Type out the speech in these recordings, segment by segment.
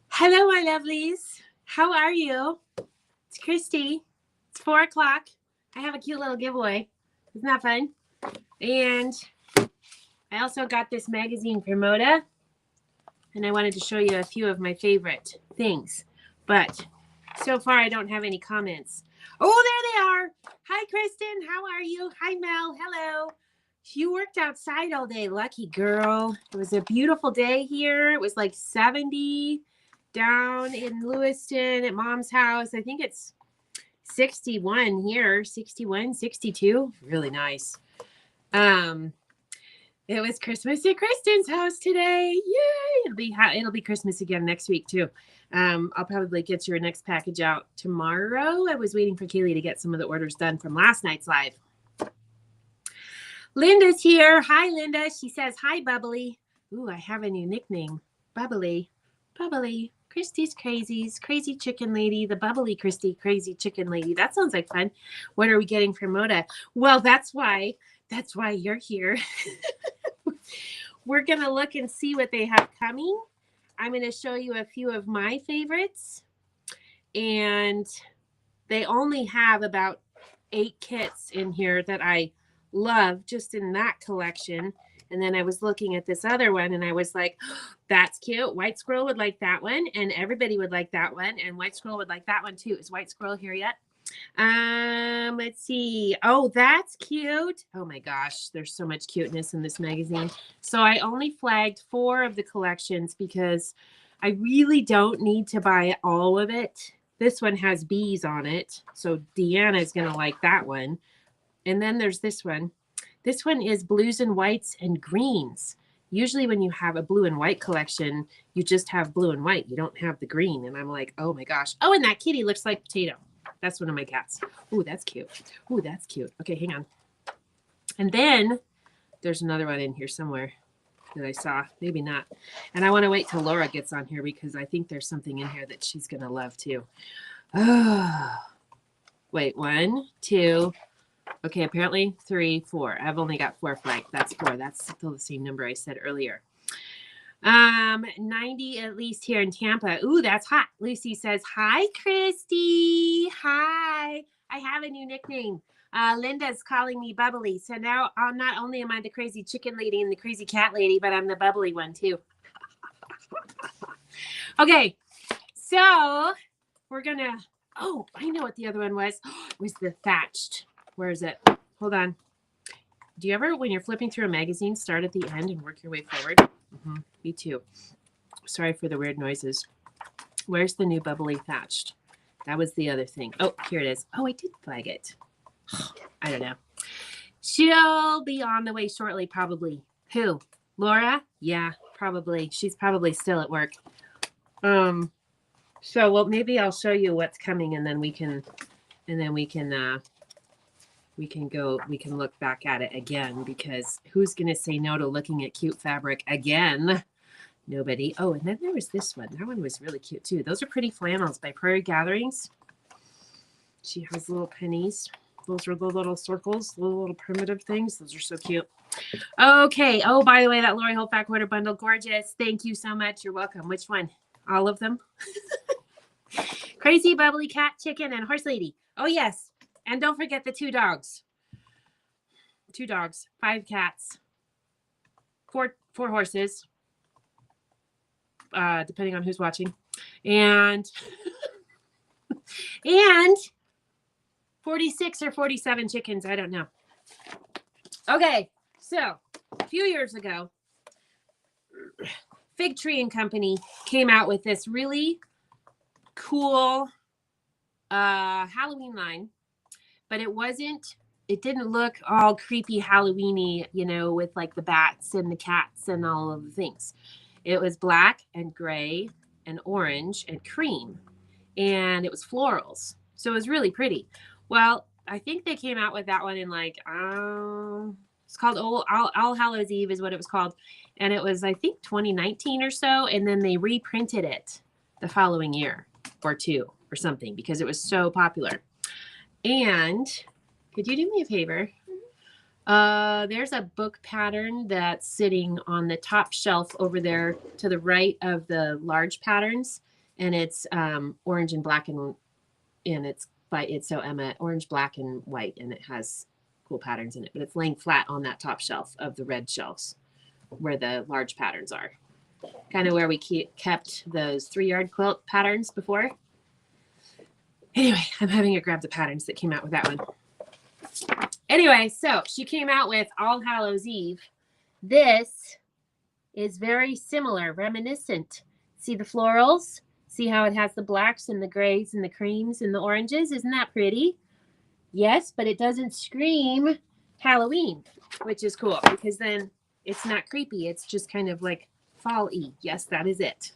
Hello, my lovelies. How are you? It's Christy. It's 4 o'clock. I have a cute little giveaway. Isn't that fun? And I also got this magazine from Moda. And I wanted to show you a few of my favorite things. But so far, I don't have any comments. Oh, there they are. Hi, Kristen. How are you? Hi, Mel. Hello. You worked outside all day. Lucky girl. It was a beautiful day here. It was like 70 down in Lewiston at Mom's house. I think it's 61 here. 61, 62. Really nice. It was Christmas at Kristen's house today. Yay! It'll be Christmas again next week too. I'll probably get your next package out tomorrow. I was waiting for Kaylee to get some of the orders done from last night's live. Linda's here. Hi, Linda. She says, hi, Bubbly. Ooh, I have a new nickname. Bubbly. Bubbly. Christy's Crazies. Crazy Chicken Lady. The Bubbly Christy Crazy Chicken Lady. That sounds like fun. What are we getting from Moda? Well, that's why you're here. We're going to look and see what they have coming. I'm going to show you a few of my favorites. And they only have about 8 kits in here that I love just in that collection. And then I was looking at this other one and I was like, oh, that's cute. White Squirrel would like that one. And everybody would like that one. And White Squirrel would like that one too. Is White Squirrel here yet? Let's see. Oh, that's cute. Oh my gosh, there's so much cuteness in this magazine. So I only flagged 4 of the collections because I really don't need to buy all of it. This one has bees on it, so Deanna is going to like that one. And then there's this one. This one is blues and whites and greens. Usually when you have a blue and white collection, you just have blue and white. You don't have the green. And I'm like, oh my gosh. Oh, and that kitty looks like potato. That's one of my cats. Ooh, that's cute. Ooh, that's cute. Okay, hang on. And then there's another one in here somewhere that I saw. Maybe not. And I want to wait till Laura gets on here because I think there's something in here that she's going to love too. Oh, wait, 1, 2. Okay, apparently 3, 4. I've only got 4 flagged. That's 4. That's still the same number I said earlier. 90 at least here in Tampa. Ooh, that's hot. Lucy says, hi, Christy. Hi. I have a new nickname. Linda's calling me Bubbly. So now not only am I the crazy chicken lady and the crazy cat lady, but I'm the bubbly one too. Okay, so we're going to, oh, I know what the other one was. It was the Thatched. Where is it? Hold on. Do you ever, when you're flipping through a magazine, start at the end and work your way forward? Mm-hmm. Me too. Sorry for the weird noises. Where's the new Bubbly Thatched? That was the other thing. Oh, here it is. Oh, I did flag it. I don't know. She'll be on the way shortly, probably. Who? Laura? Yeah, probably. She's probably still at work. So, well, maybe I'll show you what's coming, and then we can look back at it again, because who's going to say no to looking at cute fabric again? Nobody. Oh, and then there was this one. That one was really cute too. Those are pretty flannels by Prairie Gatherings. She has little pennies. Those are the little circles, the little primitive things. Those are so cute. Okay. Oh, by the way, that Lori Holt back order bundle, gorgeous. Thank you so much. You're welcome. Which one? All of them? Crazy Bubbly Cat, Chicken, and Horse Lady. Oh, yes. And don't forget the 2 dogs. 2 dogs, 5 cats, 4 horses, depending on who's watching, and 46 or 47 chickens. I don't know. Okay, so a few years ago, Fig Tree and Company came out with this really cool Halloween line, but it didn't look all creepy Halloween-y, with like the bats and the cats and all of the things. It was black and gray and orange and cream, and it was florals. So it was really pretty. Well, I think they came out with that one in like, it's called All Hallows Eve is what it was called. And it was, I think, 2019 or so. And then they reprinted it the following year or 2 or something because it was so popular. And could you do me a favor? There's a book pattern that's sitting on the top shelf over there to the right of the large patterns, and it's orange and black and it's by It's So Emma, orange, black, and white, and it has cool patterns in it. But it's laying flat on that top shelf of the red shelves where the large patterns are, kind of where we kept those 3-yard quilt patterns before. Anyway, I'm having her grab the patterns that came out with that one. Anyway, so she came out with All Hallows Eve. This is very similar, reminiscent. See the florals? See how it has the blacks and the grays and the creams and the oranges? Isn't that pretty? Yes, but it doesn't scream Halloween, which is cool because then it's not creepy. It's just kind of like fall-y. Yes, that is it.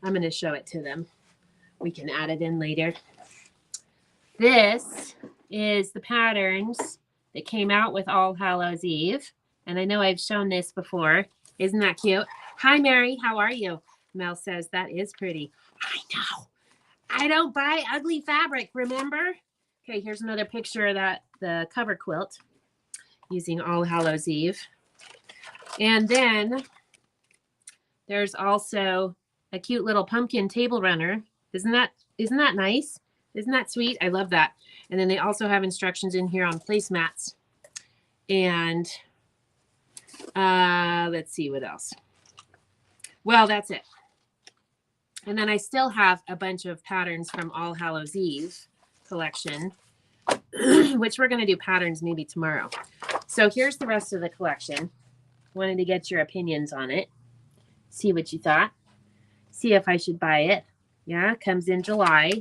I'm going to show it to them. We can add it in later. This is the patterns that came out with All Hallows Eve. And I know I've shown this before. Isn't that cute? Hi, Mary. How are you? Mel says that is pretty. I know. I don't buy ugly fabric, remember? Okay, here's another picture of the cover quilt using All Hallows Eve. And then there's also a cute little pumpkin table runner. Isn't that nice? Isn't that sweet? I love that. And then they also have instructions in here on placemats. And let's see what else. Well, that's it. And then I still have a bunch of patterns from All Hallows Eve collection, which we're going to do patterns maybe tomorrow. So here's the rest of the collection. Wanted to get your opinions on it. See what you thought. See if I should buy it. Yeah, it comes in July,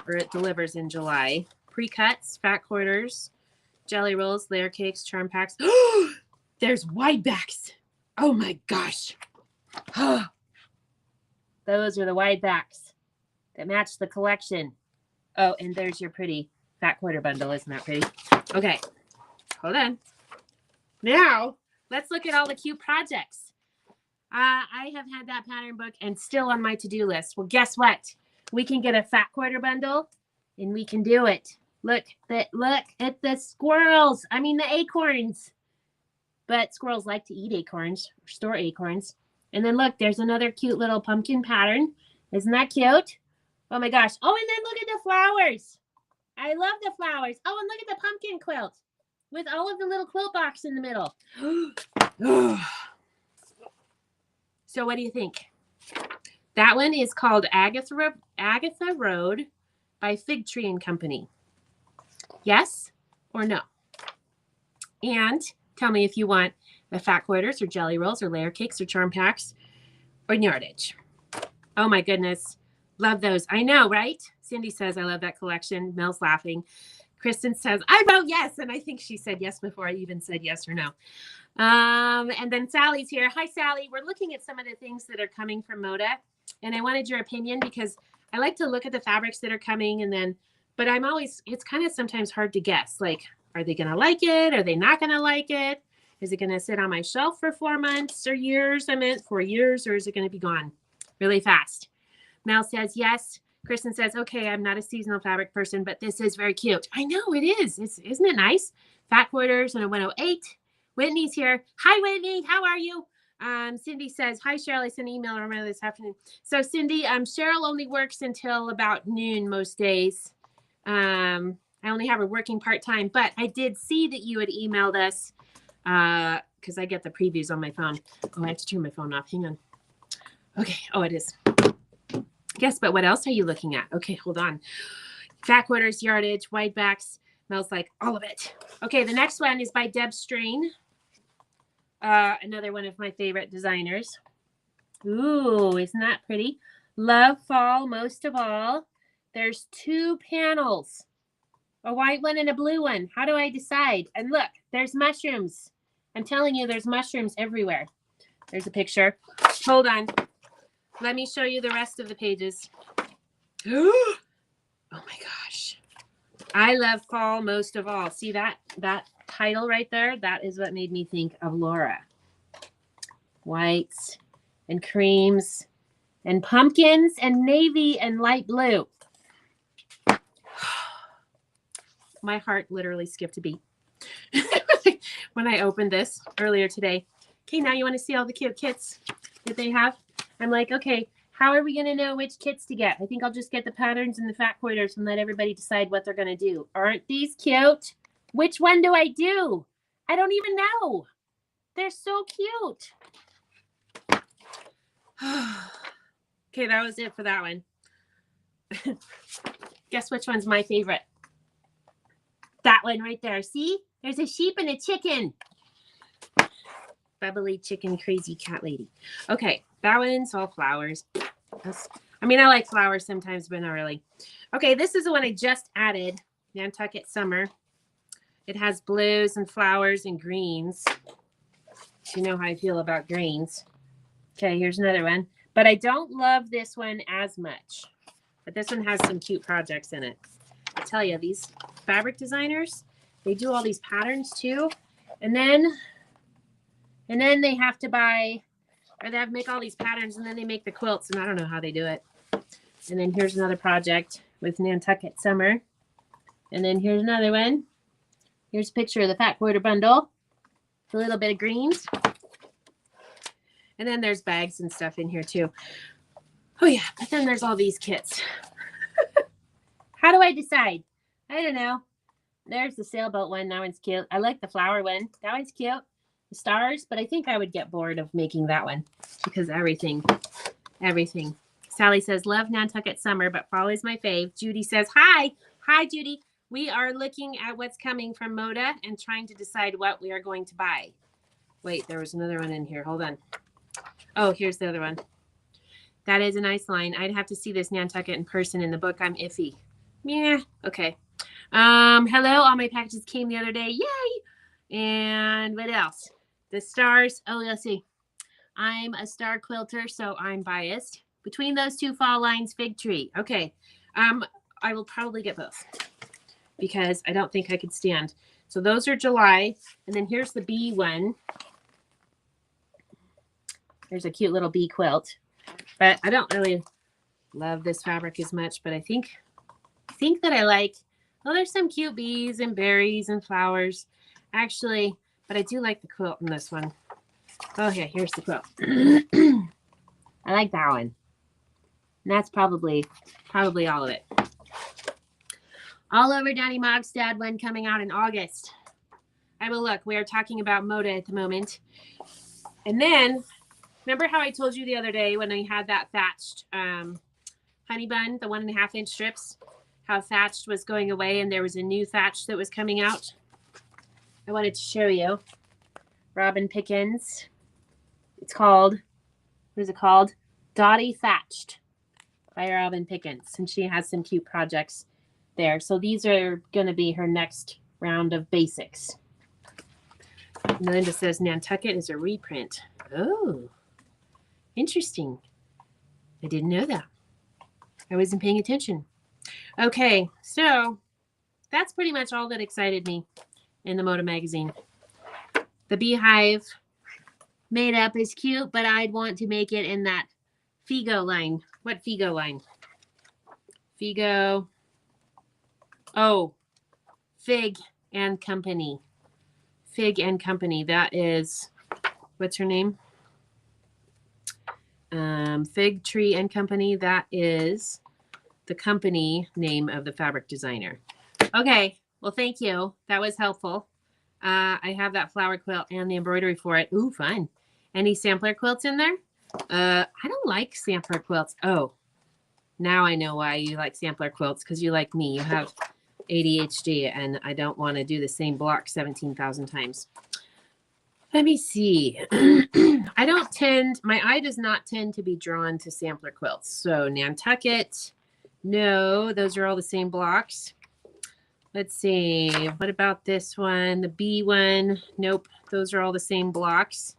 or it delivers in July. Pre-cuts, fat quarters, jelly rolls, layer cakes, charm packs. There's wide backs. Oh my gosh. Those are the wide backs that match the collection. Oh, and there's your pretty fat quarter bundle. Isn't that pretty? Okay, hold on. Now, let's look at all the cute projects. I have had that pattern book and still on my to-do list. Well, guess what? We can get a fat quarter bundle and we can do it. Look at the squirrels. I mean, the acorns. But squirrels like to eat acorns or store acorns. And then look, there's another cute little pumpkin pattern. Isn't that cute? Oh my gosh. Oh, and then look at the flowers. I love the flowers. Oh, and look at the pumpkin quilt with all of the little quilt box in the middle. So what do you think? That one is called Agatha Road by Fig Tree and Company. Yes or no? And tell me if you want the fat quarters or jelly rolls or layer cakes or charm packs or yardage. Oh my goodness. Love those. I know, right? Cindy says, I love that collection. Mel's laughing. Kristen says, I vote yes. And I think she said yes before I even said yes or no. And then Sally's here. Hi, Sally. We're looking at some of the things that are coming from Moda. And I wanted your opinion because I like to look at the fabrics that are coming but it's kind of sometimes hard to guess. Like, are they going to like it? Are they not going to like it? Is it going to sit on my shelf for 4 months or years? 4 years, or is it going to be gone really fast? Mel says yes. Kristen says, okay, I'm not a seasonal fabric person, but this is very cute. I know it is. Isn't it nice? Fat quarters and a 108. Whitney's here. Hi, Whitney. How are you? Cindy says, hi, Cheryl. I sent an email earlier this afternoon. So, Cindy, Cheryl only works until about noon most days. I only have her working part-time, but I did see that you had emailed us because I get the previews on my phone. Oh, I have to turn my phone off. Hang on. Okay. Oh, it is. Yes, but what else are you looking at? Okay, hold on. Fat quarters, yardage, wide backs. Mel's like, all of it. Okay, the next one is by Deb Strain. Another one of my favorite designers. Ooh, isn't that pretty? Love fall most of all. There's 2 panels. A white one and a blue one. How do I decide? And look, there's mushrooms. I'm telling you, there's mushrooms everywhere. There's a picture. Hold on. Let me show you the rest of the pages. Oh my gosh. I love fall most of all. See that title right there? That is what made me think of Laura. Whites and creams and pumpkins and navy and light blue. My heart literally skipped a beat. when I opened this earlier today. Okay, now you want to see all the cute kits that they have? I'm like, okay, how are we going to know which kits to get? I think I'll just get the patterns and the fat quarters and let everybody decide what they're going to do. Aren't these cute? Which one do I do? I don't even know. They're so cute. Okay, that was it for that one. Guess which one's my favorite? That one right there. See? There's a sheep and a chicken. Bubbly chicken, crazy cat lady. Okay, that one's all flowers. I mean, I like flowers sometimes, but not really. Okay, this is the one I just added. Nantucket Summer. It has blues and flowers and greens. You know how I feel about greens. Okay, here's another one. But I don't love this one as much. But this one has some cute projects in it. I tell you, these fabric designers, they do all these patterns too. And then they have to buy, or they have to make all these patterns, and then they make the quilts, and I don't know how they do it. And then here's another project with Nantucket Summer. And then here's another one. Here's a picture of the fat quarter bundle. A little bit of greens. And then there's bags and stuff in here too. Oh yeah, but then there's all these kits. How do I decide? I don't know. There's the sailboat one. That one's cute. I like the flower one. That one's cute. The stars, but I think I would get bored of making that one because everything. Sally says, love Nantucket Summer, but fall is my fave. Judy says, hi. Hi, Judy. We are looking at what's coming from Moda and trying to decide what we are going to buy. Wait, there was another one in here. Hold on. Oh, here's the other one. That is a nice line. I'd have to see this Nantucket in person. In the book, I'm iffy. Yeah, okay. Hello, all my packages came the other day. Yay! And what else? The stars. Oh, let's see. I'm a star quilter, so I'm biased. Between those two fall lines, fig tree. Okay. I will probably get both because I don't think I could stand. So those are July. And then here's the bee one. There's a cute little bee quilt. But I don't really love this fabric as much, but I think that I like, well, there's some cute bees and berries and flowers. Actually, but I do like the quilt in this one. Oh, yeah, here's the quilt. I like that one. And that's probably all of it. All over Danny Mogstad one coming out in August. I will look. We are talking about Moda at the moment. And then, remember how I told you the other day when I had that Thatched honey bun, the 1.5-inch strips, how Thatched was going away and there was a new Thatched that was coming out? I wanted to show you. Robin Pickens. It's called, what is it called? Dottie Thatched by Robin Pickens. And she has some cute projects there. So these are going to be her next round of basics. Melinda says Nantucket is a reprint. Oh, interesting. I didn't know that. I wasn't paying attention. Okay, so that's pretty much all that excited me in the Moda magazine. The beehive made up is cute, but I'd want to make it in that Figo line. What Figo line? Figo. Oh, Fig and Company. Fig and Company. That is, what's her name? Fig Tree and Company. That is the company name of the fabric designer. Okay. Well, thank you. That was helpful. I have that flower quilt and the embroidery for it. Ooh, fun. Any sampler quilts in there? I don't like sampler quilts. Oh, now I know why you like sampler quilts, because you like me. You have ADHD, and I don't want to do the same block 17,000 times. Let me see. My eye does not tend to be drawn to sampler quilts. So Nantucket, no, those are all the same blocks. Let's see. What about this one? The B one. Nope. Those are all the same blocks.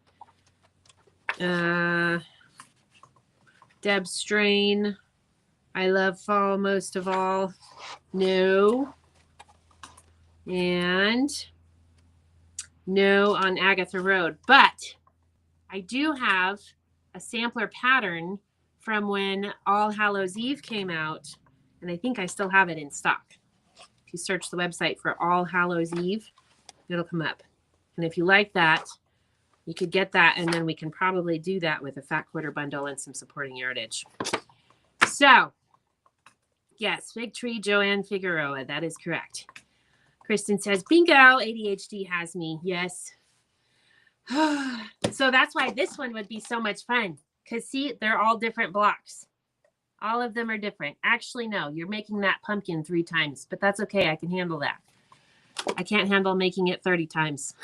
Deb Strain. I love fall most of all. No. And no on Agatha Road. But I do have a sampler pattern from when All Hallows Eve came out. And I think I still have it in stock. If you search the website for All Hallows Eve, it'll come up. And if you like that, you could get that, and then we can probably do that with a fat quarter bundle and some supporting yardage. So, yes, Fig Tree Joanne Figueroa. That is correct. Kristen says, bingo, ADHD has me. Yes. So that's why this one would be so much fun. Because, see, they're all different blocks. All of them are different. Actually, no, you're making that pumpkin 3 times. But that's okay. I can handle that. I can't handle making it 30 times.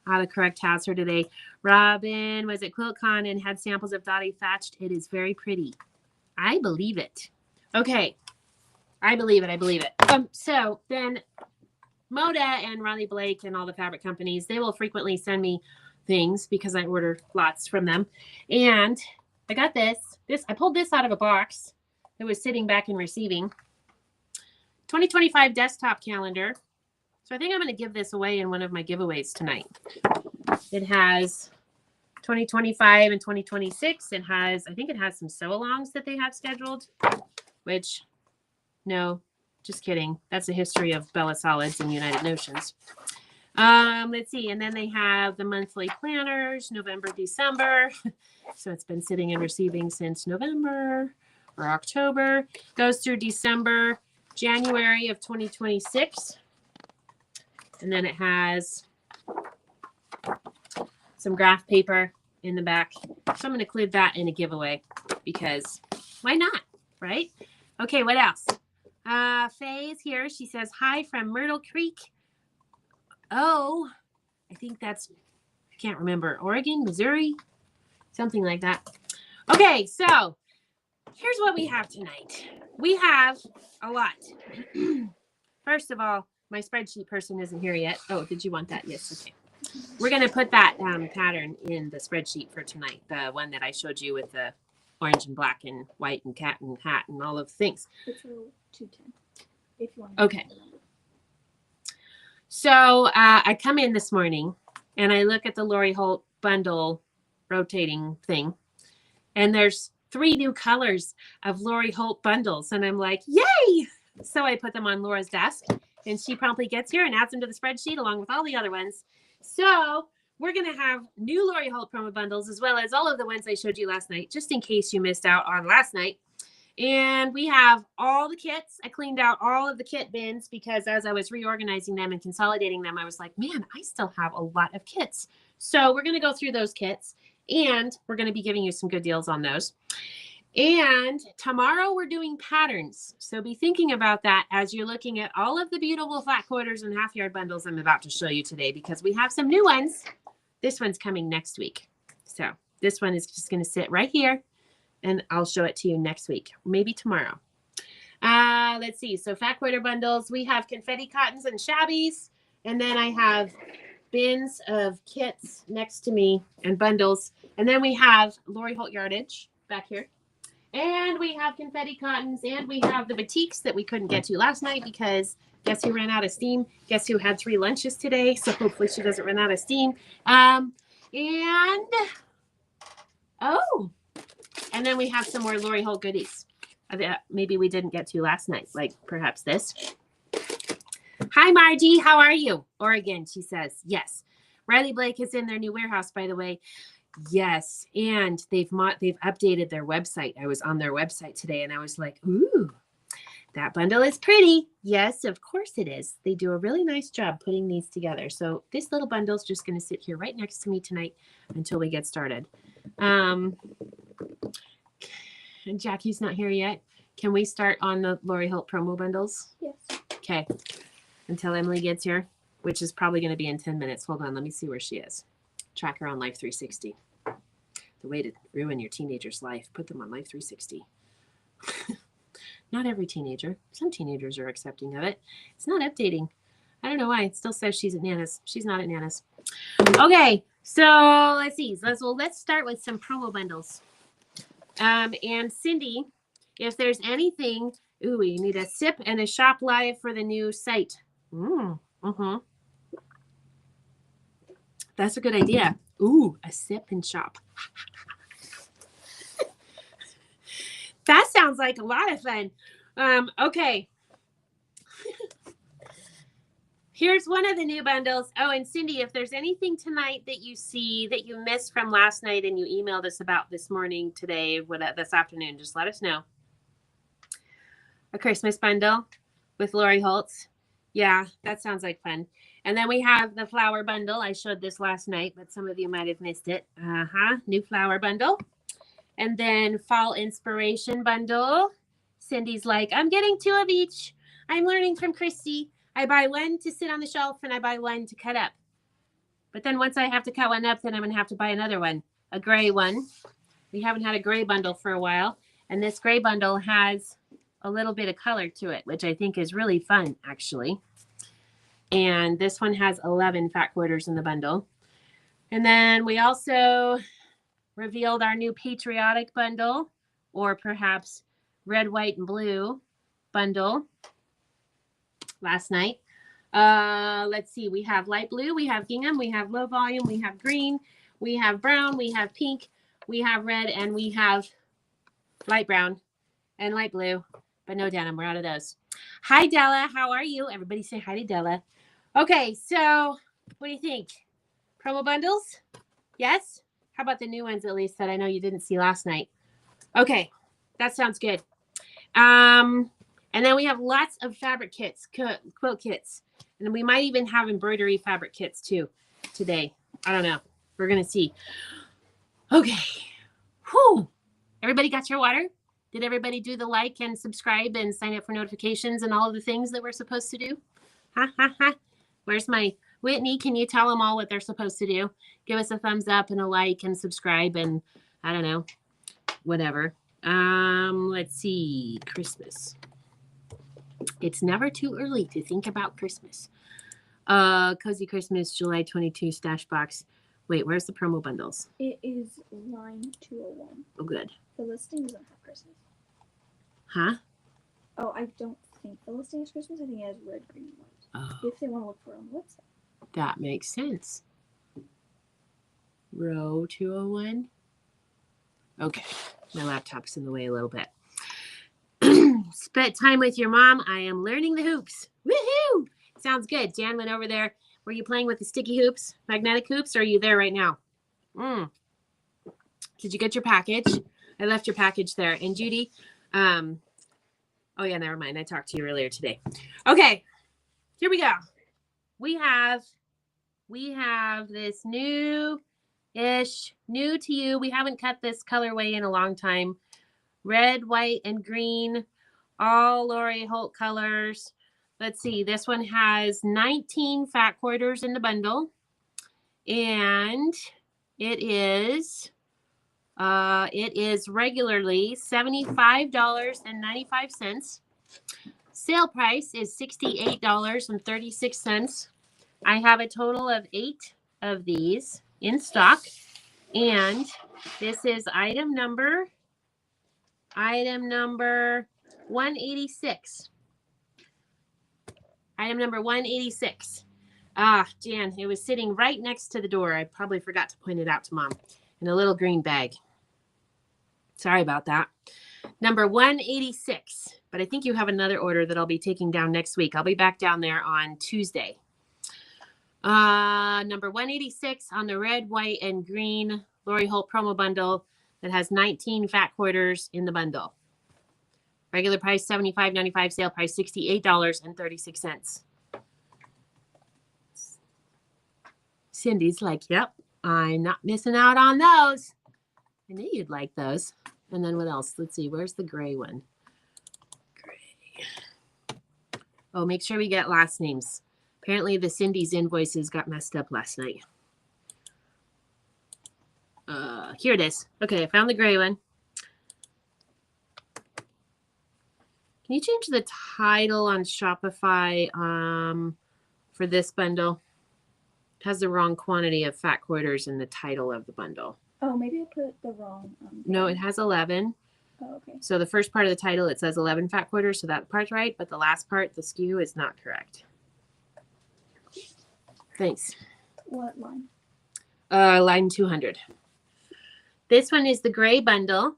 Autocorrect has her today. Robin was at QuiltCon and had samples of Dottie Thatched. It is very pretty. I believe it. Okay. I believe it. I believe it. So then Moda and Riley Blake and all the fabric companies, they will frequently send me things because I order lots from them. And I got this. I pulled this out of a box that was sitting back in receiving. 2025 desktop calendar. So I think I'm going to give this away in one of my giveaways tonight. It has 2025 and 2026. I think it has some sew-alongs that they have scheduled, which, no, just kidding. That's a history of Bella Solids and United Notions. Let's see. And then they have the monthly planners, November, December. So it's been sitting and receiving since November or October. Goes through December, January of 2026. And then it has some graph paper in the back. So I'm going to include that in a giveaway because why not, right? Okay, what else? Faye is here. She says, hi from Myrtle Creek. Oh, I think that's, I can't remember, Oregon, Missouri, something like that. Okay, so here's what we have tonight. We have a lot. First of all, my spreadsheet person isn't here yet. Oh, did you want that? Yes, okay. We're going to put that pattern in the spreadsheet for tonight, the one that I showed you with the orange and black and white and cat and hat and all of the things. It's 210, if you want. Okay. So I come in this morning and I look at the Lori Holt bundle rotating thing, and there's 3 new colors of Lori Holt bundles, and I'm like, yay! So I put them on Laura's desk, and she promptly gets here and adds them to the spreadsheet along with all the other ones. So we're going to have new Lori Holt promo bundles as well as all of the ones I showed you last night, just in case you missed out on last night. And we have all the kits. I cleaned out all of the kit bins because as I was reorganizing them and consolidating them, I was like, man, I still have a lot of kits. So we're going to go through those kits and we're going to be giving you some good deals on those. And tomorrow we're doing patterns. So be thinking about that as you're looking at all of the beautiful flat quarters and half yard bundles I'm about to show you today because we have some new ones. This one's coming next week. So this one is just going to sit right here. And I'll show it to you next week, maybe tomorrow. Let's see. So fat quarter bundles. We have confetti cottons and shabbies. And then I have bins of kits next to me and bundles. And then we have Lori Holt Yardage back here. And we have confetti cottons. And we have the boutiques that we couldn't get to last night because guess who ran out of steam? Guess who had 3 lunches today? So hopefully she doesn't run out of steam. And then we have some more Lori Holt goodies that maybe we didn't get to last night, like perhaps this. Hi, Margie. How are you? Oregon, she says. Yes. Riley Blake is in their new warehouse, by the way. Yes. And they've updated their website. I was on their website today, and I was like, ooh, that bundle is pretty. Yes, of course it is. They do a really nice job putting these together. So this little bundle is just going to sit here right next to me tonight until we get started. And Jackie's not here yet. Can we start on the Lori Holt promo bundles? Yes. Okay. Until Emily gets here, which is probably going to be in 10 minutes. Hold on. Let me see where she is. Track her on Life 360. The way to ruin your teenager's life. Put them on Life 360. Not every teenager. Some teenagers are accepting of it. It's not updating. I don't know why. It still says she's at Nana's. She's not at Nana's. Okay. So let's see. Let's start with some promo bundles. And Cindy, if there's anything, ooh, we need a sip and a shop live for the new site. That's a good idea. Ooh, a sip and shop. That sounds like a lot of fun. Okay. Here's one of the new bundles. Oh, and Cindy, if there's anything tonight that you see that you missed from last night and you emailed us about this morning, today, this afternoon, just let us know. A Christmas bundle with Lori Holtz. Yeah, that sounds like fun. And then we have the flower bundle. I showed this last night, but some of you might have missed it. New flower bundle. And then fall inspiration bundle. Cindy's like, I'm getting 2 of each. I'm learning from Christy. I buy one to sit on the shelf and I buy one to cut up. But then once I have to cut one up, then I'm going to have to buy another one, a gray one. We haven't had a gray bundle for a while. And this gray bundle has a little bit of color to it, which I think is really fun, actually. And this one has 11 fat quarters in the bundle. And then we also revealed our new patriotic bundle, or perhaps red, white, and blue bundle last night. Let's see. We have light blue, we have gingham, we have low volume, we have green, we have brown, we have pink, we have red, and we have light brown and light blue, but no denim. We're out of those. Hi, Della. How are you? Everybody say hi to Della. Okay, so what do you think? Promo bundles? Yes? How about the new ones, at least, that I know you didn't see last night? Okay, that sounds good. And then we have lots of fabric kits, quilt kits. And we might even have embroidery fabric kits, too, today. I don't know. We're going to see. Okay. Whew. Everybody got your water? Did everybody do the like and subscribe and sign up for notifications and all of the things that we're supposed to do? Ha, ha, ha. Where's my Whitney? Can you tell them all what they're supposed to do? Give us a thumbs up and a like and subscribe and I don't know, whatever. Let's see. Christmas. It's never too early to think about Christmas. Cozy Christmas, July 22 stash box. Wait, where's the promo bundles? It is line 201. Oh, good. The listing doesn't have Christmas. Huh? Oh, I don't think the listing is Christmas. I think it has red, green, and white. Oh, If they want to look for it on the website. that makes sense. Row 201. Okay, my laptop's in the way a little bit. Spent time with your mom. I am learning the hoops. Woohoo! Sounds good. Jan went over there. Were you playing with the sticky hoops, magnetic hoops, or are you there right now? Did you get your package? I left your package there. And Judy, oh yeah, never mind. I talked to you earlier today. Okay, here we go. We have this new-ish, new to you. We haven't cut this colorway in a long time. Red, white, and green, all Lori Holt colors. Let's see. This one has 19 fat quarters in the bundle, and it is regularly $75.95. Sale price is $68.36. I have a total of 8 of these in stock, and this is item number 186. Item number 186. Jan, it was sitting right next to the door. I probably forgot to point it out to Mom in a little green bag. Sorry about that. Number 186. But I think you have another order that I'll be taking down next week. I'll be back down there on Tuesday. Number 186 on the red, white, and green Lori Holt promo bundle that has 19 fat quarters in the bundle. Regular price $75.95, sale price $68.36. Cindy's like, yep, I'm not missing out on those. I knew you'd like those. And then what else? Let's see, where's the gray one? Gray. Oh, make sure we get last names. Apparently the Cindy's invoices got messed up last night. Here it is. Okay, I found the gray one. Can you change the title on Shopify for this bundle? It has the wrong quantity of fat quarters in the title of the bundle. Oh, maybe I put the wrong. No, it has 11. Oh, okay. So the first part of the title, it says 11 fat quarters, so that part's right. But the last part, the skew, is not correct. Thanks. What line? Line 200. This one is the gray bundle.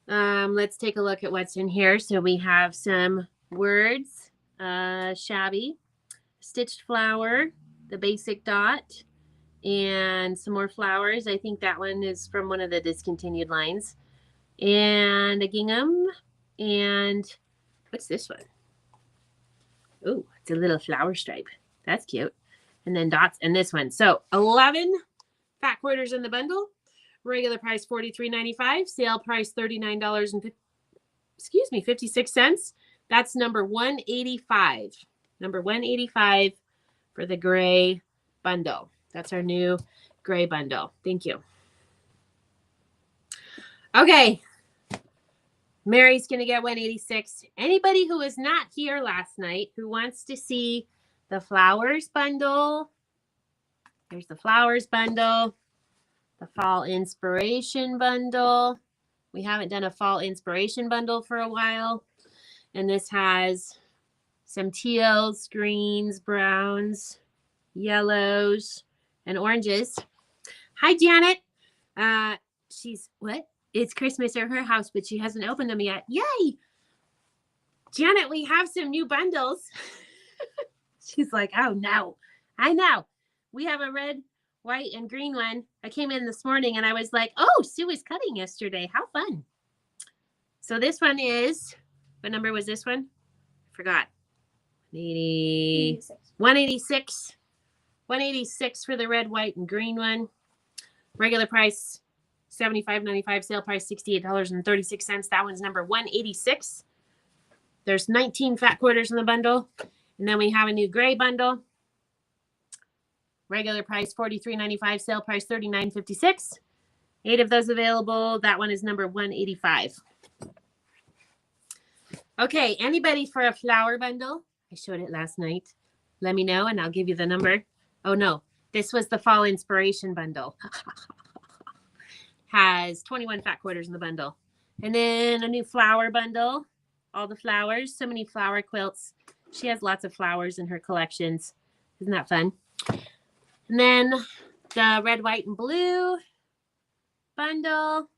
Let's take a look at what's in here. So we have some words, shabby, stitched flower, the basic dot, and some more flowers. I think that one is from one of the discontinued lines. And a gingham. And what's this one? Oh, it's a little flower stripe. That's cute. And then dots and this one. So 11 fat quarters in the bundle. Regular price $43.95. Sale price $39.56. That's number 185. Number 185 for the gray bundle. That's our new gray bundle. Thank you. Okay. Mary's going to get 186. Anybody who was not here last night who wants to see the flowers bundle, there's the flowers bundle, the fall inspiration bundle. We haven't done a fall inspiration bundle for a while. And this has some teals, greens, browns, yellows, and oranges. Hi, Janet. She's, what? It's Christmas at her house, but she hasn't opened them yet. Yay! Janet, we have some new bundles. She's like, oh, no. I know. We have a red, white, and green one. I came in this morning, and I was like, oh, Sue was cutting yesterday. How fun. So this one is, what number was this one? I forgot. 186. 186 for the red, white, and green one. Regular price $75.95. Sale price $68.36. That one's number 186. There's 19 fat quarters in the bundle. And then we have a new gray bundle. Regular price $43.95. Sale price $39.56. 8 of those available. That one is number 185. Okay, anybody for a flower bundle? I showed it last night. Let me know and I'll give you the number. Oh no, this was the fall inspiration bundle. Has 21 fat quarters in the bundle. And then a new flower bundle. All the flowers, so many flower quilts. She has lots of flowers in her collections. Isn't that fun? And then the red, white, and blue bundle.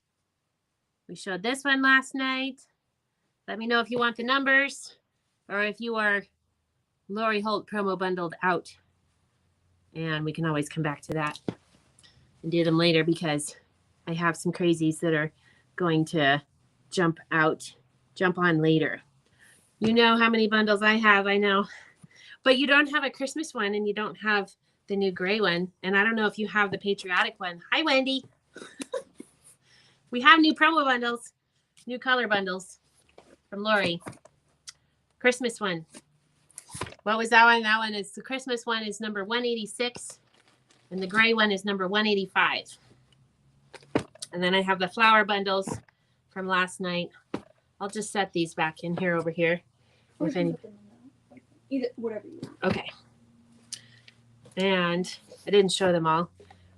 We showed this one last night. Let me know if you want the numbers or if you are Lori Holt promo bundled out. And we can always come back to that and do them later because I have some crazies that are going to jump on later. You know how many bundles I have, I know. But you don't have a Christmas one and you don't have the new gray one. And I don't know if you have the patriotic one. Hi, Wendy. We have new promo bundles, new color bundles from Lori. Christmas one. What was that one? That one is the Christmas one is number 186 and the gray one is number 185. And then I have the flower bundles from last night. I'll just set these back in here over here. If any... Either whatever you want. Okay. And I didn't show them all.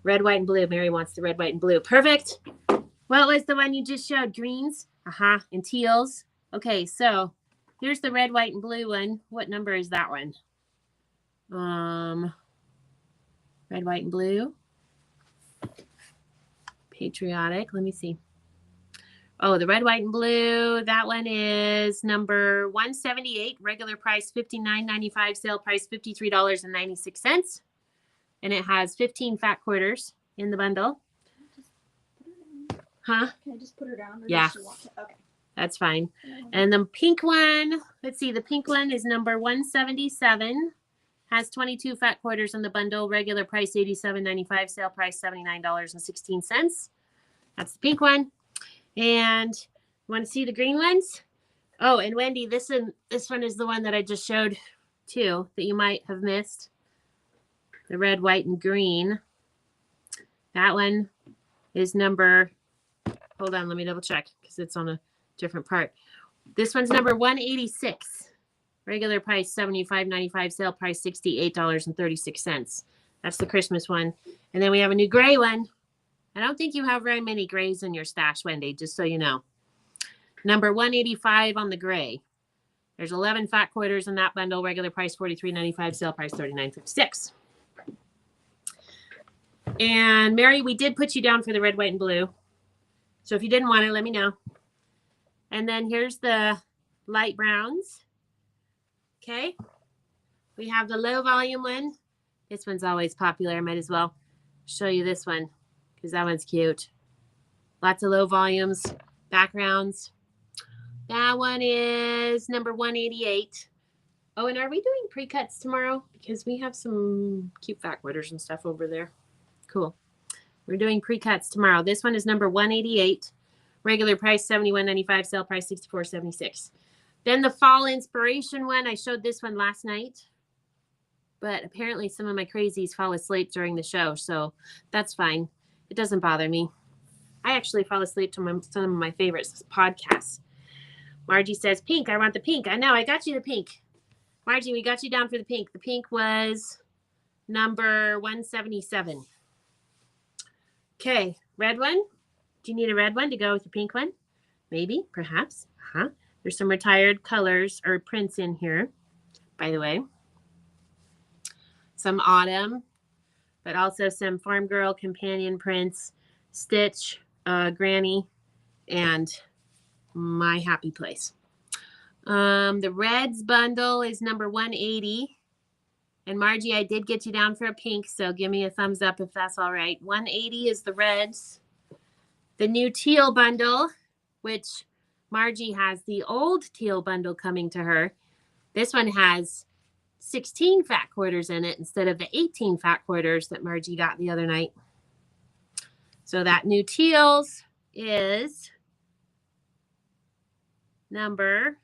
Red, white, and blue. Mary wants the red, white, and blue. Perfect. What was the one you just showed? Greens? And teals. Okay, so here's the red, white, and blue one. What number is that one? Red, white, and blue. Patriotic. Let me see. Oh, the red, white, and blue. That one is number 178. Regular price $59.95. Sale price $53.96. And it has 15 fat quarters in the bundle. Huh? Can I just put her down? Or Yeah. does she want to? Okay. That's fine. And the pink one, let's see, the pink one is number 177. Has 22 fat quarters in the bundle. Regular price $87.95. Sale price $79.16. That's the pink one. And you want to see the green ones? Oh, and Wendy, this one is the one that I just showed too that you might have missed. The red, white, and green. That one is number, hold on, let me double check because it's on a different part. This one's number 186. Regular price $75.95. Sale price $68.36. That's the Christmas one. And then we have a new gray one. I don't think you have very many grays in your stash, Wendy, just so you know. Number 185 on the gray. There's 11 fat quarters in that bundle. Regular price $43.95. Sale price $39.56. And Mary, we did put you down for the red, white, and blue. So if you didn't want it, let me know. And then here's the light browns. Okay. We have the low volume one. This one's always popular. I might as well show you this one because that one's cute. Lots of low volumes, backgrounds. That one is number 188. Oh, and are we doing pre-cuts tomorrow? Because we have some cute back orders and stuff over there. Cool. We're doing pre-cuts tomorrow. This one is number 188. Regular price $71.95. Sale price $64.76. Then the fall inspiration one. I showed this one last night. But apparently some of my crazies fall asleep during the show. So that's fine. It doesn't bother me. I actually fall asleep to some of my favorite podcasts. Margie says, pink. I want the pink. I know. I got you the pink. Margie, we got you down for the pink. The pink was number 177. Okay. Red one. Do you need a red one to go with the pink one? Maybe. Perhaps. There's some retired colors or prints in here, by the way. Some autumn, but also some Farm Girl companion prints, Stitch, Granny, and My Happy Place. The Reds bundle is number 180. And Margie, I did get you down for a pink, so give me a thumbs up if that's all right. 180 is the Reds. The new teal bundle, which Margie has the old teal bundle coming to her. This one has 16 fat quarters in it instead of the 18 fat quarters that Margie got the other night. So that new teals is number,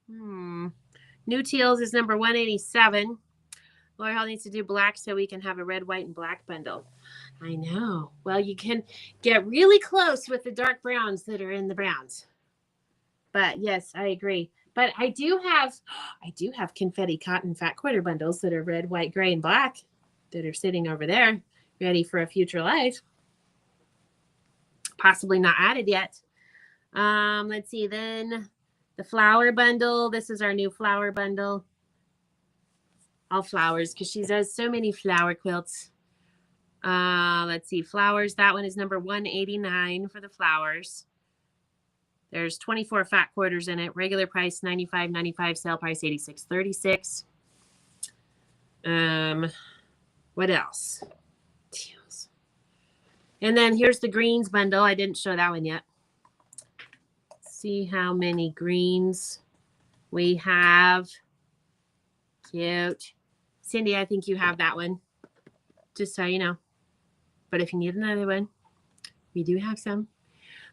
new teals is number 187. Lori Holt needs to do black so we can have a red, white, and black bundle. I know. Well, you can get really close with the dark browns that are in the browns. But yes, I agree. But I do have confetti cotton fat quarter bundles that are red, white, gray, and black that are sitting over there ready for a future life. Possibly not added yet. Let's see. Then the flower bundle. This is our new flower bundle. All flowers because she does so many flower quilts. Let's see. Flowers. That one is number 189 for the flowers. There's 24 fat quarters in it. Regular price $95.95. Sale price $86.36. What else? Teals. And then here's the greens bundle. I didn't show that one yet. See how many greens we have. Cute. Cindy, I think you have that one. Just so you know. But if you need another one, we do have some.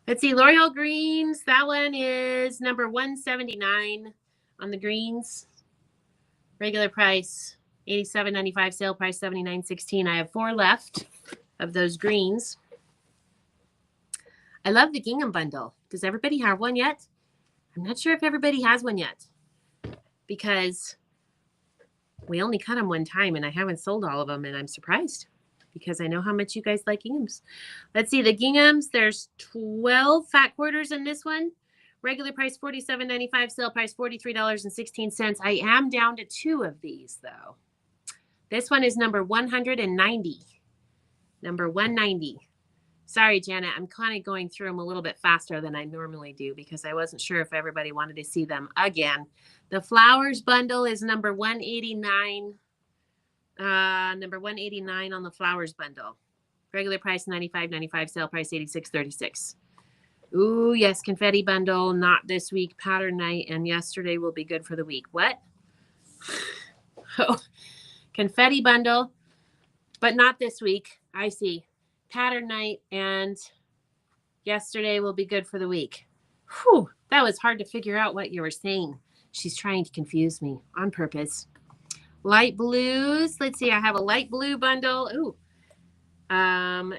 Let's see, Lori Holt greens. That one is number 179 on the greens. Regular price $87.95. Sale price $79.16. I have 4 left of those greens. I love the gingham bundle. Does everybody have one yet? I'm not sure if everybody has one yet because we only cut them one time and I haven't sold all of them and I'm surprised. Because I know how much you guys like ginghams. Let's see, the ginghams, there's 12 fat quarters in this one. Regular price $47.95, sale price $43.16. I am down to 2 of these, though. This one is number 190. Number 190. Sorry, Janet, I'm kind of going through them a little bit faster than I normally do because I wasn't sure if everybody wanted to see them again. The flowers bundle is number 189. Number 189 on the flowers bundle. Regular price $95.95, sale price $86.36. Ooh, yes, confetti bundle, not this week, pattern night, and yesterday will be good for the week. What? Oh, confetti bundle, but not this week. I see. Pattern night and yesterday will be good for the week. Whew, that was hard to figure out what you were saying. She's trying to confuse me on purpose. Light blues. Let's see. I have a light blue bundle. Ooh.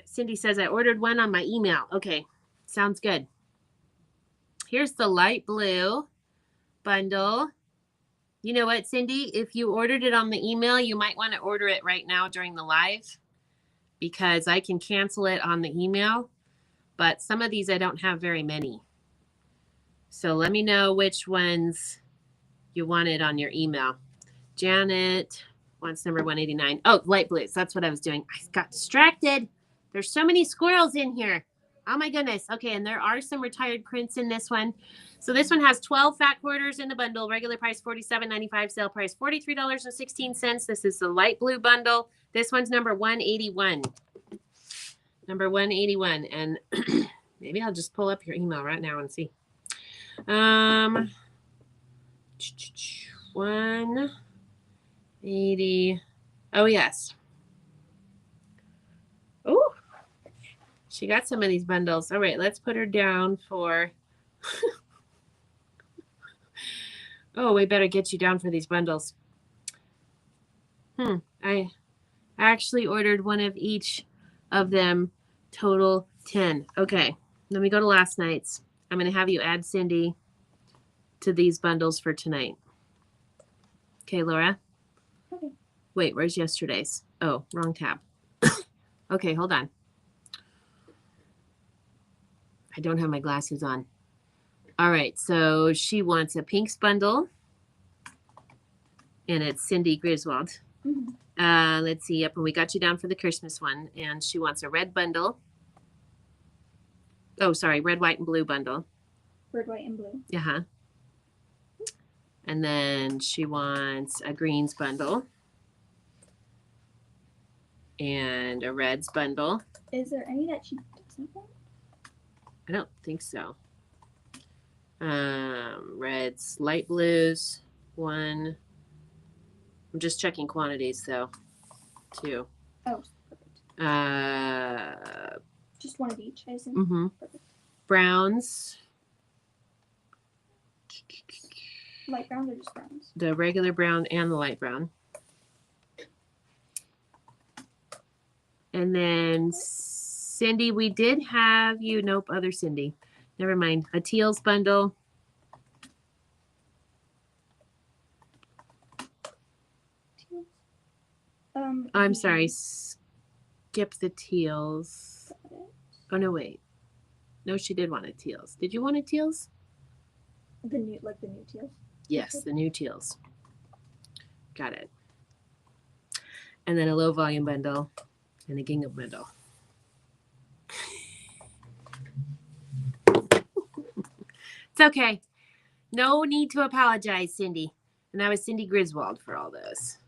Cindy says I ordered one on my email. Okay. Sounds good. Here's the light blue bundle. You know what, Cindy? If you ordered it on the email, you might want to order it right now during the live because I can cancel it on the email. But some of these I don't have very many. So let me know which ones you wanted on your email. Janet wants number 189. Oh, light blues. That's what I was doing. I got distracted. There's so many squirrels in here. Oh my goodness. Okay, and there are some retired prints in this one. So this one has 12 fat quarters in the bundle. Regular price $47.95. Sale price $43.16. This is the light blue bundle. This one's number 181. Number 181. And maybe I'll just pull up your email right now and see. 180. Oh yes. Oh, she got some of these bundles. All right, let's put her down for. Oh, we better get you down for these bundles. I actually ordered one of each of them, total 10. Okay, let me go to last night's. I'm going to have you add Cindy to these bundles for tonight. Okay, Laura? Okay. Wait, where's yesterday's? Oh, wrong tab. Okay, hold on. I don't have my glasses on. All right, so she wants a pinks bundle. And it's Cindy Griswold. Mm-hmm. Let's see. Yep, and we got you down for the Christmas one. And she wants a red bundle. Oh, sorry, red, white, and blue bundle. Red, white, and blue. Uh-huh. And then she wants a greens bundle. And a reds bundle. Is there any that she doesn't want? I don't think so. Reds, light blues, one. I'm just checking quantities, though. 2. Oh, perfect. Just one of each, I assume. Mm-hmm. Perfect. Browns. Light browns or just browns? The regular brown and the light brown. And then Cindy, we did have you. Nope, other Cindy. Never mind. A teals bundle. I'm sorry. Skip the teals. Oh, no, wait. No, she did want a teals. Did you want a teals? The new teals? Yes, the new teals. Got it. And then a low volume bundle and a gingham bundle. It's okay. No need to apologize, Cindy. And that was Cindy Griswold for all this.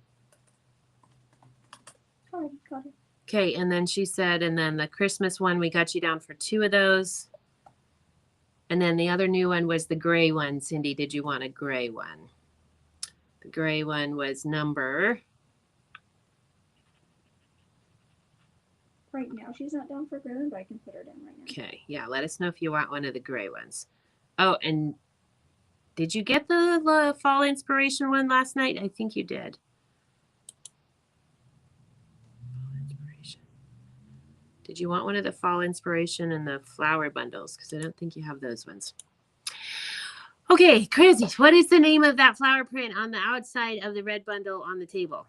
All right, got it. Okay, and then she said, and then the Christmas one, we got you down for 2 of those. And then the other new one was the gray one. Cindy, did you want a gray one? The gray one was number. Right now, she's not down for a gray one, but I can put her down right now. Okay, yeah, let us know if you want one of the gray ones. Oh, and did you get the fall inspiration one last night? I think you did. Did you want one of the fall inspiration and the flower bundles? Because I don't think you have those ones. Okay, crazy. What is the name of that flower print on the outside of the red bundle on the table?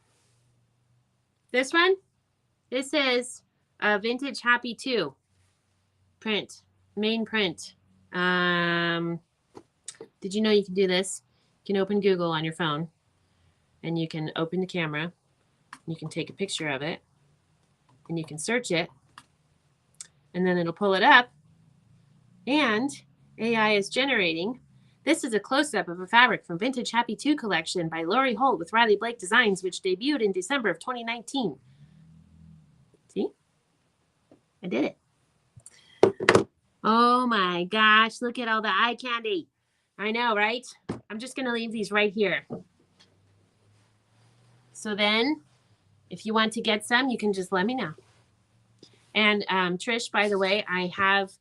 This one? This is a Vintage Happy 2 print, main print. Did you know you can do this? You can open Google on your phone and you can open the camera. You can take a picture of it and you can search it. And then it'll pull it up, and AI is generating. This is a close-up of a fabric from Vintage Happy 2 collection by Lori Holt with Riley Blake Designs, which debuted in December of 2019. See? I did it. Oh my gosh, look at all the eye candy. I know, right? I'm just going to leave these right here. So then, if you want to get some, you can just let me know. And Trish, by the way, I have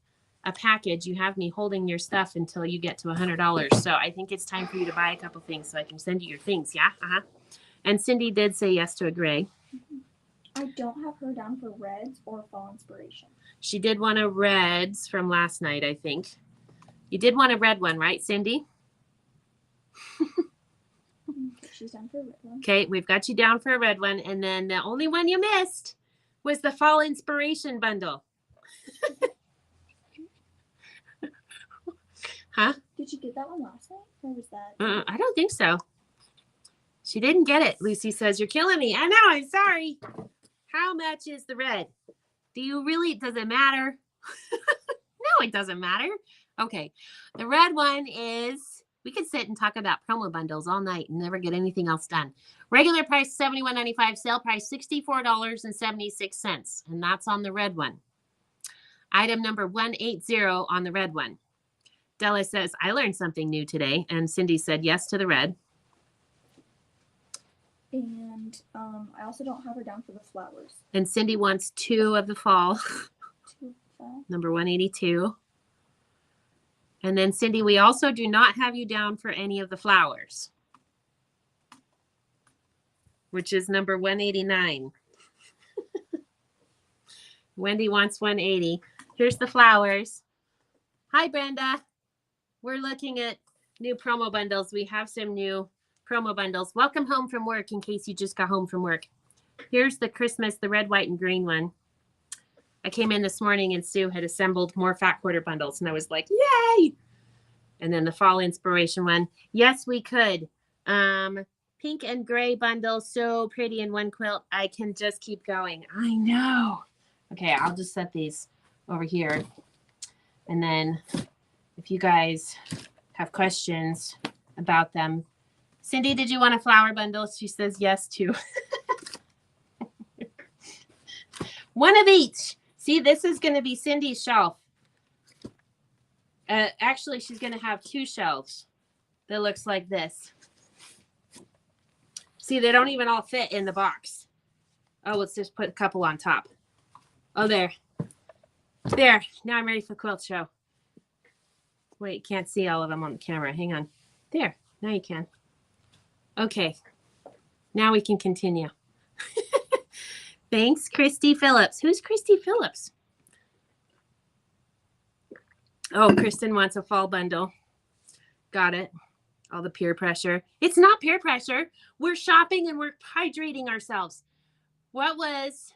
a package. You have me holding your stuff until you get to $100. So I think it's time for you to buy a couple things so I can send you your things. Yeah? Uh-huh. And Cindy did say yes to a gray. I don't have her down for reds or fall inspiration. She did want a reds from last night, I think. You did want a red one, right, Cindy? She's down for a red one. Okay, we've got you down for a red one. And then the only one you missed was the fall inspiration bundle. Huh? Did you get that one last night? Or was that? I don't think so. She didn't get it. Lucy says, you're killing me. I know, I'm sorry. How much is the red? Do you really? Does it matter? it doesn't matter. Okay. The red one is, we could sit and talk about promo bundles all night and never get anything else done. Regular price $71.95, sale price $64.76. And that's on the red one. Item number 180 on the red one. Della says, I learned something new today. And Cindy said yes to the red. And I also don't have her down for the flowers. And Cindy wants 2 of the fall. 2 of the fall. Number 182. And then Cindy, we also do not have you down for any of the flowers, which is number 189. Wendy wants 180. Here's the flowers. Hi, Brenda. We're looking at new promo bundles. We have some new promo bundles. Welcome home from work in case you just got home from work. Here's the Christmas, the red, white, and green one. I came in this morning and Sue had assembled more fat quarter bundles and I was like, yay! And then the fall inspiration one. Yes, we could. Pink and gray bundle, so pretty in one quilt. I can just keep going. I know. Okay, I'll just set these over here. And then if you guys have questions about them. Cindy, did you want a flower bundle? She says yes to. One of each. See, this is going to be Cindy's shelf. Actually, she's going to have 2 shelves that looks like this. See, they don't even all fit in the box. Oh, let's just put a couple on top. Oh, there. There. Now I'm ready for quilt show. Wait, you can't see all of them on the camera. Hang on. There. Now you can. Okay. Now we can continue. Thanks, Christy Phillips. Who's Christy Phillips? Oh, Kristen wants a fall bundle. Got it. All the peer pressure. It's not peer pressure. We're shopping and we're hydrating ourselves. What was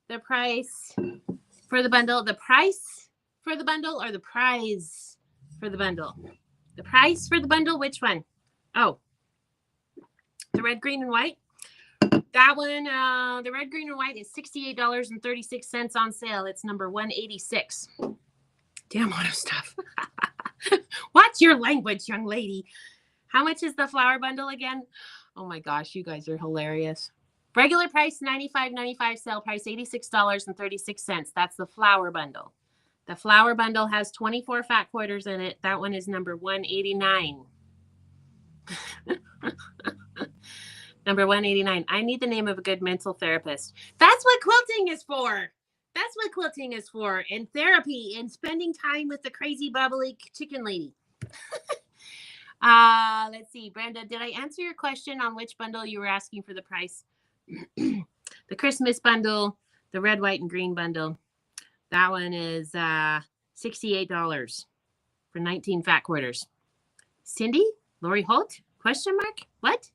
the price for the bundle? The price for the bundle or the prize for the bundle? The price for the bundle, which one? Oh, the red, green, and white. That one, the red, green, and white is $68.36 on sale. It's number 186. Damn auto stuff. Watch your language, young lady. How much is the flower bundle again? Oh my gosh, you guys are hilarious. Regular price $95.95, sale price $86.36. That's the flower bundle. The flower bundle has 24 fat quarters in it. That one is number 189. Number 189. I need the name of a good mental therapist. That's what quilting is for. That's what quilting is for. And therapy and spending time with the crazy bubbly chicken lady. Let's see. Brenda, did I answer your question on which bundle you were asking for the price? The Christmas bundle, the red, white, and green bundle. That one is $68 for 19 fat quarters. Cindy? Lori Holt? Question mark? What?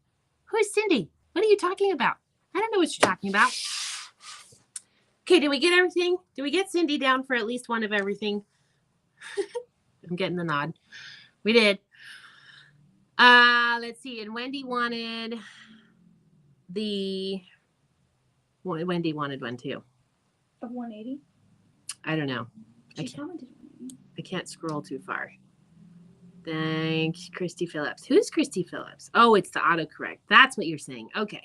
Who is Cindy? What are you talking about? I don't know what you're talking about. Okay, did we get everything? Did we get Cindy down for at least one of everything? I'm getting the nod. We did. Let's see. And Wendy wanted the... Well, Wendy wanted one too. Of 180? I don't know. She commented 180. I can't scroll too far. Thanks, Christy Phillips. Who's Christy Phillips? Oh, it's the autocorrect. That's what you're saying. Okay.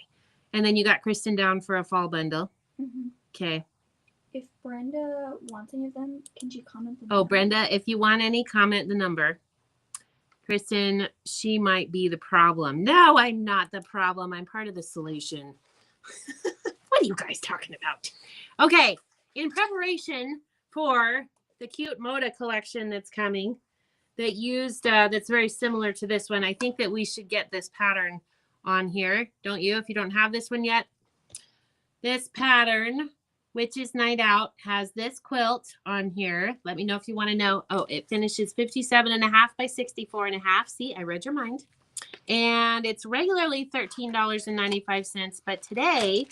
And then you got Kristen down for a fall bundle. Mm-hmm. Okay. If Brenda wants any of them, can she comment the number? Oh, Brenda, if you want any, comment the number. Kristen, she might be the problem. No, I'm not the problem. I'm part of the solution. What are you guys talking about? Okay. In preparation for the cute Moda collection that's coming, that used that's very similar to this one, I think that we should get this pattern on here, don't you? If you don't have this one yet, this pattern, which is Night Out, has this quilt on here. Let me know if you want to know. Oh, it finishes 57.5 by 64.5. See, I read your mind. And it's regularly $13.95, but today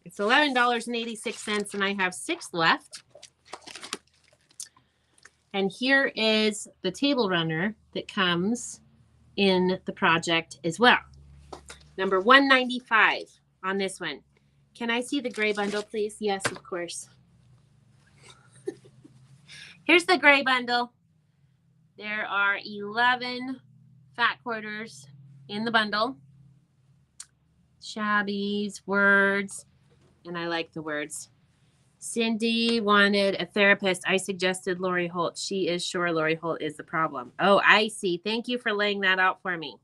it's $11.86, and I have 6 left. And here is the table runner that comes in the project as well. Number 195 on this one. Can I see the gray bundle, please? Yes, of course. Here's the gray bundle. There are 11 fat quarters in the bundle. Shabbies, words, and I like the words. Cindy wanted a therapist. I suggested Lori Holt. She is sure Lori Holt is the problem. Oh, I see. Thank you for laying that out for me.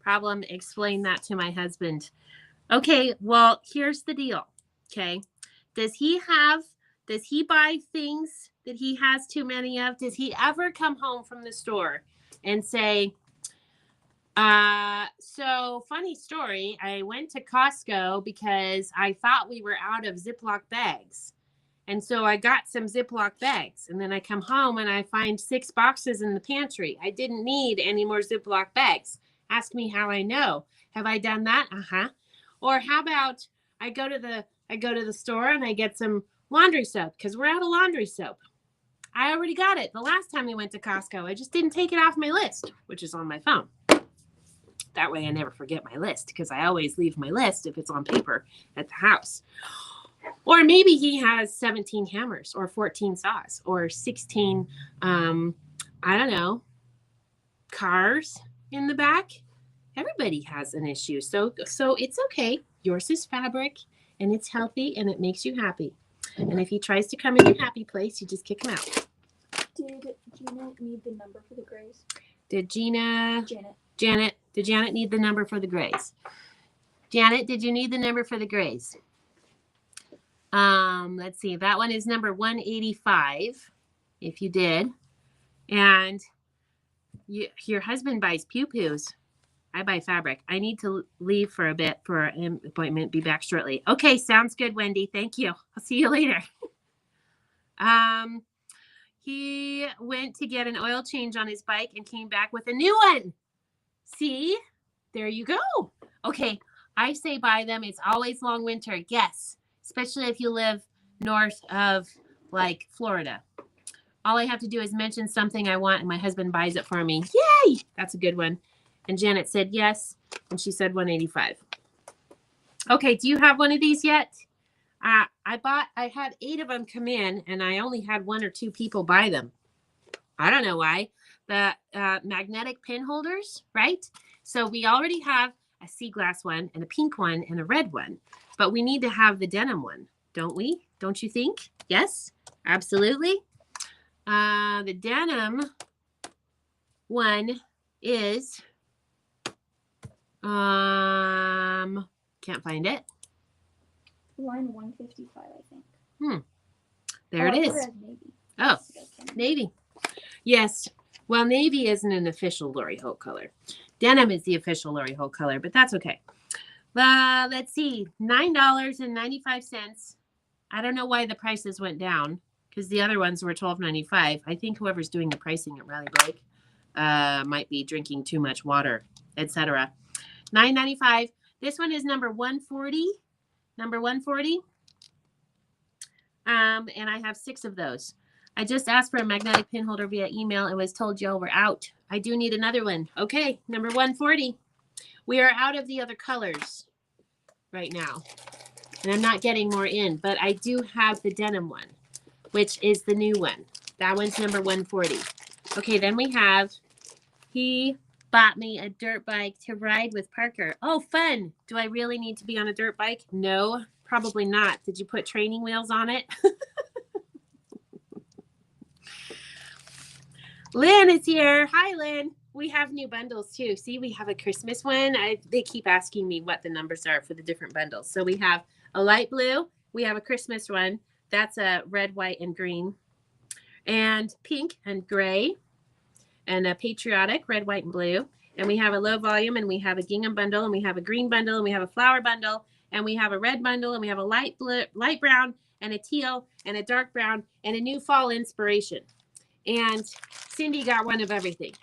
Problem, explain that to my husband. Okay, well, here's the deal. Okay. Does he buy things that he has too many of? Does he ever come home from the store and say, so funny story. I went to Costco because I thought we were out of Ziploc bags. And so I got some Ziploc bags, and then I come home and I find 6 boxes in the pantry. I didn't need any more Ziploc bags. Ask me how I know. Have I done that? Uh-huh. Or how about I go to the store and I get some laundry soap because we're out of laundry soap. I already got it the last time we went to Costco. I just didn't take it off my list, which is on my phone. That way I never forget my list because I always leave my list if it's on paper at the house. Or maybe he has 17 hammers or 14 saws or 16, I don't know, cars in the back. Everybody has an issue. So it's okay. Yours is fabric and it's healthy and it makes you happy. And if he tries to come in your happy place, you just kick him out. Did Gina need the number for the grays? Did Janet, did Janet need the number for the grays? Janet, did you need the number for the grays? Let's see. That one is number 185, if you did. And your husband buys pew-pews. I buy fabric. I need to leave for a bit for an appointment. Be back shortly. Okay, sounds good, Wendy. Thank you. I'll see you later. He went to get an oil change on his bike and came back with a new one. See? There you go. Okay, I say buy them. It's always long winter. Yes, especially if you live north of, like, Florida. All I have to do is mention something I want, and my husband buys it for me. Yay! That's a good one. And Janet said yes, and she said 185. Okay, do you have one of these yet? I had 8 of them come in, and I only had 1 or 2 people buy them. I don't know why. The magnetic pin holders, right? So we already have a sea glass one, and a pink one, and a red one. But we need to have the denim one, don't we? Don't you think? Yes, absolutely. The denim one is... can't find it. Line 155, I think. There it is. Navy. Oh, navy. Yes. Well, navy isn't an official Lori Holt color. Denim is the official Lori Holt color, but that's okay. Let's see. $9.95. I don't know why the prices went down because the other ones were $12.95. I think whoever's doing the pricing at Riley Blake might be drinking too much water, etc. $9.95. This one is number 140. Number 140. And I have 6 of those. I just asked for a magnetic pin holder via email and was told y'all were out. I do need another one. Okay, number 140. We are out of the other colors right now. And I'm not getting more in, but I do have the denim one, which is the new one. That one's number 140. Okay, then we have, he bought me a dirt bike to ride with Parker. Oh, fun. Do I really need to be on a dirt bike? No, probably not. Did you put training wheels on it? Lynn is here. Hi, Lynn. We have new bundles too. See, we have a Christmas one. They keep asking me what the numbers are for the different bundles. So we have a light blue. We have a Christmas one. That's a red, white, and green. And pink and gray. And a patriotic, red, white, and blue. And we have a low volume, and we have a gingham bundle, and we have a green bundle, and we have a flower bundle, and we have a red bundle, and we have a light blue, light brown, and a teal, and a dark brown, and a new fall inspiration. And Cindy got one of everything.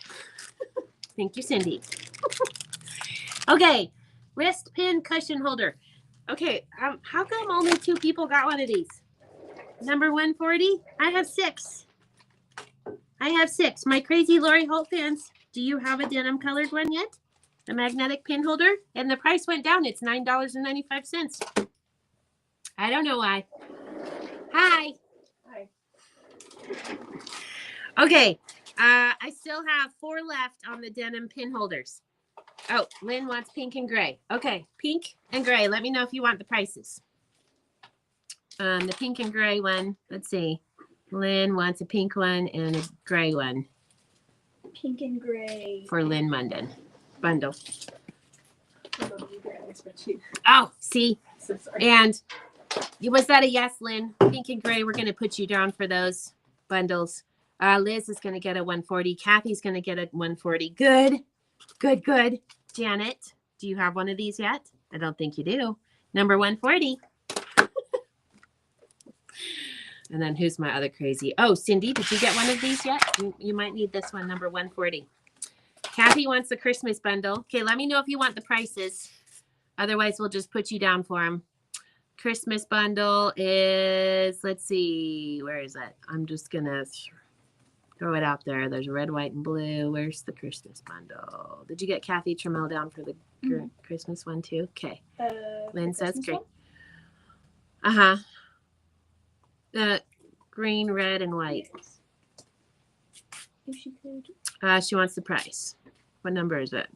Thank you, Cindy. Okay, wrist pin cushion holder. Okay, how come only 2 people got one of these? Number 140? I have 6. I have 6. My crazy Lori Holt fans, do you have a denim colored one yet? The magnetic pin holder? And the price went down. It's $9.95. I don't know why. Hi. Hi. Okay. I still have 4 left on the denim pin holders. Oh, Lynn wants pink and gray. Okay, pink and gray. Let me know if you want the prices. The pink and gray one. Let's see. Lynn wants a pink one and a gray one. Pink and gray. For Lynn Munden. Bundle. Spreadsheet. Oh, see? So sorry. And was that a yes, Lynn? Pink and gray, we're going to put you down for those bundles. Liz is going to get a 140. Kathy's going to get a 140. Good. Good, good. Janet, do you have one of these yet? I don't think you do. Number 140. And then who's my other crazy? Oh, Cindy, did you get one of these yet? You might need this one, number 140. Kathy wants the Christmas bundle. Okay, let me know if you want the prices. Otherwise, we'll just put you down for them. Christmas bundle is, let's see, where is it? I'm just going to throw it out there. There's red, white, and blue. Where's the Christmas bundle? Did you get Kathy Trammell down for the Christmas one too? Okay. Lynn says great. Uh-huh. Green, red, and white. If she could. She wants the price. What number is it?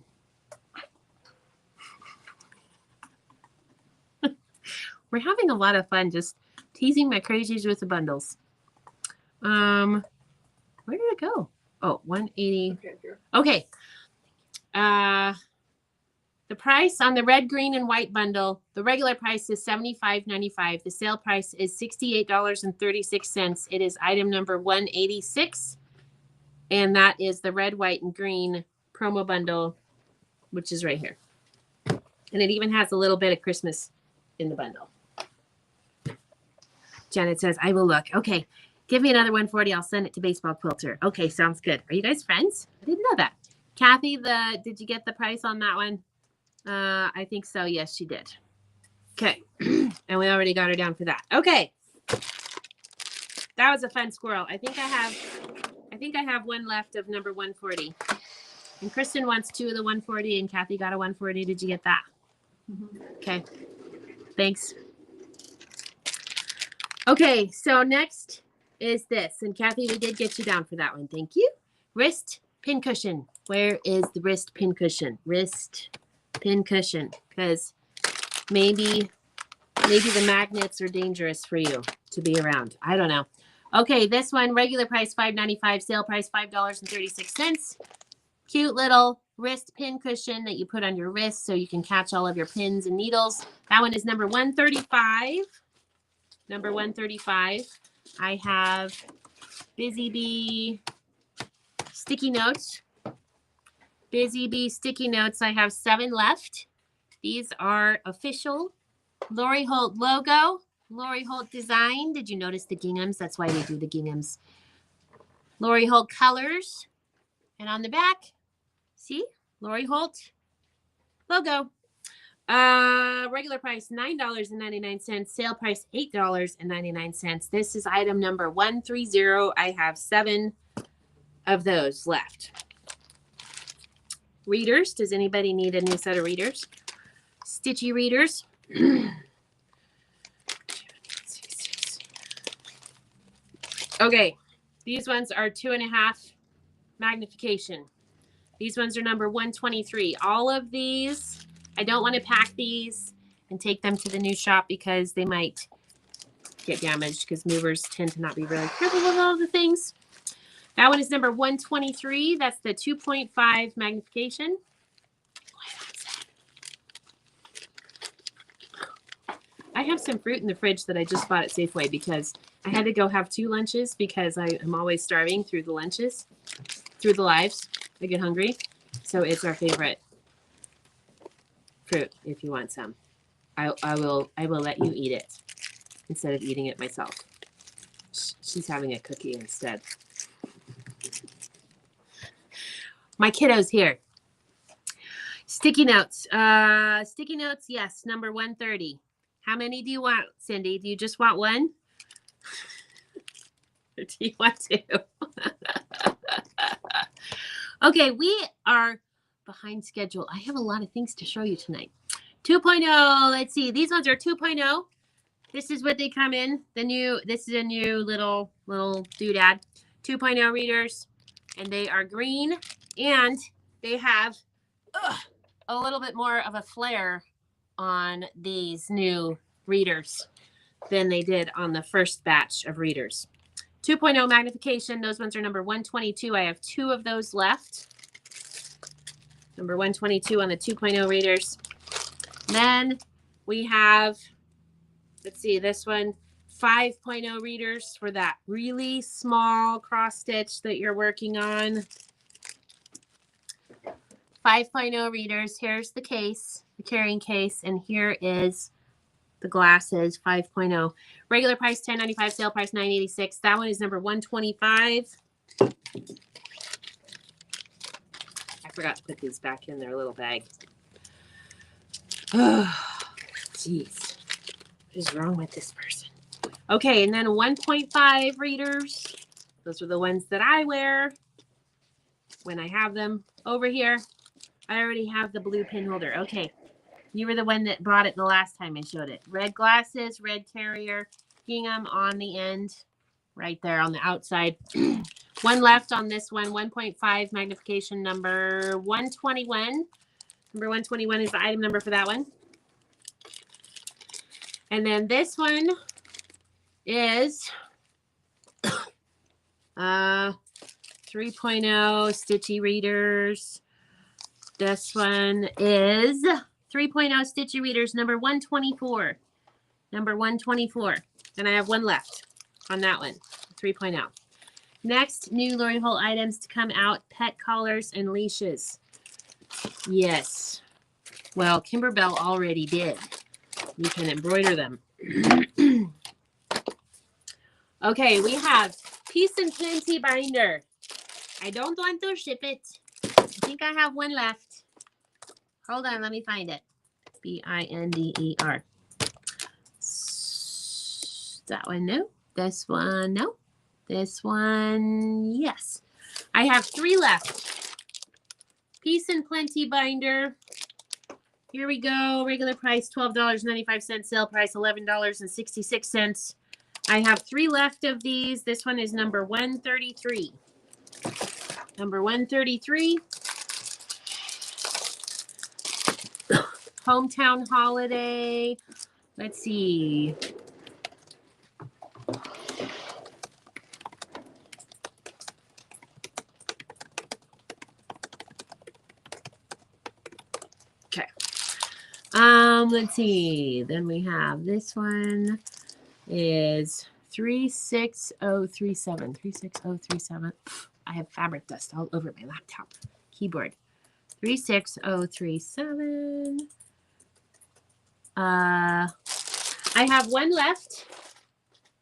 We're having a lot of fun just teasing my crazies with the bundles. Where did it go? Oh, 180. Okay. The price on the red, green, and white bundle, the regular price is $75.95. The sale price is $68.36. It is item number 186. And that is the red, white, and green promo bundle, which is right here. And it even has a little bit of Christmas in the bundle. Janet says, I will look. Okay. Give me another 140. I'll send it to Baseball Quilter. Okay, sounds good. Are you guys friends? I didn't know that. Kathy, did you get the price on that one? I think so. Yes, she did. Okay. And we already got her down for that. Okay. That was a fun squirrel. I think I have one left of number 140. And Kristen wants 2 of the 140 and Kathy got a 140. Did you get that? Mm-hmm. Okay. Thanks. Okay, so next is this. And Kathy, we did get you down for that one. Thank you. Wrist pin cushion. Where is the wrist pin cushion? Wrist pin cushion. Because maybe the magnets are dangerous for you to be around. I don't know. Okay, this one, regular price $5.95, sale price $5.36. Cute little wrist pin cushion that you put on your wrist so you can catch all of your pins and needles. That one is number 135. Number 135. I have Busy Bee sticky notes. Busy Bee sticky notes. I have 7 left. These are official Lori Holt logo. Lori Holt design. Did you notice the ginghams? That's why we do the ginghams. Lori Holt colors. And on the back, see? Lori Holt logo. Regular price $9.99. Sale price $8.99. This is item number 130. I have 7 of those left. Readers. Does anybody need a new set of readers? Stitchy readers. Okay, these ones are 2.5 magnification. These ones are number 123. All of these, I don't want to pack these and take them to the new shop because they might get damaged because movers tend to not be really careful with all the things. That one is number 123. That's the 2.5 magnification. I have some fruit in the fridge that I just bought at Safeway because I had to go have 2 lunches because I am always starving through the lunches, through the lives. I get hungry. So it's our favorite fruit if you want some. I will let you eat it instead of eating it myself. She's having a cookie instead. My kiddo's here. Sticky notes. Sticky notes, yes, number 130. How many do you want, Cindy? Do you just want 1? Or do you want 2? Okay, we are behind schedule. I have a lot of things to show you tonight. 2.0, let's see. These ones are 2.0. This is what they come in. This is a new little doodad. 2.0 readers, and they are green, and they have a little bit more of a flare on these new readers than they did on the first batch of readers. 2.0 magnification, those ones are number 122. I have 2 of those left. Number 122 on the 2.0 readers. Then we have, let's see, this one, 5.0 readers for that really small cross stitch that you're working on. 5.0 readers. Here's the case, the carrying case, and here is the glasses. 5.0. Regular price $10.95, sale price $9.86. That one is number 125. I forgot to put these back in their little bag. Oh, jeez. What is wrong with this person? Okay, and then 1.5 readers. Those are the ones that I wear when I have them over here. I already have the blue pin holder. Okay, you were the one that brought it the last time I showed it. Red glasses, red carrier, gingham on the end, right there on the outside. One left on this one, 1.5 magnification, number 121. Number 121 is the item number for that one. And then this one is 3.0 stitchy readers. This one is 3.0 stitchy readers, number 124. Number 124. And I have one left on that one, 3.0. Next, new Lori Holt items to come out, pet collars and leashes. Yes. Well, Kimberbell already did. You can embroider them. Okay, we have Peace and Plenty binder. I don't want to ship it. I think I have one left. Hold on, let me find it. B-I-N-D-E-R. That one, no. This one, no. This one, yes. I have 3 left. Peace and Plenty binder. Here we go. Regular price $12.95. Sale price $11.66. I have 3 left of these. This one is number 133. Number 133. Hometown Holiday. Let's see. Okay. Let's see. Then we have this one is 36037. 36037. I have fabric dust all over my laptop keyboard. 36037. I have one left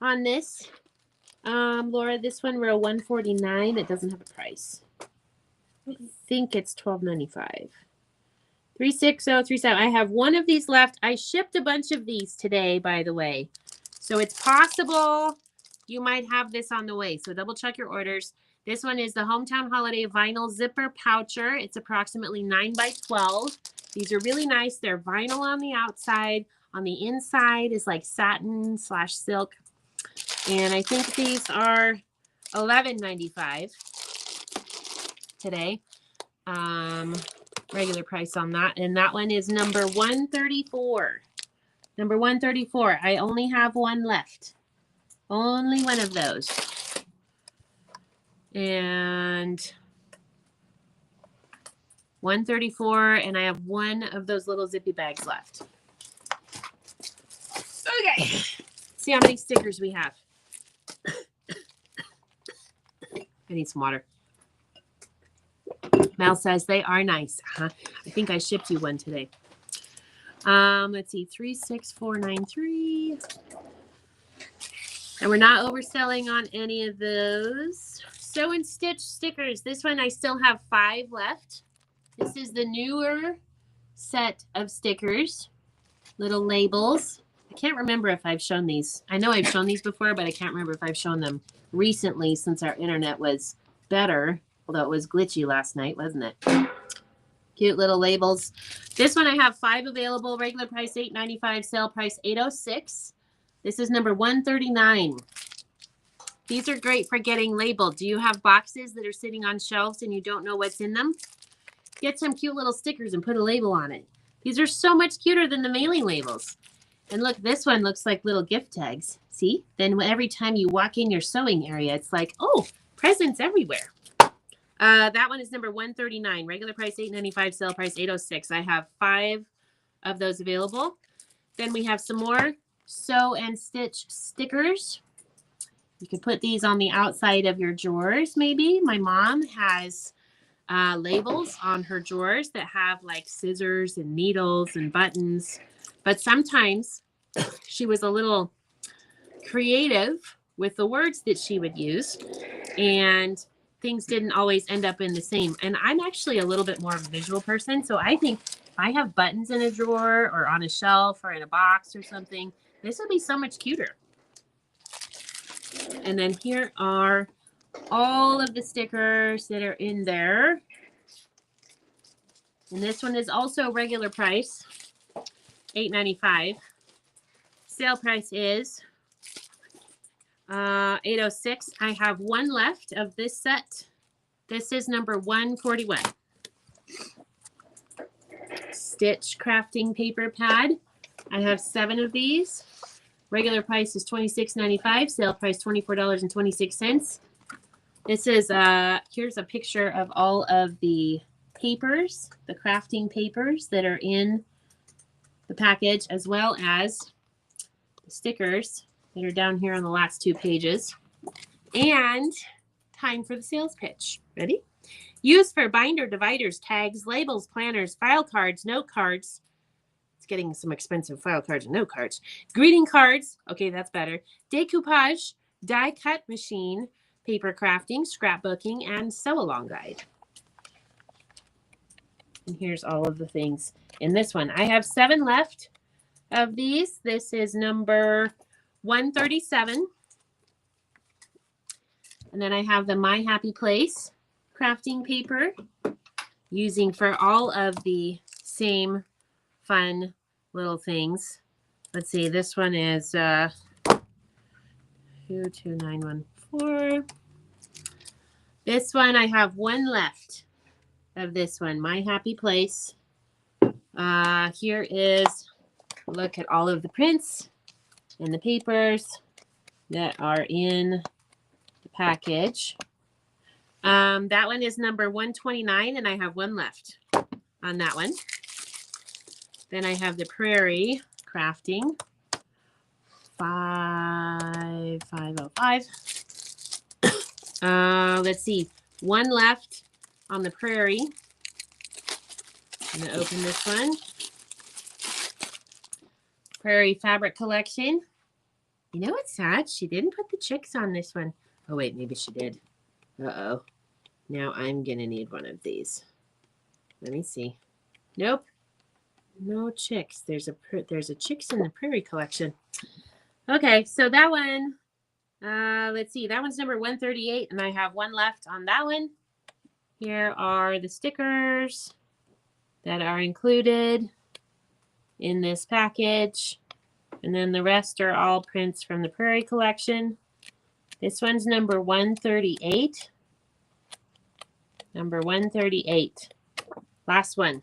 on this. Laura, this one row 149. It doesn't have a price. I think it's $12.95. 36037. I have one of these left. I shipped a bunch of these today, by the way. So it's possible you might have this on the way. So double check your orders. This one is the Hometown Holiday Vinyl Zipper Poucher. It's approximately 9 by 12. These are really nice. They're vinyl on the outside. On the inside is like satin / silk. And I think these are $11.95 today. Regular price on that. And that one is number 134. Number 134. I only have one left. Only one of those. And 134, and I have one of those little zippy bags left. Okay. See how many stickers we have. I need some water. Mel says they are nice. I think I shipped you one today. Let's see, 36493. And we're not overselling on any of those. Sew and Stitch stickers. This one I still have 5 left. This is the newer set of stickers. Little labels. I can't remember if I've shown these. I know I've shown these before, but I can't remember if I've shown them recently since our internet was better. Although it was glitchy last night, wasn't it? Cute little labels. This one I have 5 available. Regular price $8.95. Sale price $8.06. This is number 139. These are great for getting labeled. Do you have boxes that are sitting on shelves and you don't know what's in them? Get some cute little stickers and put a label on it. These are so much cuter than the mailing labels. And look, this one looks like little gift tags. See? Then every time you walk in your sewing area, it's like, oh, presents everywhere. That one is number 139. Regular price $8.95, sale price $8.06. I have 5 of those available. Then we have some more sew and stitch stickers. You can put these on the outside of your drawers maybe. My mom has labels on her drawers that have like scissors and needles and buttons. But sometimes she was a little creative with the words that she would use, and things didn't always end up in the same. And I'm actually a little bit more of a visual person. So I think if I have buttons in a drawer or on a shelf or in a box or something, this would be so much cuter. And then here are all of the stickers that are in there. And this one is also regular price, $8.95. Sale price is $8.06. I have one left of this set. This is number 141. Stitch crafting paper pad. I have 7 of these. Regular price is $26.95. Sale price $24.26. This is here's a picture of all of the papers, the crafting papers that are in the package, as well as the stickers that are down here on the last 2 pages. And time for the sales pitch. Ready? Used for binder, dividers, tags, labels, planners, file cards, note cards. It's getting some expensive file cards and note cards. Greeting cards. Okay, that's better. Decoupage, die cut machine, paper crafting, scrapbooking, and sew-along guide. And here's all of the things in this one. I have 7 left of these. This is number 137. And then I have the My Happy Place crafting paper, using for all of the same fun little things. Let's see, this one is 22914. This one, I have 1 left of this one, My Happy Place. Here is, look at all of the prints and the papers that are in the package. That one is number 129, and I have 1 left on that one. Then I have the Prairie crafting, 5505. Let's see, 1 left on the Prairie. I'm going to open this one. Prairie Fabric Collection. You know what's sad? She didn't put the chicks on this one. Oh, wait, maybe she did. Uh-oh. Now I'm going to need one of these. Let me see. Nope. No chicks. There's a Chicks in the Prairie collection. Okay, so that one, let's see. That one's number 138, and I have 1 left on that one. Here are the stickers that are included in this package. And then the rest are all prints from the Prairie collection. This one's number 138. Number 138. Last one.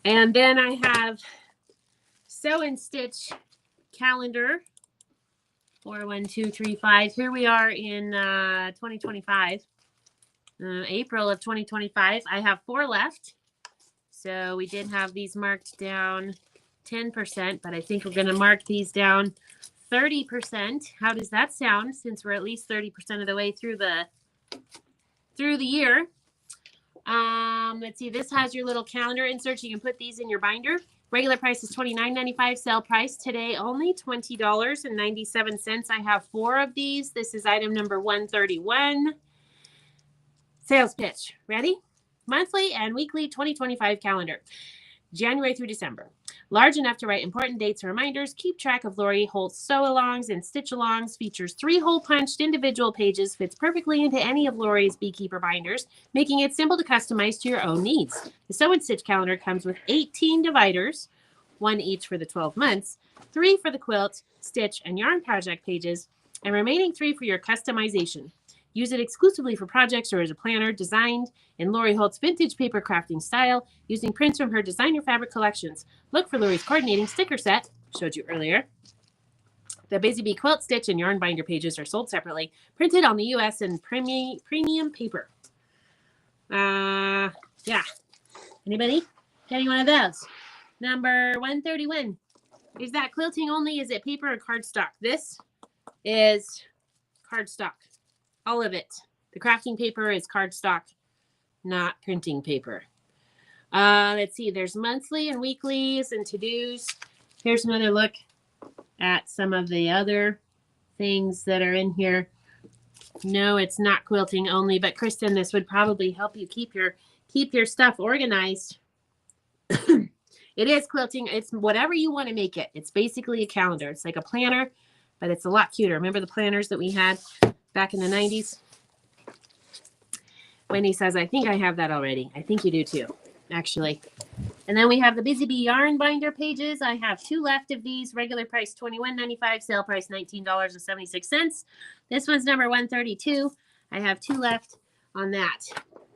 And then I have Sew and Stitch calendar. 4, 1, 2, 3, 5. Here we are in 2025. April of 2025. I have 4 left. So we did have these marked down 10%, but I think we're going to mark these down 30%. How does that sound, since we're at least 30% of the way through the year? Let's see, this has your little calendar inserts. You can put these in your binder. Regular price is $29.95. Sale price today only $20.97. I have 4 of these. This is item number 131. Sales pitch. Ready? Monthly and weekly 2025 calendar. January through December. Large enough to write important dates and reminders. Keep track of Lori Holt's sew-alongs and stitch-alongs. Features 3 hole-punched individual pages. Fits perfectly into any of Lori's beekeeper binders, making it simple to customize to your own needs. The Sew and Stitch calendar comes with 18 dividers, 1 each for the 12 months, 3 for the quilt, stitch, and yarn project pages, and remaining 3 for your customization. Use it exclusively for projects or as a planner, designed in Lori Holt's vintage paper crafting style, using prints from her designer fabric collections. Look for Lori's coordinating sticker set, showed you earlier. The Busy Bee quilt, stitch, and yarn binder pages are sold separately, printed on the U.S. and premium paper. Yeah. Anybody? Getting one of those? Number 131. Is that quilting only? Is it paper or cardstock? This is cardstock. All of it. The crafting paper is cardstock, not printing paper. Let's see. There's monthly and weeklies and to-dos. Here's another look at some of the other things that are in here. No, it's not quilting only, but Kristen, this would probably help you keep your stuff organized. It is quilting. It's whatever you want to make it. It's basically a calendar. It's like a planner, but it's a lot cuter. Remember the planners that we had back in the 90s? Wendy says, I think I have that already. I think you do too, actually. And then we have the Busy Bee yarn binder pages. I have 2 left of these. Regular price $21.95, sale price $19.76. This one's number 132. I have 2 left on that.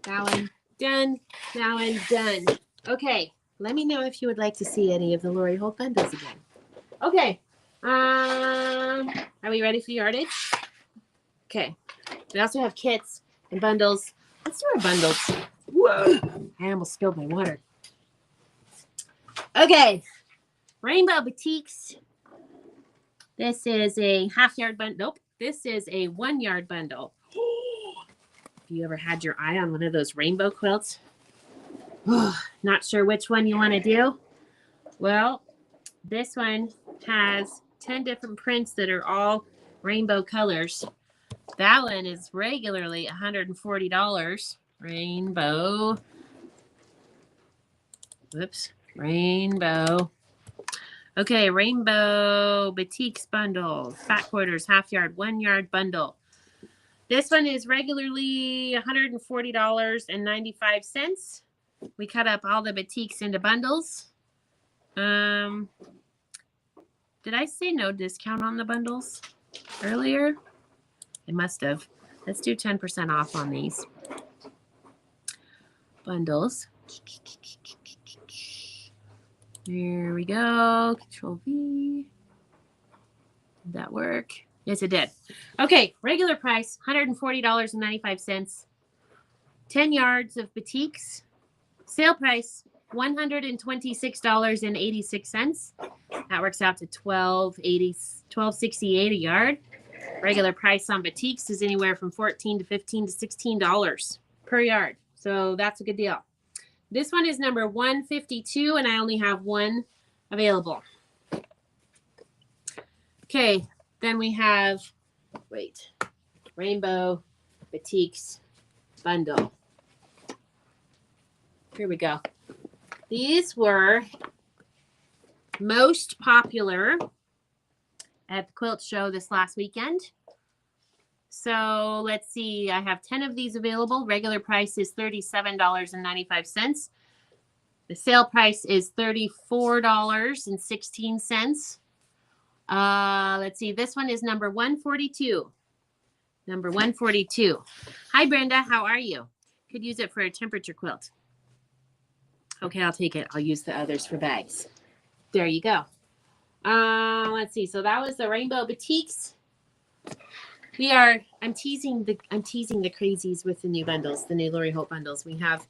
That one done. That one done. Okay, let me know if you would like to see any of the Lori Holt bundles again. Okay. Are we ready for yardage? Okay. We also have kits and bundles. Let's do our bundles. Whoa. I almost spilled my water. Okay. Rainbow Boutiques. This is a half-yard bundle. Nope. This is a 1-yard bundle. Have you ever had your eye on one of those rainbow quilts? Not sure which one you want to do? Well, this one has 10 different prints that are all rainbow colors. That one is regularly $140. Rainbow. Whoops. Rainbow. Okay, Rainbow Boutiques bundle. Fat quarters, half yard, 1-yard bundle. This one is regularly $140.95. We cut up all the boutiques into bundles. Did I say no discount on the bundles earlier? I must have. Let's do 10% off on these bundles. Here we go. Control V. Did that work? Yes, it did. Okay, regular price, $140.95. 10 yards of boutiques. Sale price, $126.86. That works out to $12.68 a yard. Regular price on boutiques is anywhere from $14 to $15 to $16 per yard. So that's a good deal. This one is number 152, and I only have 1 available. Okay, then we have, Rainbow Boutiques bundle. Here we go. These were most popular at the quilt show this last weekend. So let's see. I have 10 of these available. Regular price is $37.95. The sale price is $34.16. Let's see. This one is number 142. Number 142. Hi, Brenda. How are you? Could use it for a temperature quilt. Okay, I'll take it. I'll use the others for bags. There you go. Let's see. So that was the Rainbow Boutiques. I'm teasing the crazies with the new bundles, the new Lori Holt bundles. We have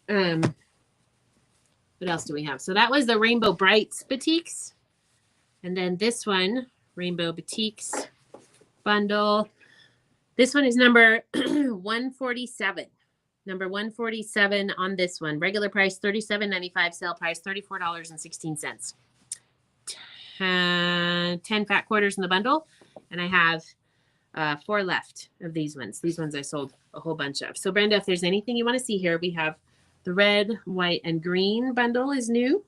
what else do we have? So that was the Rainbow Brights Boutiques. And then this one, Rainbow Boutiques bundle. This one is number 147. Number 147 on this one. Regular price $37.95, sale price $34.16. 10 fat quarters in the bundle, and I have 4 left of these ones. These ones I sold a whole bunch of. So Brenda, if there's anything you want to see here, we have the red, white, and green bundle is new.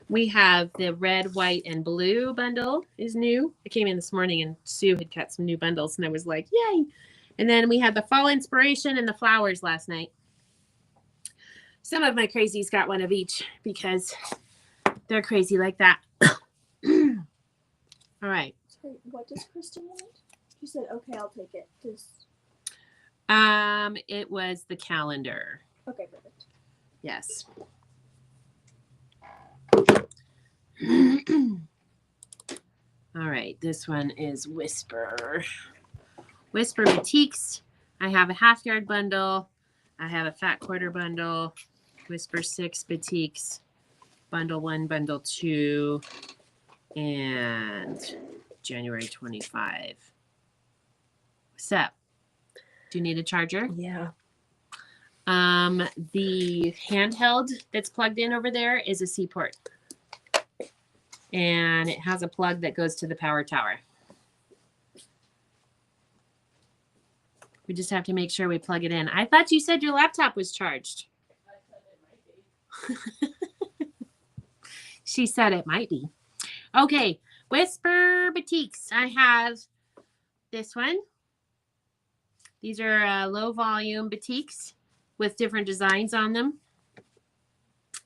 We have the red, white, and blue bundle is new. I came in this morning and Sue had cut some new bundles, and I was like, yay. And then we had the fall inspiration and the flowers last night. Some of my crazies got one of each because They're crazy like that. All right. Wait, what does Christy want? She said, okay, I'll take it. It was the calendar. Okay, perfect. Yes. All right, this one is Whisper. Whisper Boutiques. I have a half yard bundle. I have a fat quarter bundle. Whisper 6 Boutiques. Bundle 1, bundle 2, and January 25. What's up? Do you need a charger? Yeah. The handheld that's plugged in over there is a C-port. And it has a plug that goes to the power tower. We just have to make sure we plug it in. I thought you said your laptop was charged. I said it might be. She said it might be. Okay, Whisper Boutiques. I have this one. These are low volume boutiques with different designs on them.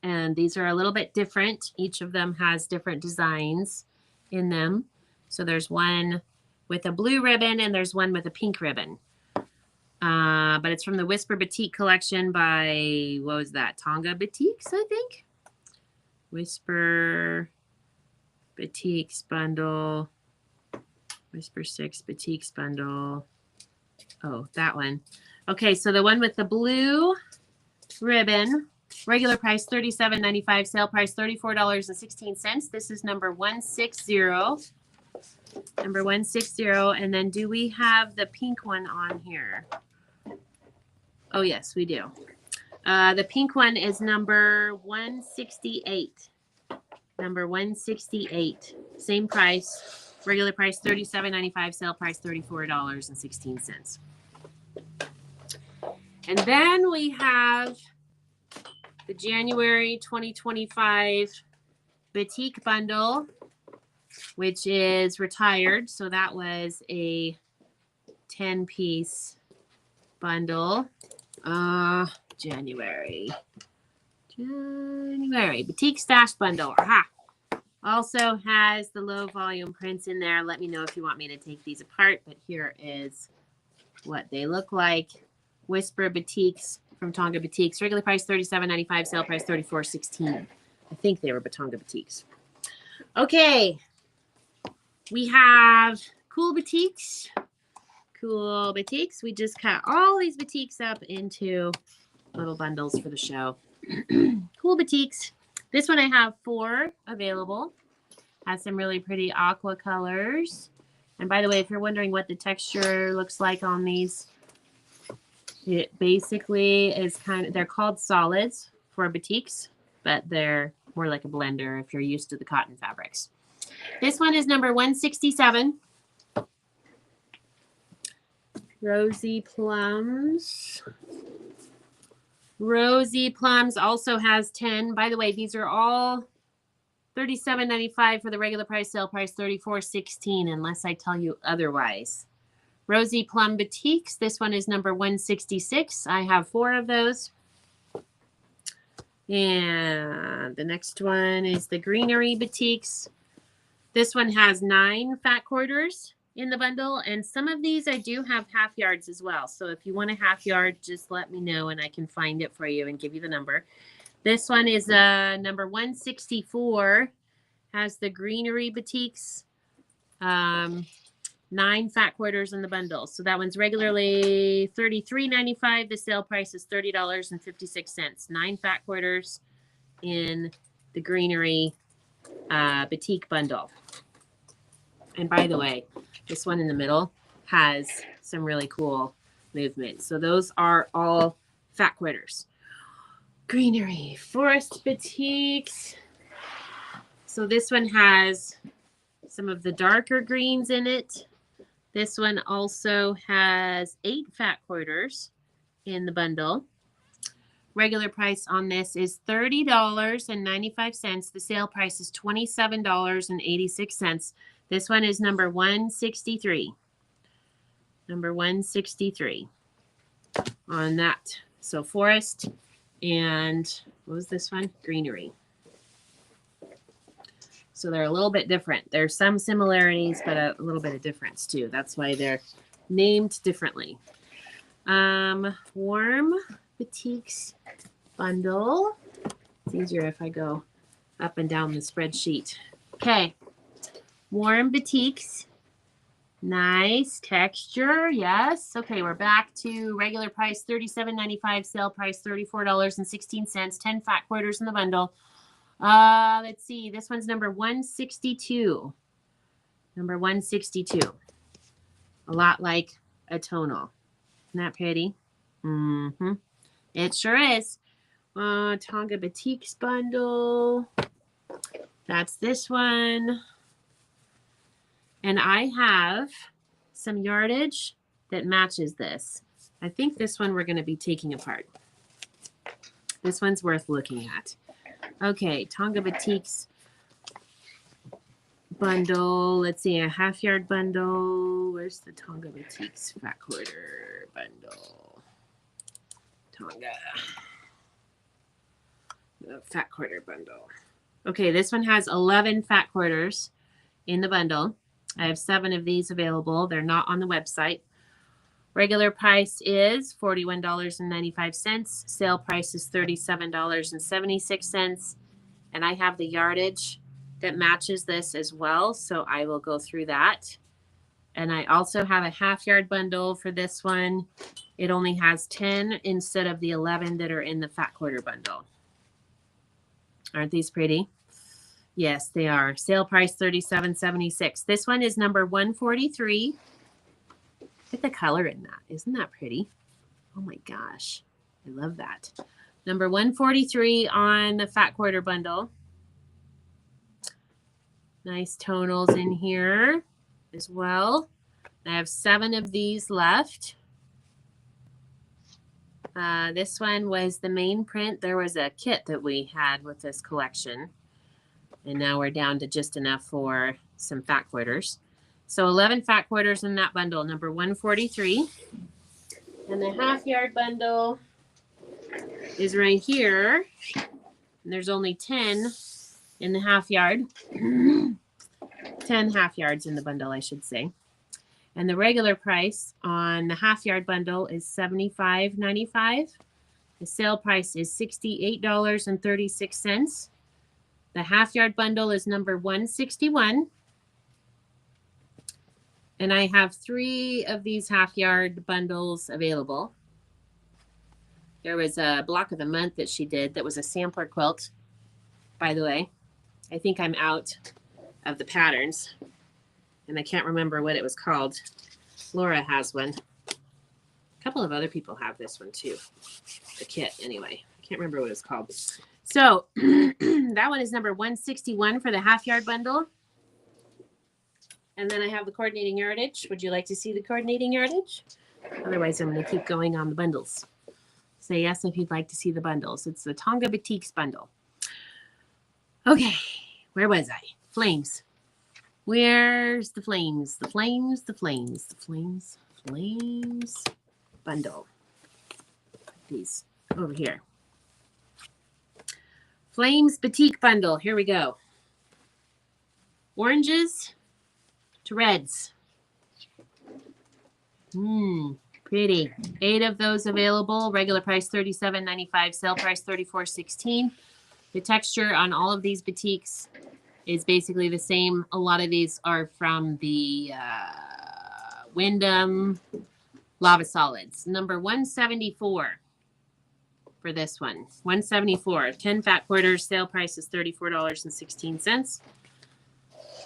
And these are a little bit different. Each of them has different designs in them. So there's one with a blue ribbon and there's one with a pink ribbon. But it's from the Whisper Boutique collection by, what was that? Tonga Boutiques, I think. Whisper Boutiques bundle. Whisper 6 Boutiques bundle. Oh, that one. Okay, so the one with the blue ribbon, regular price $37.95, sale price $34.16. This is number 160. Number 160. And then do we have the pink one on here? Oh, yes, we do. The pink one is number 168. Number 168. Same price. Regular price $37.95, sale price $34.16. And then we have the January 2025 Boutique Bundle, which is retired. So that was a 10-piece bundle. January Boutique Stash Bundle. Aha! Also has the low volume prints in there. Let me know if you want me to take these apart, but here is what they look like. Whisper Boutiques from Tonga Boutiques. Regular price $37.95, sale price $34.16. I think they were Tonga Boutiques. Okay. We have Cool Boutiques. Cool Boutiques. We just cut all these boutiques up into little bundles for the show. Cool Boutiques. This one I have 4 available. Has some really pretty aqua colors. And by the way, if you're wondering what the texture looks like on these, it basically is they're called solids for boutiques, but they're more like a blender if you're used to the cotton fabrics. This one is number 167. Rosy Plums. Rosy Plums also has 10. By the way, these are all $37.95 for the regular price, sale price $34.16, unless I tell you otherwise. Rosy Plum Boutiques. This one is number 166. I have 4 of those. And the next one is the Greenery Boutiques. This one has 9 fat quarters in the bundle, and some of these I do have half yards as well. So if you want a half yard, just let me know and I can find it for you and give you the number. This one is number 164. Has the Greenery Boutiques. 9 fat quarters in the bundle. So that one's regularly $33.95. The sale price is $30.56. 9 fat quarters in the Greenery Boutique bundle. And by the way, this one in the middle has some really cool movement. So those are all fat quarters. Greenery Forest Boutiques. So this one has some of the darker greens in it. This one also has 8 fat quarters in the bundle. Regular price on this is $30.95. The sale price is $27.86. This one is number 163. Number 163 on that. So forest and what was this one? Greenery. So they're a little bit different. There's some similarities, but a little bit of difference too. That's why they're named differently. Warm Boutiques bundle. It's easier if I go up and down the spreadsheet. Okay. Warm Boutiques. Nice texture. Yes. Okay, we're back to regular price $37.95, sale price $34.16, 10 fat quarters in the bundle. Let's see. This one's number 162. Number 162. A lot like a tonal. Isn't that pretty? Mm-hmm. It sure is. Tonga Boutiques bundle. That's this one. And I have some yardage that matches this. I think this one we're going to be taking apart. This one's worth looking at. Okay, Tonga Boutiques bundle. Let's see, a half yard bundle. Where's the Tonga Boutiques fat quarter bundle? Tonga. The fat quarter bundle. Okay, this one has 11 fat quarters in the bundle. I have 7 of these available. They're not on the website. Regular price is $41.95. Sale price is $37.76. And I have the yardage that matches this as well. So I will go through that. And I also have a half yard bundle for this one. It only has 10 instead of the 11 that are in the fat quarter bundle. Aren't these pretty? Yes, they are. Sale price $37.76. This one is number 143. Look at the color in that. Isn't that pretty? Oh my gosh. I love that. Number 143 on the fat quarter bundle. Nice tonals in here as well. I have 7 of these left. This one was the main print. There was a kit that we had with this collection. And now we're down to just enough for some fat quarters. So 11 fat quarters in that bundle, number 143. And the half yard bundle is right here. And there's only 10 in the half yard. 10 half yards in the bundle, I should say. And the regular price on the half yard bundle is $75.95. The sale price is $68.36. The half yard bundle is number 161. And I have 3 of these half yard bundles available. There was a block of the month that she did that was a sampler quilt, by the way. I think I'm out of the patterns. And I can't remember what it was called. Laura has one. A couple of other people have this one too. The kit, anyway. I can't remember what it's called. So that one is number 161 for the half yard bundle. And then I have the coordinating yardage. Would you like to see the coordinating yardage? Otherwise, I'm going to keep going on the bundles. Say yes if you'd like to see the bundles. It's the Tonga Boutiques bundle. Okay, where was I? Flames. Where's the flames? The flames, the flames, the flames, flames bundle. These over here. Flames Boutique bundle. Here we go. Oranges to reds. Pretty. 8 of those available. Regular price $37.95. Sale price $34.16. The texture on all of these boutiques is basically the same. A lot of these are from the Wyndham Lava Solids. Number 174. For this one, 174, 10 fat quarters, sale price is $34.16.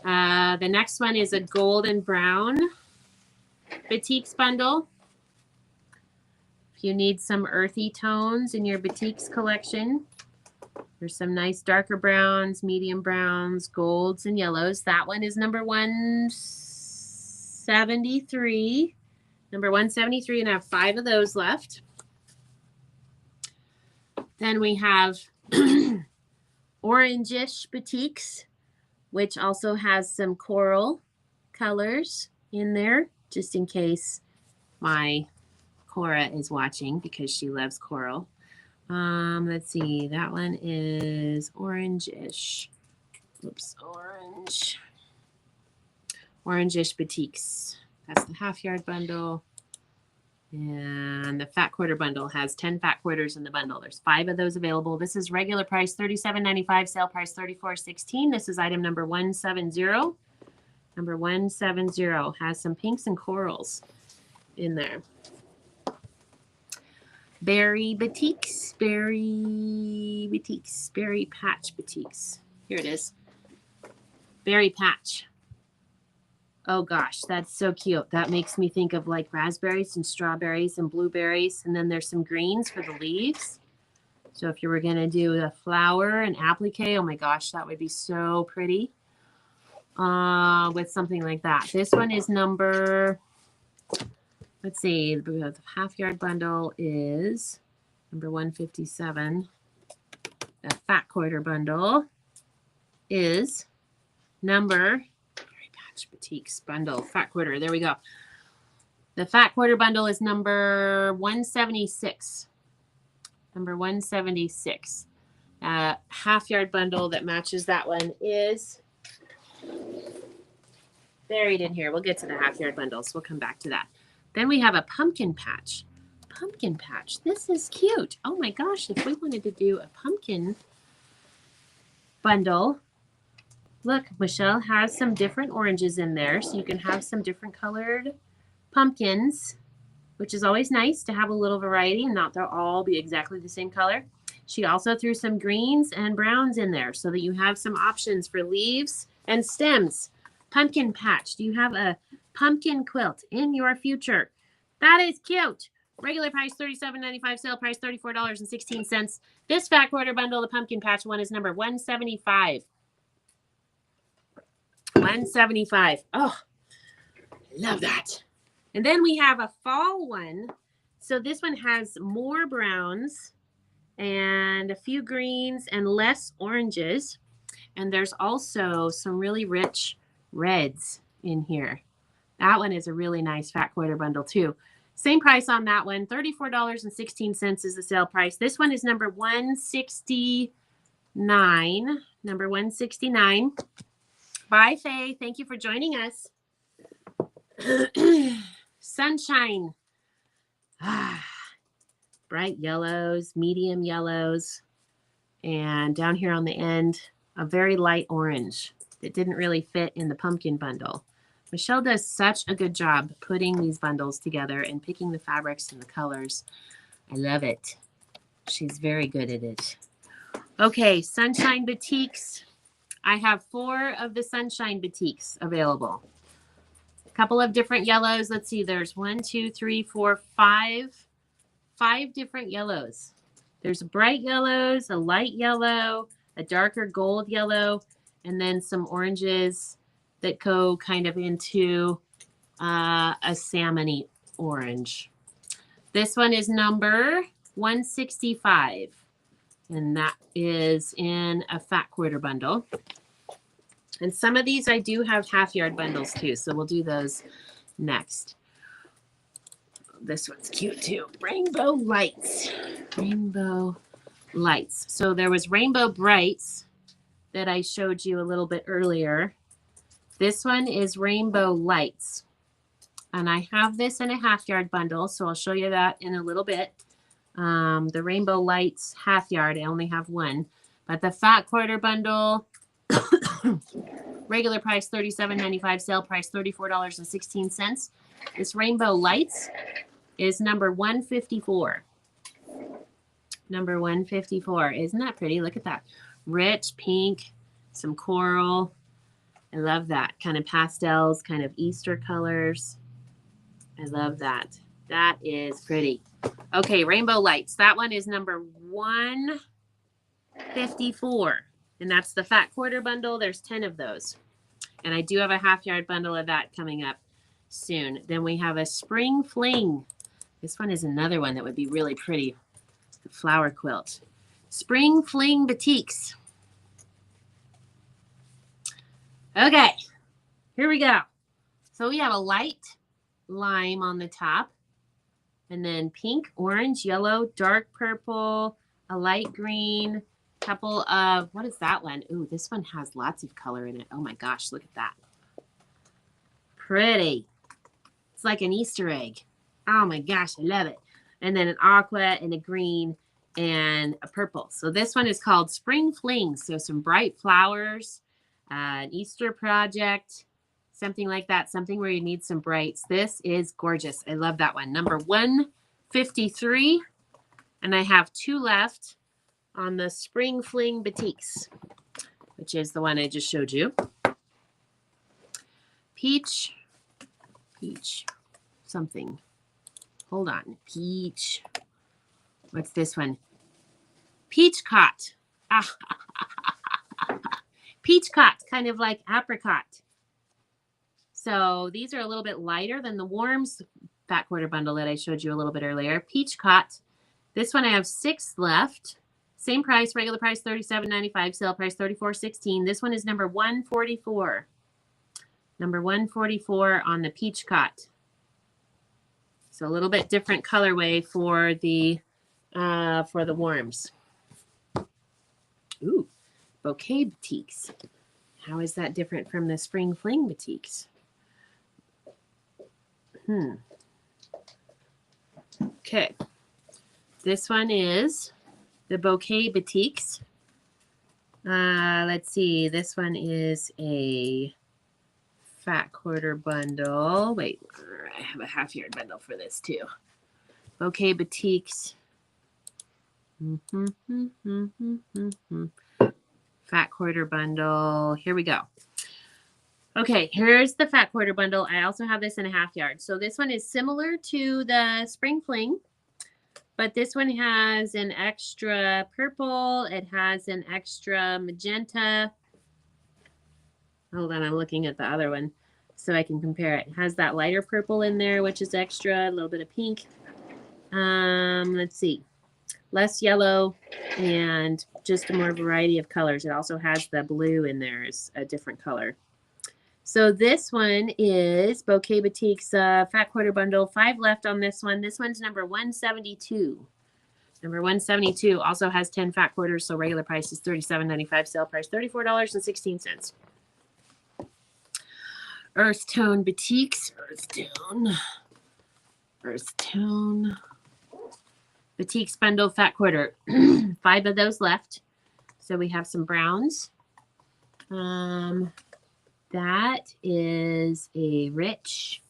The next one is a gold and brown boutiques bundle. If you need some earthy tones in your boutiques collection, there's some nice darker browns, medium browns, golds, and yellows. That one is number 173. Number 173, and I have 5 of those left. Then we have Orange-ish Boutiques, which also has some coral colors in there, just in case my Cora is watching because she loves coral. Let's see, that one is orange-ish. Oops, orange. Orangish Boutiques. That's the half yard bundle. And the fat quarter bundle has 10 fat quarters in the bundle. There's 5 of those available. This is regular price $37.95, sale price $34.16. This is item number 170. Number 170 has some pinks and corals in there. Berry Boutiques, Berry Boutiques, Berry Patch Boutiques. Here it is. Berry Patch. Oh gosh, that's so cute. That makes me think of like raspberries and strawberries and blueberries. And then there's some greens for the leaves. So if you were going to do a flower and applique, oh my gosh, that would be so pretty with something like that. This one is number, let's see, the half yard bundle is number 157. The fat quarter bundle is number Boutiques bundle, fat quarter. There we go. The fat quarter bundle is number 176. Number 176. Half yard bundle that matches that one is buried in here. We'll get to the half yard bundles. We'll come back to that. Then we have a pumpkin patch. Pumpkin patch. This is cute. Oh my gosh, if we wanted to do a pumpkin bundle. Look, Michelle has some different oranges in there, so you can have some different colored pumpkins, which is always nice to have a little variety and not they'll all be exactly the same color. She also threw some greens and browns in there so that you have some options for leaves and stems. Pumpkin patch. Do you have a pumpkin quilt in your future? That is cute. Regular price $37.95, sale price $34.16. This fat quarter bundle, the pumpkin patch one, is number 175. 175. Oh, love that. And then we have a fall one. So this one has more browns and a few greens and less oranges. And there's also some really rich reds in here. That one is a really nice fat quarter bundle too. Same price on that one. $34.16 is the sale price. This one is number 169. Number 169. Bye, Faye. Thank you for joining us. Sunshine. Bright yellows, medium yellows, and down here on the end, a very light orange that didn't really fit in the pumpkin bundle. Michelle does such a good job putting these bundles together and picking the fabrics and the colors. I love it. She's very good at it. Okay, Sunshine Boutiques. I have 4 of the Sunshine Boutiques available. A couple of different yellows. Let's see. There's 5 different yellows. There's bright yellows, a light yellow, a darker gold yellow, and then some oranges that go kind of into a salmony orange. This one is number 165. And that is in a fat quarter bundle. And some of these I do have half yard bundles too. So we'll do those next. This one's cute too. Rainbow Lights. Rainbow Lights. So there was Rainbow Brights that I showed you a little bit earlier. This one is Rainbow Lights. And I have this in a half yard bundle. So I'll show you that in a little bit. The Rainbow Lights half yard, I only have one. But the fat quarter bundle, regular price $37.95, sale price $34.16. This Rainbow Lights is number 154. Number 154. Isn't that pretty? Look at that. Rich pink, some coral. I love that. Kind of pastels, kind of Easter colors. I love that. That is pretty. Okay, Rainbow Lights. That one is number 154. And that's the fat quarter bundle. There's 10 of those. And I do have a half yard bundle of that coming up soon. Then we have a Spring Fling. This one is another one that would be really pretty. The flower quilt. Spring Fling Boutiques. Okay, here we go. So we have a light lime on the top. And then pink, orange, yellow, dark purple, a light green, Couple of, what is that one? Ooh, this one has lots of color in it. Oh my gosh, look at that. Pretty. It's like an Easter egg. Oh my gosh, I love it. And then an aqua and a green and a purple. So this one is called Spring Fling. So some bright flowers, an Easter project, something like that. Something where you need some brights. This is gorgeous. I love that one. Number 153. And I have 2 left on the Spring Fling Boutiques, which is the one I just showed you. Peach, something. Hold on. Peach. What's this one? Peachcot. Peachcot, kind of like apricot. So these are a little bit lighter than the Warms fat quarter bundle that I showed you a little bit earlier. Peachcot. This one I have 6 left. Same price, regular price $37.95, sale price $34.16. This one is number 144. Number 144 on the Peachcot. So a little bit different colorway for the Warms. Ooh, Bouquet Boutiques. How is that different from the Spring Fling Boutiques? Okay. This one is the Bouquet Boutiques. Let's see. This one is a fat quarter bundle. Wait, I have a half yard bundle for this too. Bouquet Boutiques. Fat quarter bundle. Here we go. Okay, here's the fat quarter bundle. I also have this in a half yard. So this one is similar to the Spring Fling, but this one has an extra purple. It has an extra magenta. Hold on, I'm looking at the other one so I can compare it. It has that lighter purple in there, which is extra, a little bit of pink. Let's see. Less yellow and just a more variety of colors. It also has the blue in there as a different color. So this one is Bouquet Boutique's fat quarter bundle. 5 left on this one. This one's number 172. Number 172 also has 10 fat quarters, so regular price is $37.95, sale price $34.16. Earth Tone Boutiques. Earth Tone. Boutiques bundle fat quarter. 5 of those left. So we have some browns. That is a rich,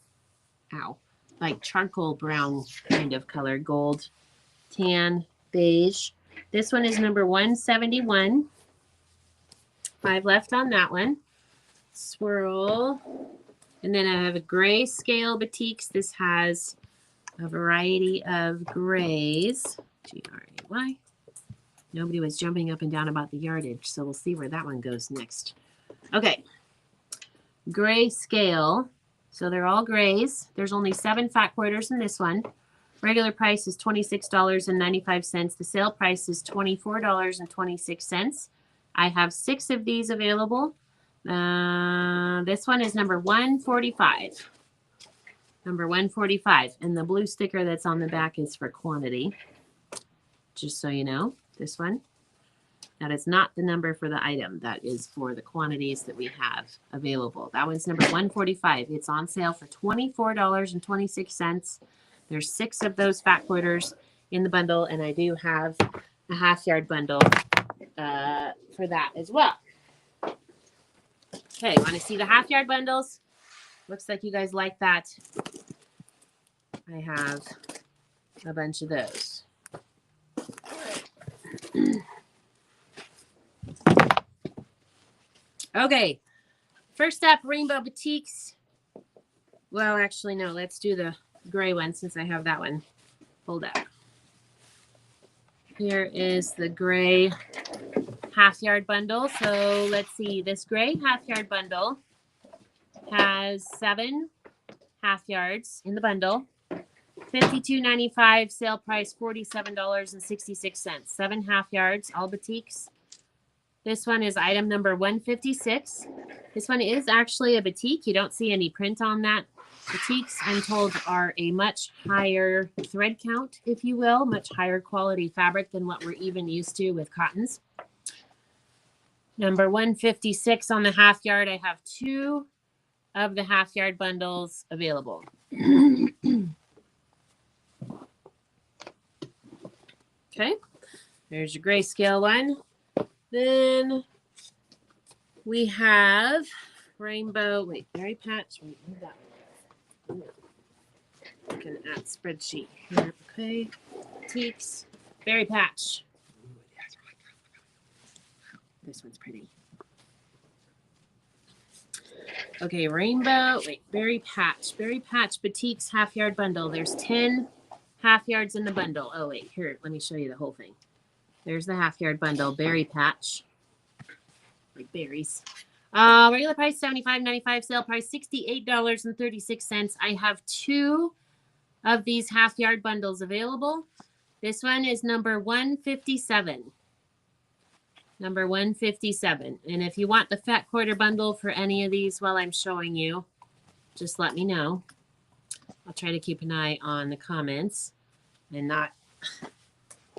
like charcoal brown kind of color. Gold, tan, beige. This one is number 171. 5 left on that one. Swirl. And then I have a gray scale boutiques. This has a variety of grays. G-R-A-Y. Nobody was jumping up and down about the yardage, so we'll see where that one goes next. Okay. Gray scale. So they're all grays. There's only 7 fat quarters in this one. Regular price is $26.95. The sale price is $24.26. I have 6 of these available. This one is number 145. Number 145. And the blue sticker that's on the back is for quantity. Just so you know, this one. That is not the number for the item. That is for the quantities that we have available. That one's number 145. It's on sale for $24.26. There's 6 of those fat quarters in the bundle, and I do have a half yard bundle for that as well. Okay, want to see the half yard bundles? Looks like you guys like that. I have a bunch of those. Okay, first up, Rainbow Boutiques. Well, actually, no, let's do the gray one since I have that one. Hold up. Here is the gray half yard bundle. So let's see, this gray half yard bundle has 7 half yards in the bundle. $52.95, sale price $47.66. 7 half yards, all boutiques. This one is item number 156. This one is actually a boutique. You don't see any print on that. Boutiques, I'm told, are a much higher thread count, if you will, much higher quality fabric than what we're even used to with cottons. Number 156 on the half yard. I have 2 of the half yard bundles available. Okay, there's your grayscale one. Then we have rainbow. Wait, berry patch. Wait, move that one. Looking at spreadsheet here. Okay, teaks, berry patch. This one's pretty. Okay, rainbow. Wait, berry patch. Berry patch boutiques half yard bundle. There's 10 half yards in the bundle. Oh wait, here, let me show you the whole thing. There's the half yard bundle. Berry patch. Like berries. Regular price $75.95. Sale price $68.36. I have 2 of these half yard bundles available. This one is number 157. Number 157. And if you want the fat quarter bundle for any of these while I'm showing you, just let me know. I'll try to keep an eye on the comments and not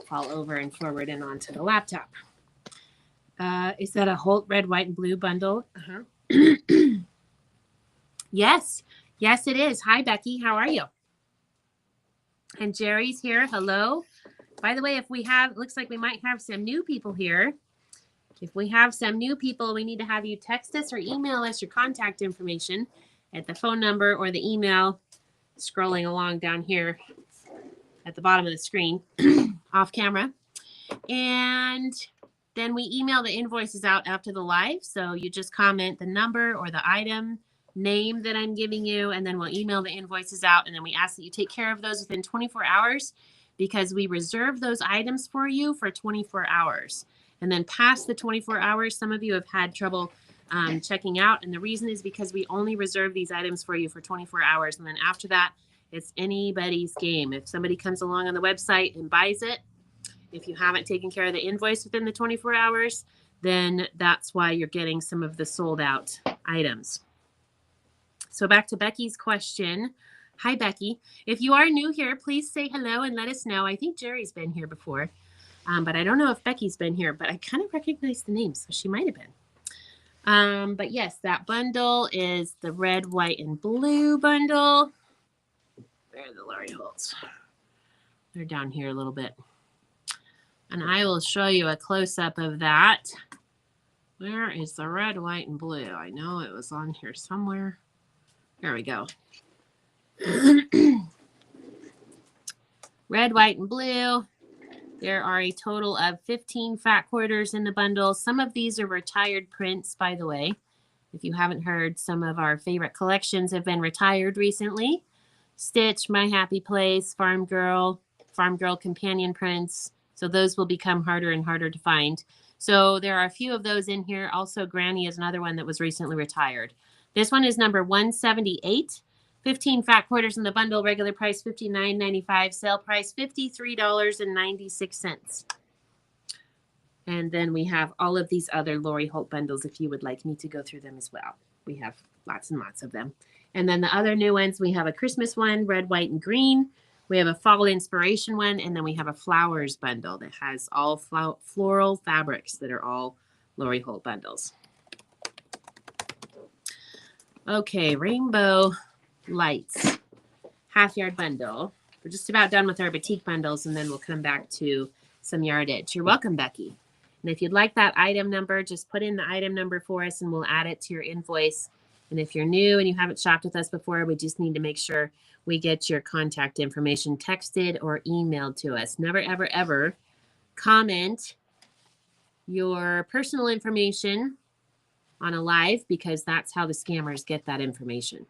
fall over and forward and onto the laptop. Is that a Holt red, white, and blue bundle? Yes. Yes, it is. Hi, Becky. How are you? And Jerry's here. Hello. By the way, if we have, looks like we might have some new people here. If we have some new people, we need to have you text us or email us your contact information at the phone number or the email scrolling along down here at the bottom of the screen off camera. And then we email the invoices out after the live. So you just comment the number or the item name that I'm giving you, and then we'll email the invoices out. And then we ask that you take care of those within 24 hours because we reserve those items for you for 24 hours. And then past the 24 hours, some of you have had trouble checking out. And the reason is because we only reserve these items for you for 24 hours. And then after that, it's anybody's game. If somebody comes along on the website and buys it, if you haven't taken care of the invoice within the 24 hours, then that's why you're getting some of the sold out items. So back to Becky's question. Hi, Becky. If you are new here, please say hello and let us know. I think Jerry's been here before. But I don't know if Becky's been here, but I kind of recognize the name, so she might have been. But yes, that bundle is the red, white, and blue bundle. Where are the Lori Holts? They're down here a little bit. And I will show you a close-up of that. Where is the red, white, and blue? I know it was on here somewhere. There we go. Red, white, and blue. There are a total of 15 fat quarters in the bundle. Some of these are retired prints, by the way. If you haven't heard, some of our favorite collections have been retired recently. Stitch, My Happy Place, Farm Girl companion prints. So those will become harder and harder to find. So there are a few of those in here. Also, Granny is another one that was recently retired. This one is number 178. 15 fat quarters in the bundle, regular price $59.95, sale price $53.96. And then we have all of these other Lori Holt bundles if you would like me to go through them as well. We have lots and lots of them. And then the other new ones, we have a Christmas one, red, white, and green. We have a fall inspiration one, and then we have a flowers bundle that has all floral fabrics that are all Lori Holt bundles. Okay, rainbow lights, half yard bundle. We're just about done with our boutique bundles, and then we'll come back to some yardage. You're welcome, Becky. And if you'd like that item number, just put in the item number for us and we'll add it to your invoice. And if you're new and you haven't shopped with us before, we just need to make sure we get your contact information texted or emailed to us. Never, ever, ever comment your personal information on a live because that's how the scammers get that information.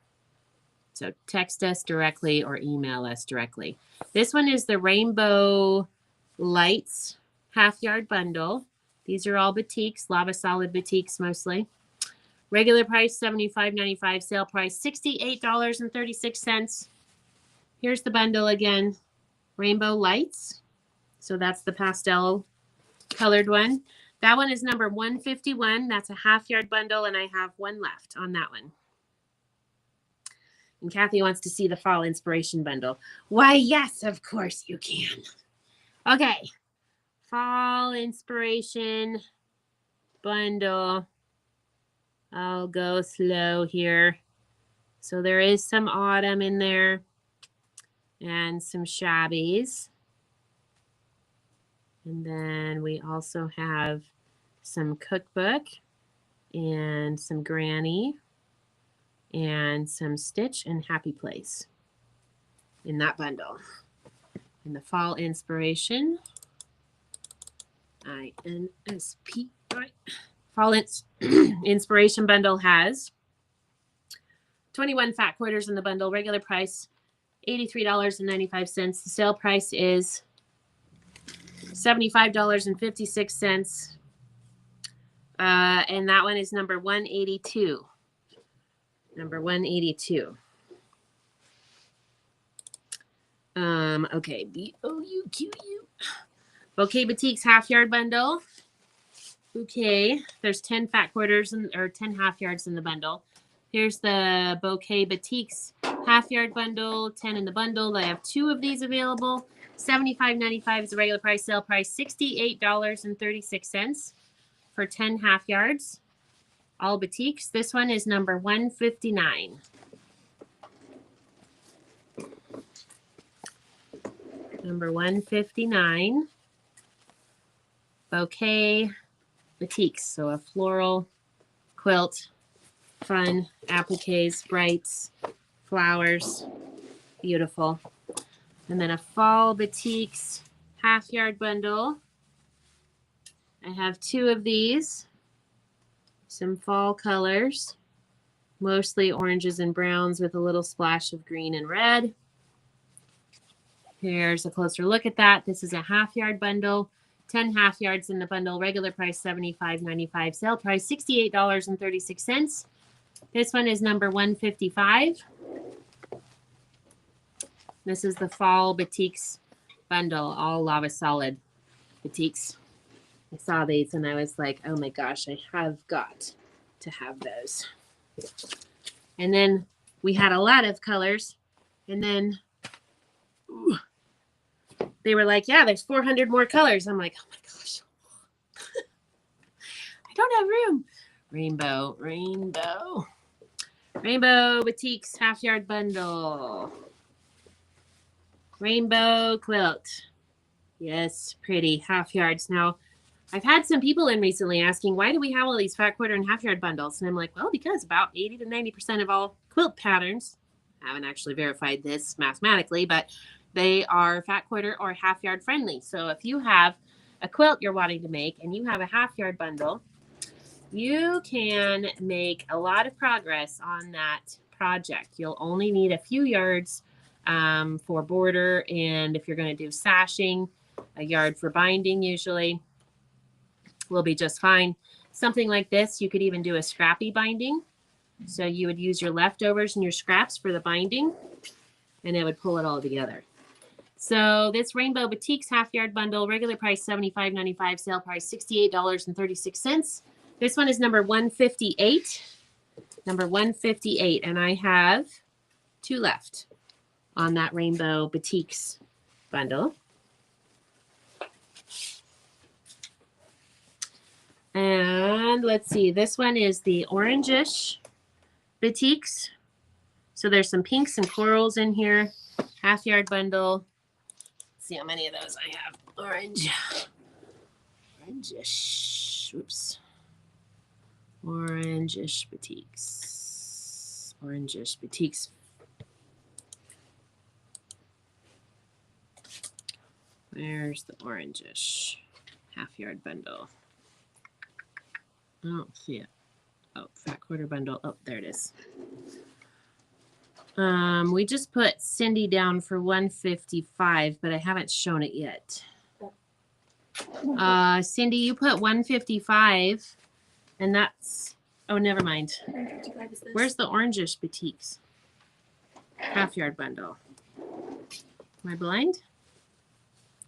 So text us directly or email us directly. This one is the Rainbow Lights half yard bundle. These are all boutiques, Lava Solid boutiques mostly. Regular price $75.95, sale price $68.36. Here's the bundle again, Rainbow Lights. So that's the pastel colored one. That one is number 151. That's a half yard bundle, and I have one left on that one. And Kathy wants to see the fall inspiration bundle. Why, yes, of course you can. Okay. Fall inspiration bundle. I'll go slow here. So there is some autumn in there and some shabbies. And then we also have some cookbook and some granny and some stitch and happy place in that bundle. In the fall inspiration, INSP, right? Fall inspiration bundle has 21 fat quarters in the bundle. Regular price $83.95. The sale price is $75.56. And that one is number 182. Number 182. Okay, BOUQU. Bouquet Boutiques half yard bundle. Bouquet. There's 10 fat quarters or 10 half yards in the bundle. Here's the Bouquet Boutiques half yard bundle, 10 in the bundle. I have 2 of these available. $75.95 is the regular price. Sale price $68.36 for 10 half yards. All boutiques. This one is number 159. Number 159. Bouquet Boutiques. So a floral quilt, fun appliques, brights, flowers, beautiful. And then a fall boutiques half yard bundle. I have 2 of these. Some fall colors, mostly oranges and browns with a little splash of green and red. Here's a closer look at that. This is a half yard bundle, 10 half yards in the bundle. Regular price $75.95. Sale price $68.36. This one is number 155. This is the fall boutiques bundle, all lava solid boutiques. I saw these and I was like, oh my gosh, I have got to have those. And then we had a lot of colors. And then they were like, yeah, there's 400 more colors. I'm like, oh my gosh. I don't have room. Rainbow Boutiques half yard bundle. Rainbow quilt. Yes, pretty half yards. Now, I've had some people in recently asking, why do we have all these fat quarter and half yard bundles? And I'm like, well, because about 80 to 90% of all quilt patterns, I haven't actually verified this mathematically, but they are fat quarter or half yard friendly. So if you have a quilt you're wanting to make and you have a half yard bundle, you can make a lot of progress on that project. You'll only need a few yards for border, and if you're going to do sashing, a yard for binding usually will be just fine. Something like this, you could even do a scrappy binding. So you would use your leftovers and your scraps for the binding, and it would pull it all together. So this Rainbow Boutiques half yard bundle, regular price $75.95, sale price $68.36. This one is number 158. Number 158, and I have 2 left on that Rainbow Boutiques bundle. And let's see, this one is the orangish boutiques. So there's some pinks and corals in here. Half yard bundle. Let's see how many of those I have. Orangish. Oops. Orangish boutiques. Orangish boutiques. Where's the orangish half yard bundle? I don't see it. Oh, fat quarter bundle. Oh, there it is. We just put Cindy down for 155, but I haven't shown it yet. Cindy, you put 155, and that's, oh, never mind. Where's the orangish boutiques? Half yard bundle. Am I blind?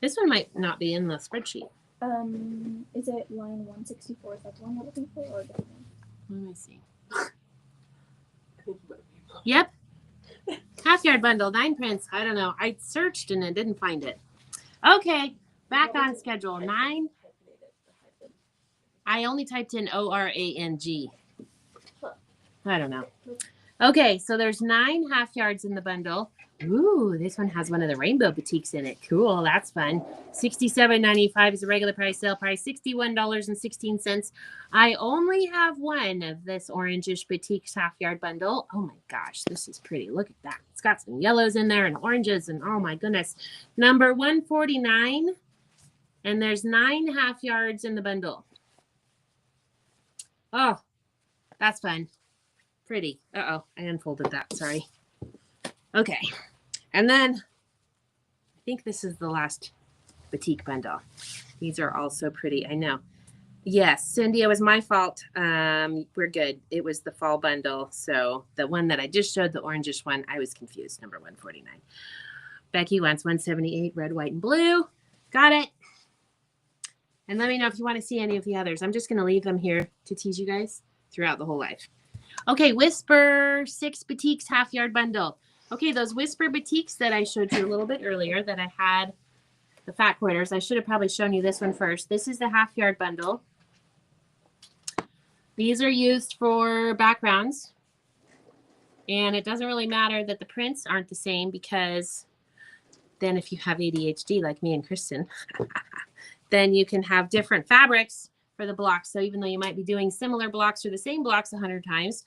This one might not be in the spreadsheet. Is it line 164? Is that the one you're looking for, or a different one? Let me see. Yep. Half yard bundle, 9 prints. I don't know. I searched and I didn't find it. Okay, back on schedule. 9. I only typed in ORANG. I don't know. Okay, so there's 9 half yards in the bundle. Ooh, this one has one of the rainbow boutiques in it. Cool, that's fun. $67.95 is the regular price, sale price $61.16. I only have one of this orangish boutiques half yard bundle. Oh my gosh, this is pretty. Look at that. It's got some yellows in there and oranges, and oh my goodness. Number 149, and there's 9 half yards in the bundle. Oh, that's fun. Pretty. Uh-oh, I unfolded that. Sorry. Okay. And then I think this is the last boutique bundle. These are all so pretty. I know. Yes, Cindy, it was my fault. We're good. It was the fall bundle. So the one that I just showed, the orangish one, I was confused. Number 149. Becky wants 178, red, white, and blue. Got it. And let me know if you want to see any of the others. I'm just going to leave them here to tease you guys throughout the whole life. Okay, Whisper 6 Boutiques half yard bundle. Okay, those Whisper Boutiques that I showed you a little bit earlier that I had, the fat quarters, I should have probably shown you this one first. This is the half yard bundle. These are used for backgrounds. And it doesn't really matter that the prints aren't the same, because then if you have ADHD like me and Kristen, then you can have different fabrics for the blocks. So even though you might be doing similar blocks or the same blocks 100 times,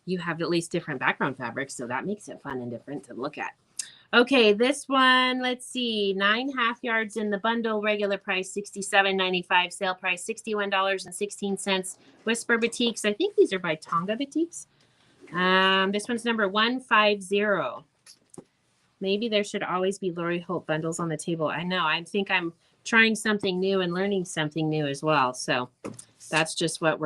you have at least different background fabrics. So that makes it fun and different to look at. Okay, this one, let's see, 9 half yards in the bundle, regular price $67.95, sale price $61.16. Whisper Boutiques, I think these are by Tonga Boutiques. This one's number 150. Maybe there should always be Lori Holt bundles on the table. I know, I think I'm trying something new and learning something new as well. So that's just what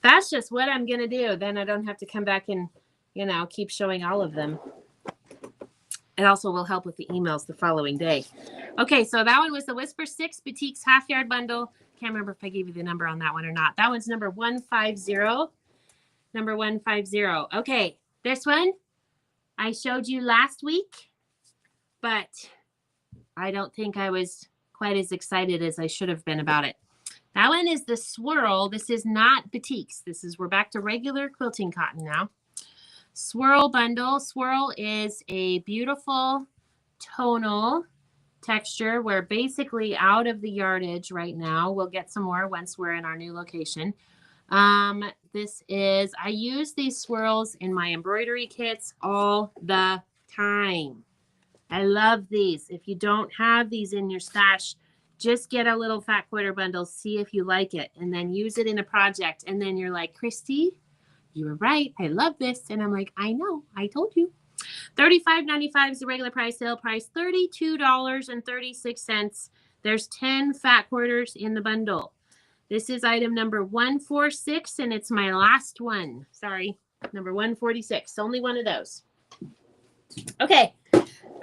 that's just what I'm going to do. Then I don't have to come back and, you know, keep showing all of them. It also will help with the emails the following day. Okay, so that one was the Whisper 6 Boutiques half yard bundle. Can't remember if I gave you the number on that one or not. That one's number 150. Number 150. Okay, this one I showed you last week, but I don't think I was quite as excited as I should have been about it. That one is the Swirl. This is not boutiques. We're back to regular quilting cotton now. Swirl bundle. Swirl is a beautiful tonal texture where basically out of the yardage right now, we'll get some more once we're in our new location. I use these swirls in my embroidery kits all the time. I love these. If you don't have these in your stash, just get a little fat quarter bundle, see if you like it, and then use it in a project. And then you're like, Christy, you were right. I love this. And I'm like, I know. I told you. $35.95 is the regular price, sale price $32.36. There's 10 fat quarters in the bundle. This is item number 146, and it's my last one. Sorry, number 146. Only one of those. Okay,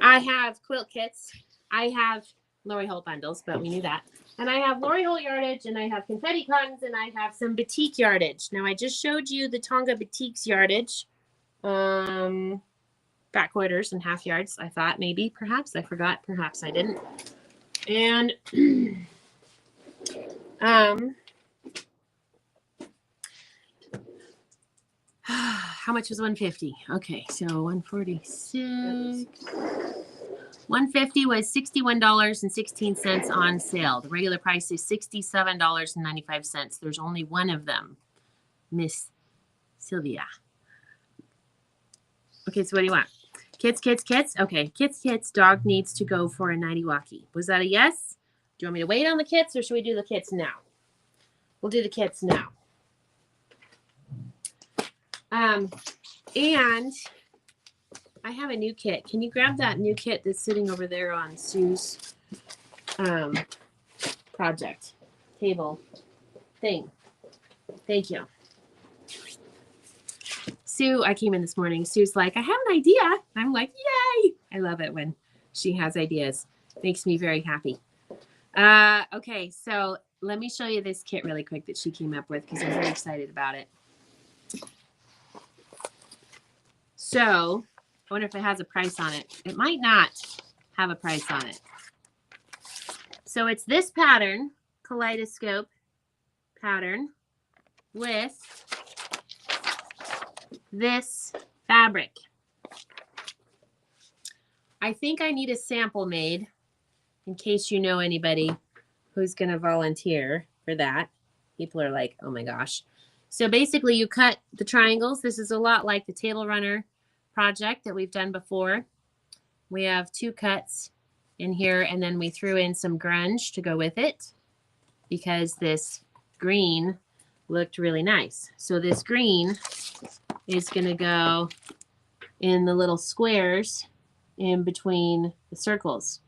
I have quilt kits. I have Lori Holt bundles, but we knew that. And I have Lori Holt Yardage, and I have confetti cottons, and I have some boutique yardage. Now, I just showed you the Tonga Boutique's yardage. Fat quarters and half yards, I thought maybe, perhaps. I forgot, perhaps I didn't. And how much was 150? Okay, so 146. 150 was $61.16 on sale. The regular price is $67.95. There's only one of them, Miss Sylvia. Okay, so what do you want? Kits, kits, kits. Okay, kits, kits. Dog needs to go for a nighty walkie. Was that a yes? Do you want me to wait on the kits, or should we do the kits now? We'll do the kits now. And I have a new kit. Can you grab that new kit that's sitting over there on Sue's project table thing? Thank you. Sue, I came in this morning. Sue's like, I have an idea. I'm like, yay. I love it when she has ideas. Makes me very happy. Okay, so let me show you this kit really quick that she came up with because I'm very excited about it. So I wonder if it has a price on it. It might not have a price on it. So it's this pattern, kaleidoscope pattern with this fabric. I think I need a sample made in case you know anybody who's going to volunteer for that. People are like, oh my gosh. So basically you cut the triangles. This is a lot like the table runner project that we've done before. We have 2 cuts in here, and then we threw in some grunge to go with it because this green looked really nice. So this green is going to go in the little squares in between the circles.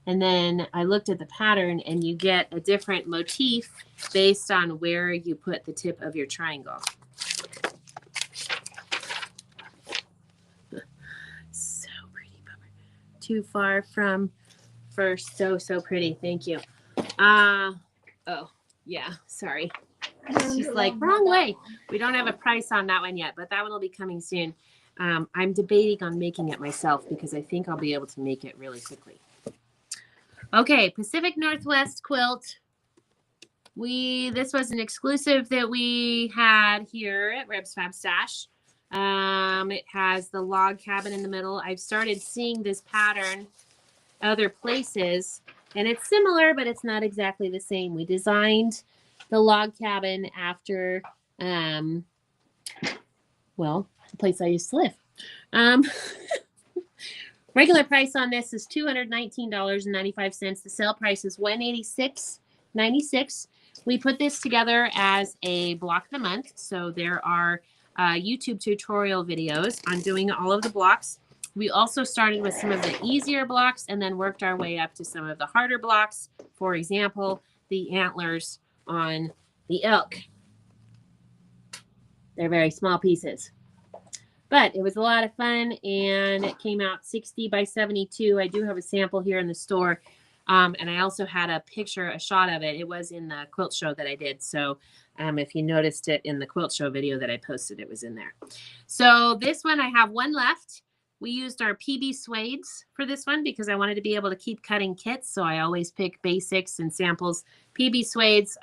And then I looked at the pattern, and you get a different motif based on where you put the tip of your triangle. So pretty, Bummer. Too far from first. So pretty. Thank you. Oh, yeah. Sorry. It's just like wrong way. We don't have a price on that one yet, but that one will be coming soon. I'm debating on making it myself because I think I'll be able to make it really quickly. Okay, Pacific Northwest quilt. This was an exclusive that we had here at Reb's Fab Stash. It has the log cabin in the middle. I've started seeing this pattern other places, and it's similar, but it's not exactly the same. We designed the log cabin after, well, the place I used to live. Regular price on this is $219.95. The sale price is $186.96. We put this together as a block of the month. So there are YouTube tutorial videos on doing all of the blocks. We also started with some of the easier blocks and then worked our way up to some of the harder blocks. For example, the antlers on the elk. They're very small pieces. But it was a lot of fun, and it came out 60 by 72. I do have a sample here in the store, and I also had a shot of it. It was in the quilt show that I did. So if you noticed it in the quilt show video that I posted, it was in there. So this one, I have one left. We used our PB suedes for this one because I wanted to be able to keep cutting kits. So I always pick basics and samples. PB suedes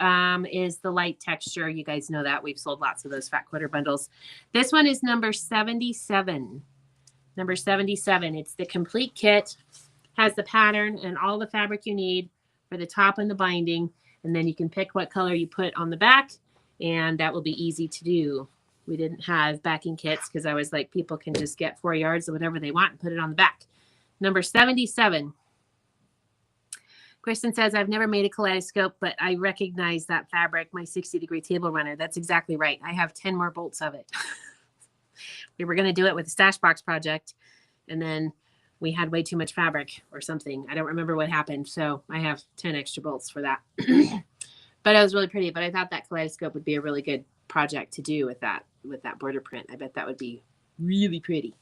is the light texture. You guys know that. We've sold lots of those fat quarter bundles. This one is number 77. Number 77. It's the complete kit. Has the pattern and all the fabric you need for the top and the binding. And then you can pick what color you put on the back. And that will be easy to do. We didn't have backing kits because I was like, people can just get 4 yards of whatever they want and put it on the back. Number 77. Kristen says, I've never made a kaleidoscope, but I recognize that fabric, my 60-degree table runner. That's exactly right. I have 10 more bolts of it. We were going to do it with the Stash Box project, and then we had way too much fabric or something. I don't remember what happened, so I have 10 extra bolts for that. But it was really pretty, but I thought that kaleidoscope would be a really good project to do with that border print. I bet that would be really pretty.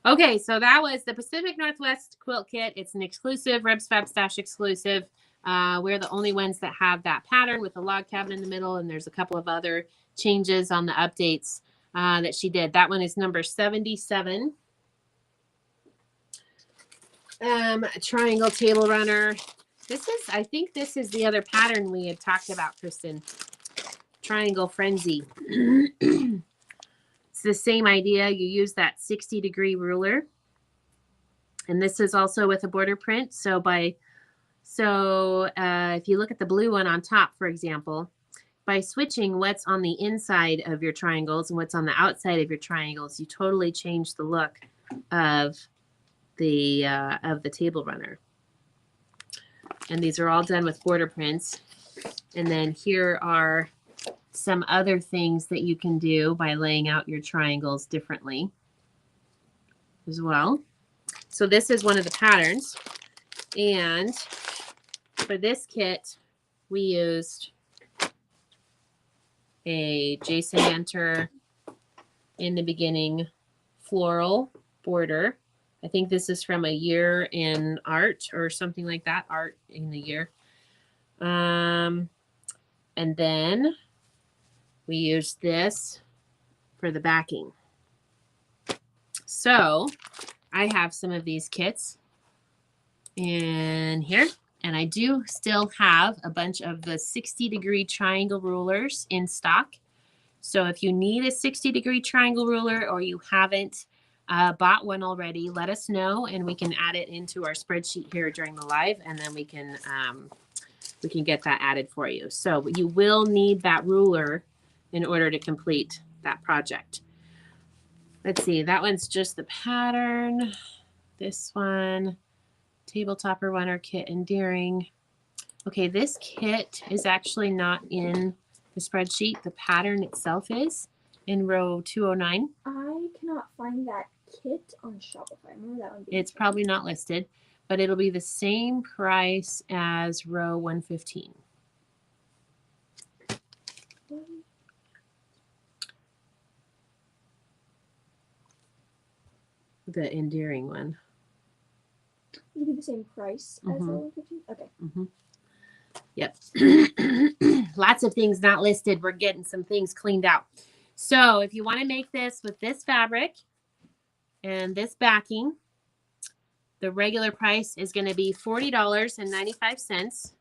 Okay, so that was the Pacific Northwest Quilt Kit. It's an exclusive, Reb's Fab Stash exclusive. We're the only ones that have that pattern with the log cabin in the middle, and there's a couple of other changes on the updates that she did. That one is number 77. A triangle table runner. I think this is the other pattern we had talked about, Kristen. Triangle Frenzy. It's the same idea. You use that 60-degree ruler, and this is also with a border print. So if you look at the blue one on top, for example, by switching what's on the inside of your triangles and what's on the outside of your triangles, you totally change the look of the table runner. And these are all done with border prints. And then here are some other things that you can do by laying out your triangles differently as well. So this is one of the patterns. And for this kit, we used a Jason Enter in the beginning floral border. I think this is from A Year in Art or something like that. Art in the Year. And then we used this for the backing. So I have some of these kits in here, And I do still have a bunch of the 60-degree triangle rulers in stock. So if you need a 60-degree triangle ruler or you haven't bought one already, let us know and we can add it into our spreadsheet here during the live, and then we can get that added for you. So you will need that ruler in order to complete that project. Let's see, that one's just the pattern. This one, tabletop or runner kit endearing. Okay, this kit is actually not in the spreadsheet. The pattern itself is in row 209. I cannot find that kit on Shopify. I remember that one. It's probably not listed, but it'll be the same price as row 115. The endearing one. It'll be the same price as row 115? Okay. Yep. Lots of things not listed. We're getting some things cleaned out. So if you want to make this with this fabric and this backing, the regular price is going to be $40.95.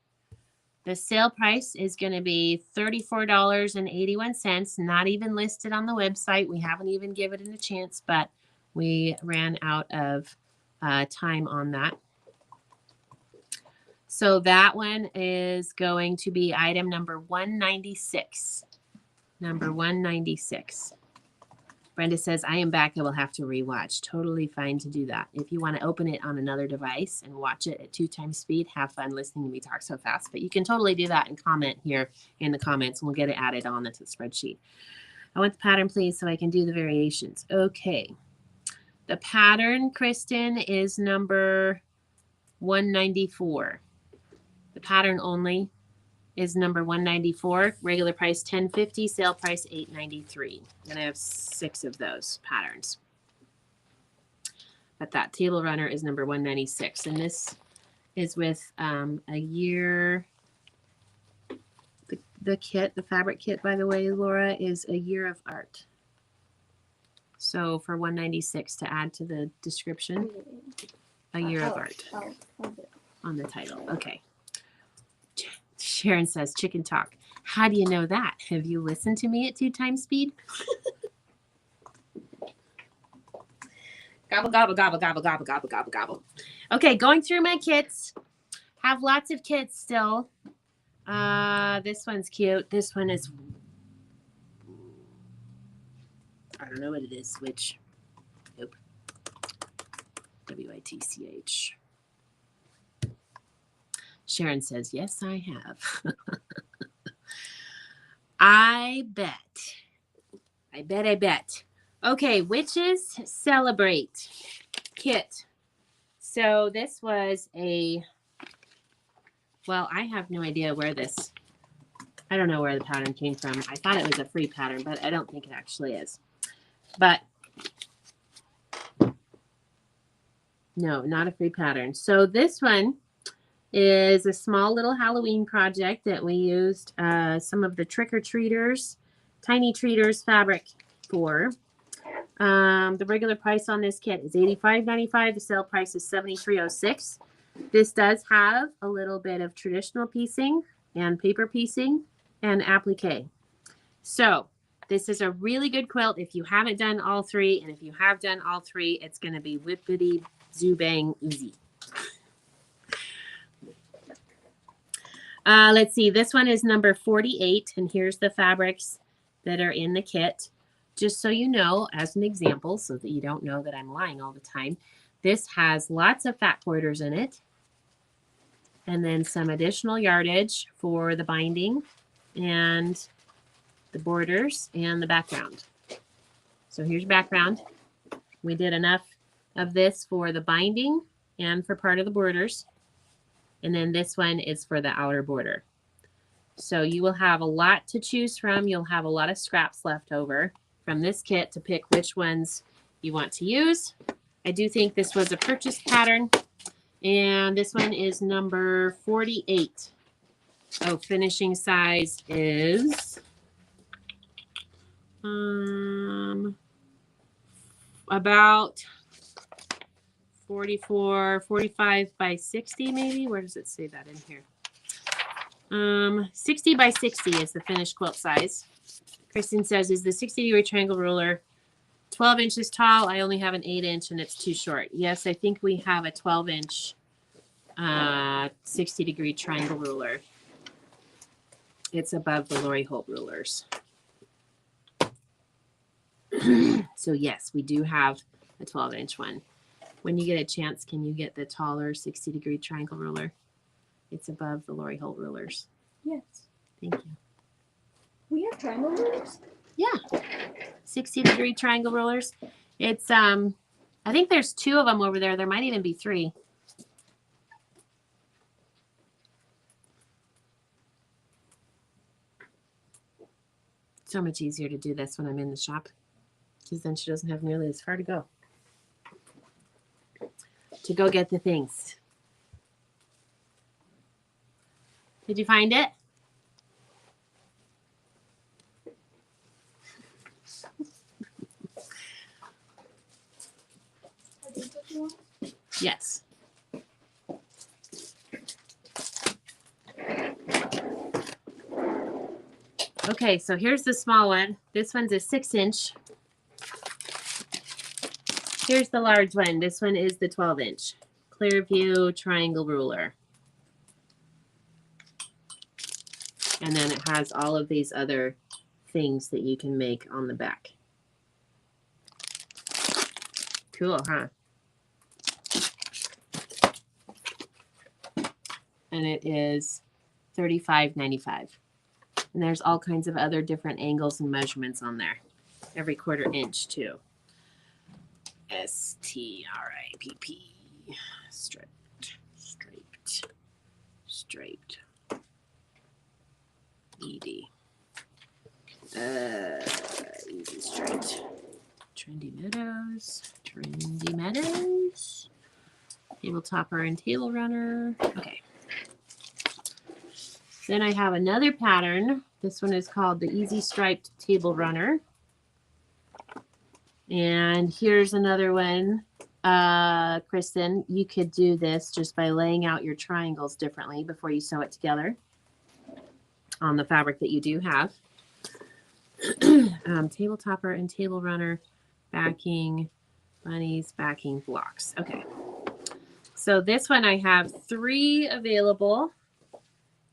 The sale price is going to be $34.81. Not even listed on the website. We haven't even given it a chance, but we ran out of time on that. So that one is going to be item number 196. Number 196. Brenda says, I am back. I will have to rewatch. Totally fine to do that. If you want to open it on another device and watch it at 2x speed, have fun listening to me talk so fast. But you can totally do that and comment here in the comments, and we'll get it added on to the spreadsheet. I want the pattern, please, so I can do the variations. Okay. The pattern, Kristen, is number 194. The pattern only is number 194. Regular price $10.50, sale price $8.93. And I have 6 of those patterns. But that table runner is number 196. And this is with a year. The kit, the fabric kit, by the way, Laura, is a year of art. So for 196 to add to the description, a year of art on the title. Okay. Sharon says, chicken talk. How do you know that? Have you listened to me at 2x speed? Gobble, gobble, gobble, gobble, gobble, gobble, gobble, gobble. Okay, going through my kits. Have lots of kits still. This one's cute. This one is, I don't know what it is. Switch. Nope. WITCH. Sharon says, yes, I have. I bet. Okay, Witches Celebrate kit. So this was well, I have no idea where I don't know where the pattern came from. I thought it was a free pattern, but I don't think it actually is. But no, not a free pattern. So this one is a small little Halloween project that we used some of the trick-or-treaters, tiny treaters fabric for. The regular price on this kit is $85.95. The sale price is $73.06. This does have a little bit of traditional piecing and paper piecing and applique. So this is a really good quilt if you haven't done all 3, and if you have done all 3, it's going to be whippity zoo bang easy. Let's see. This one is number 48, and here's the fabrics that are in the kit. Just so you know, as an example, so that you don't know that I'm lying all the time, this has lots of fat quarters in it, and then some additional yardage for the binding and the borders and the background. So here's your background. We did enough of this for the binding and for part of the borders. And then this one is for the outer border. So you will have a lot to choose from. You'll have a lot of scraps left over from this kit to pick which ones you want to use. I do think this was a purchase pattern. And this one is number 48. Oh, finishing size is about 44, 45 by 60 maybe. Where does it say that in here? 60 by 60 is the finished quilt size. Kristen says, is the 60-degree triangle ruler 12 inches tall? I only have an 8-inch and it's too short. Yes, I think we have a 12-inch 60-degree triangle ruler. It's above the Lori Holt rulers. So yes, we do have a 12-inch one. When you get a chance, can you get the taller 60-degree triangle ruler? It's above the Lori Holt rulers. Yes. Thank you. We have triangle rulers? Yeah. 60-degree triangle rulers. It's I think there's 2 of them over there. There might even be 3. So much easier to do this when I'm in the shop, because then she doesn't have nearly as far to go get the things. Did you find it? Yes. Okay, so here's the small one. This one's a 6-inch. Here's the large one. This one is the 12-inch. Clearview triangle ruler. And then it has all of these other things that you can make on the back. Cool, huh? And it is $35.95. And there's all kinds of other different angles and measurements on there. Every 1/4 inch too. STRIPP. Striped. Striped. Striped. ED. Easy straight. Trendy Meadows. Trendy Meadows. Table topper and table runner. Okay. Then I have another pattern. This one is called the Easy Striped Table Runner. And here's another one. Kristen, you could do this just by laying out your triangles differently before you sew it together on the fabric that you do have. Table topper and table runner, backing, bunnies, backing blocks. Okay. So this one I have 3 available.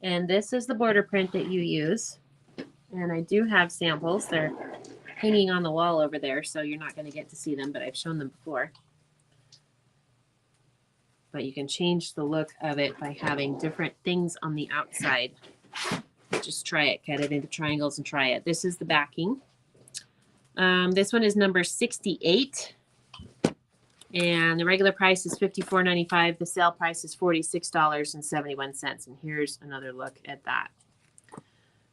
And this is the border print that you use. And I do have samples. They're hanging on the wall over there, so you're not going to get to see them, but I've shown them before. But you can change the look of it by having different things on the outside. Just try it. Cut it into triangles and try it. This is the backing. This one is number 68. And the regular price is $54.95. The sale price is $46.71. And here's another look at that.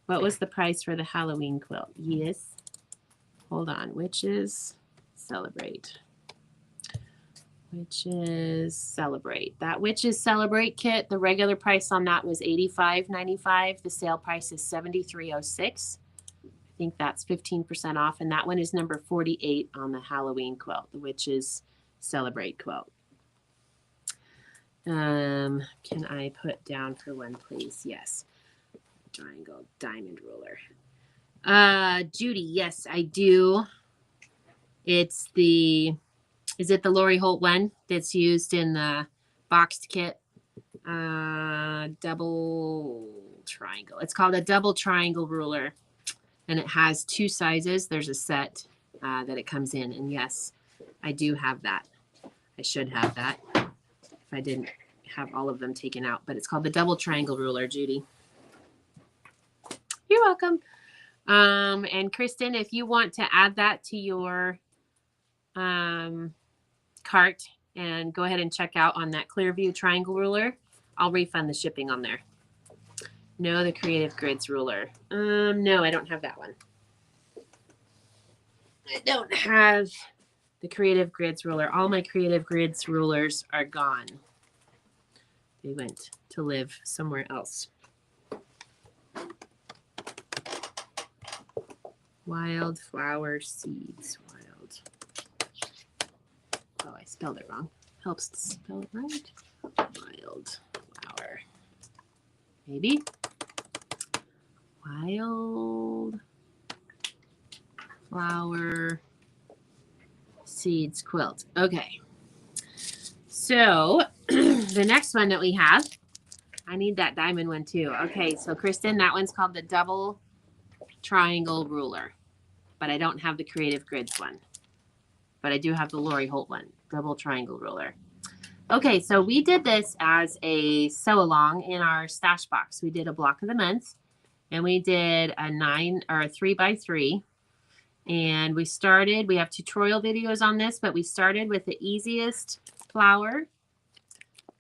What was the price for the Halloween quilt? Yes. Hold on. Witches Celebrate. Witches Celebrate. That Witches Celebrate kit, the regular price on that was $85.95. The sale price is $73.06. I think that's 15% off. And that one is number 48 on the Halloween quilt, the Witches Celebrate quilt. Can I put down for one, please? Yes. Triangle diamond ruler. Judy, yes, I do. It's the, is it the Lori Holt one that's used in the boxed kit? Double triangle. It's called a double triangle ruler. And it has 2 sizes. There's a set that it comes in. And yes, I do have that. I should have that if I didn't have all of them taken out. But it's called the double triangle ruler, Judy. You're welcome. And Kristen, if you want to add that to your cart and go ahead and check out on that Clearview triangle ruler, I'll refund the shipping on there. No, the Creative Grids ruler. No, I don't have that one. I don't have the Creative Grids ruler. All my Creative Grids rulers are gone. They went to live somewhere else. Wildflower seeds. Wild. Oh, I spelled it wrong. helps to spell it right. Wildflower. Maybe. Wildflower seeds quilt. Okay. So the next one that we have, I need that diamond one too. Okay, so Kristen, that one's called the double triangle ruler, but I don't have the Creative Grids one, but I do have the Lori Holt one, double triangle ruler. Okay, so we did this as a sew along in our stash box. We did a block of the month, and we did a 3x3. And we have tutorial videos on this, but we started with the easiest flower,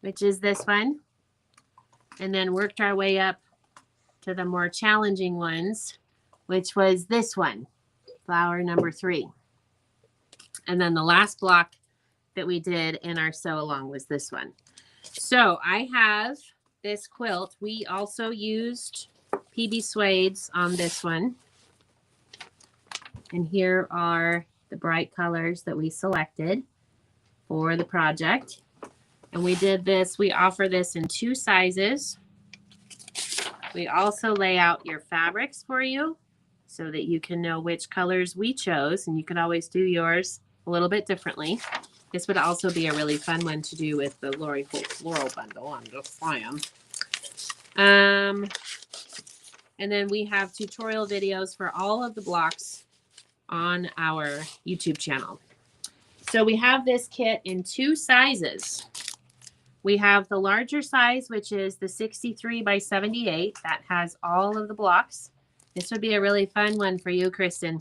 which is this one, and then worked our way up to the more challenging ones, which was this one, flower number 3. And then the last block that we did in our sew along was this one. So I have this quilt. We also used PB suedes on this one. And here are the bright colors that we selected for the project. And we did this, we offer this in 2 sizes. We also lay out your fabrics for you so that you can know which colors we chose, and you can always do yours a little bit differently. This would also be a really fun one to do with the Lori Holt Floral Bundle. I'm just saying. And then we have tutorial videos for all of the blocks on our YouTube channel. So we have this kit in 2 sizes. We have the larger size, which is the 63 by 78. That has all of the blocks. This would be a really fun one for you, Kristen.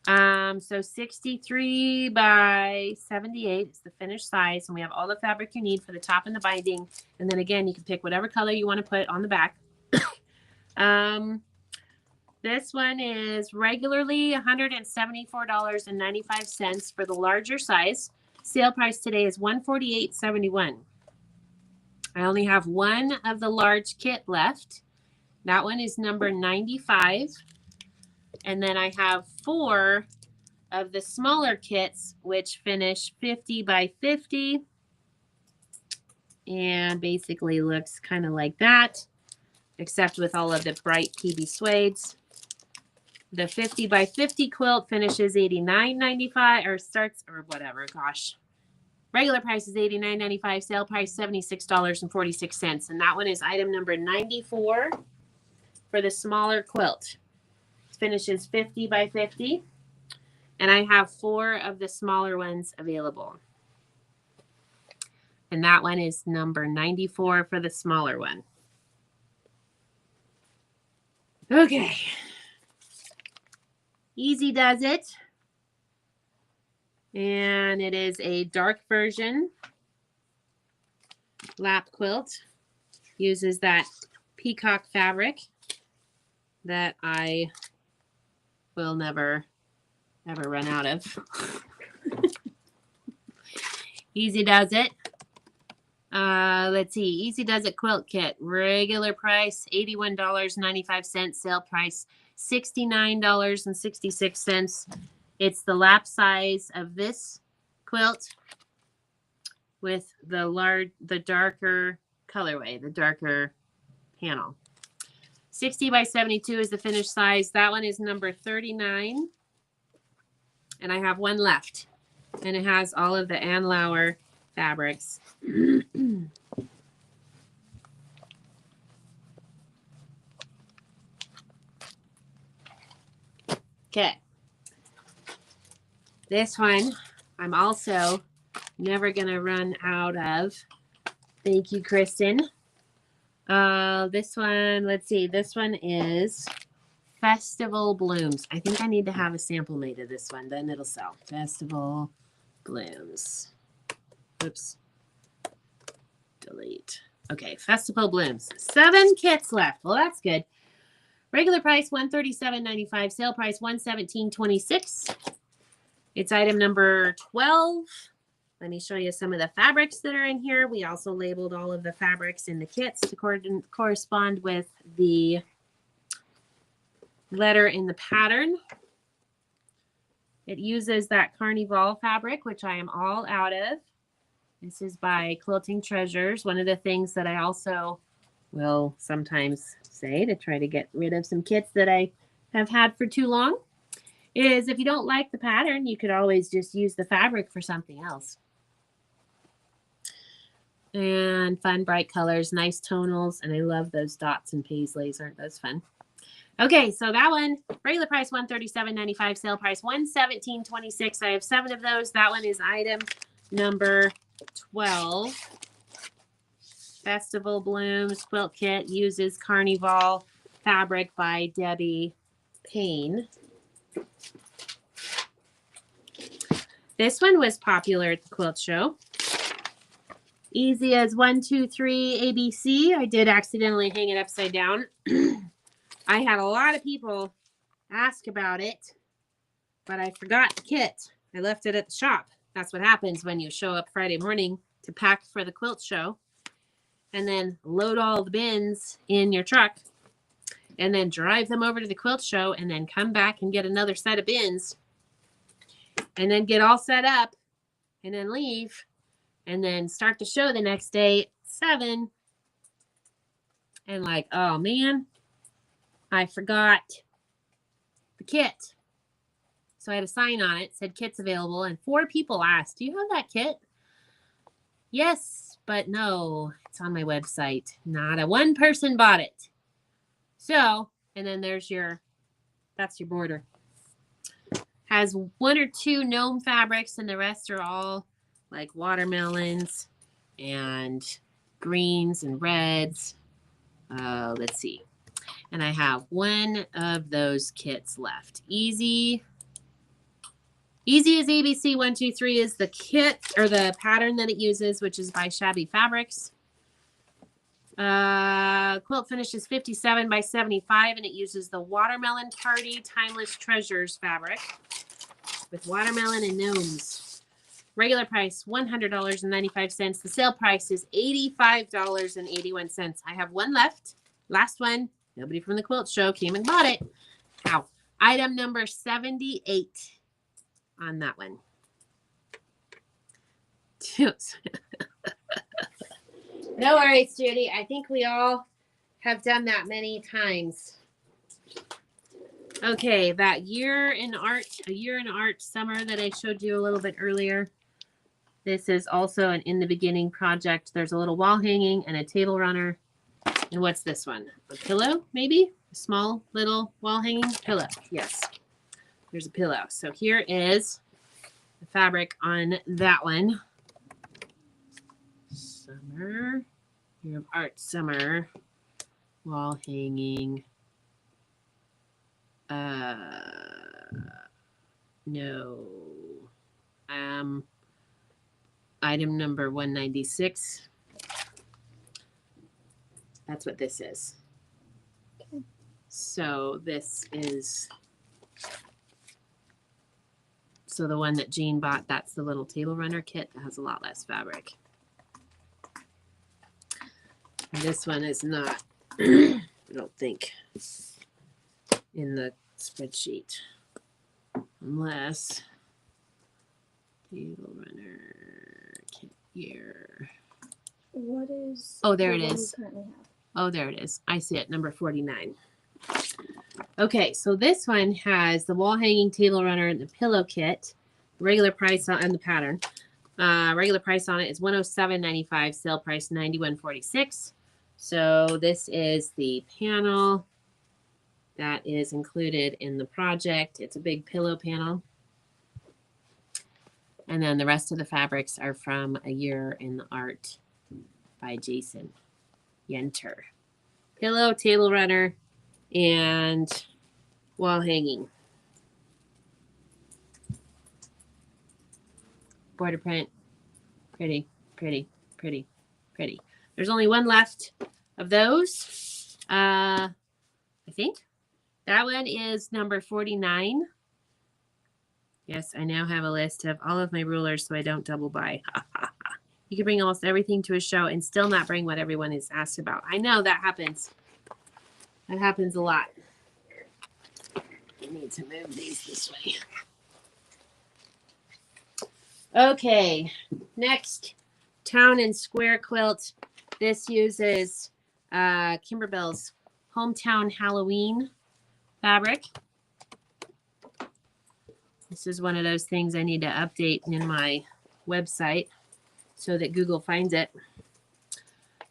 So 63 by 78 is the finished size, and we have all the fabric you need for the top and the binding. And then again, you can pick whatever color you want to put on the back. This one is regularly $174.95 for the larger size. Sale price today is $148.71. I only have one of the large kit left. That one is number 95. And then I have 4 of the smaller kits, which finish 50 by 50. And basically looks kind of like that, except with all of the bright PB suedes. The 50 by 50 quilt finishes $89.95 or starts or whatever. Gosh. Regular price is $89.95. Sale price $76.46. And that one is item number 94 for the smaller quilt. It finishes 50 by 50. And I have 4 of the smaller ones available. And that one is number 94 for the smaller one. Okay. Easy does it. And it is a dark version lap quilt. Uses that peacock fabric that I will never, ever run out of. Easy does it. Let's see. Easy does it quilt kit. Regular price $81.95. Sale price $69.66. It's the lap size of this quilt with the darker colorway, the darker panel. 60 by 72 is the finished size. That one is number 39. And I have one left. And it has all of the Ann Lauer fabrics. Okay. This one, I'm also never going to run out of. Thank you, Kristen. This one, let's see. This one is Festival Blooms. I think I need to have a sample made of this one. Then it'll sell. Festival Blooms. Oops. Delete. Okay, Festival Blooms. 7 kits left. Well, that's good. Regular price $137.95. Sale price $117.26. It's item number 12. Let me show you some of the fabrics that are in here. We also labeled all of the fabrics in the kits to correspond with the letter in the pattern. It uses that Carnival fabric, which I am all out of. This is by Quilting Treasures. One of the things that I also will sometimes say to try to get rid of some kits that I have had for too long is if you don't like the pattern, you could always just use the fabric for something else. And fun, bright colors, nice tonals, and I love those dots and paisleys. Aren't those fun? Okay, so that one, regular price $137.95, sale price $117.26. I have 7 of those. That one is item number 12. Festival Blooms Quilt Kit uses Carnival fabric by Debbie Payne. This one was popular at the quilt show. Easy as 1, 2, 3 ABC. I did accidentally hang it upside down. I had a lot of people ask about it, but I forgot the kit. I left it at the shop. That's what happens when you show up Friday morning to pack for the quilt show and then load all the bins in your truck and then drive them over to the quilt show and then come back and get another set of bins and then get all set up and then leave and then start the show the next day at 7 and like, oh man, I forgot the kit. So I had a sign on it, said kits available, and 4 people asked, do you have that kit? Yes, but no, it's on my website. Not a one person bought it. So, and then there's that's your border. Has 1 or 2 gnome fabrics, and the rest are all like watermelons and greens and reds. Let's see. And I have 1 of those kits left. Easy as ABC 1, 2, 3 is the kit or the pattern that it uses, which is by Shabby Fabrics. Quilt finish is 57 by 75, and it uses the Watermelon Party Timeless Treasures fabric with watermelon and gnomes. Regular price $100.95. The sale price is $85.81. I have 1 left. Last one. Nobody from the quilt show came and bought it. Ow. Item number 78 on that one. No worries, Judy. I think we all have done that many times. Okay, that year in art summer that I showed you a little bit earlier. This is also an in the beginning project. There's a little wall hanging and a table runner. And what's this one? A pillow, maybe? A small little wall hanging pillow. Yes, there's a pillow. So here is the fabric on that one. Summer. You have art summer. Wall hanging. No. Item number 196. That's what this is. Okay. So this is, so the one that Jean bought, that's the little table runner kit that has a lot less fabric. And this one is not, I don't think, in the spreadsheet. Unless table runner kit here. What is? Oh, there it the one is. you currently have? Oh, there it is. I see it. Number 49. Okay, so this one has the wall hanging table runner and the pillow kit. Regular price on the pattern. Regular price on it is $107.95. Sale price $91.46. So this is the panel that is included in the project. It's a big pillow panel. And then the rest of the fabrics are from A Year in the Art by Jason Yenter. Pillow, table runner, and wall hanging. Border print. Pretty, pretty, pretty, pretty. There's only 1 left of those. I think. That one is number 49. Yes, I now have a list of all of my rulers so I don't double buy. You can bring almost everything to a show and still not bring what everyone is asked about. I know that happens. That happens a lot. I need to move these this way. Okay, next Town and Square quilt. This uses Kimberbell's Hometown Halloween fabric. This is one of those things I need to update in my website so that Google finds it.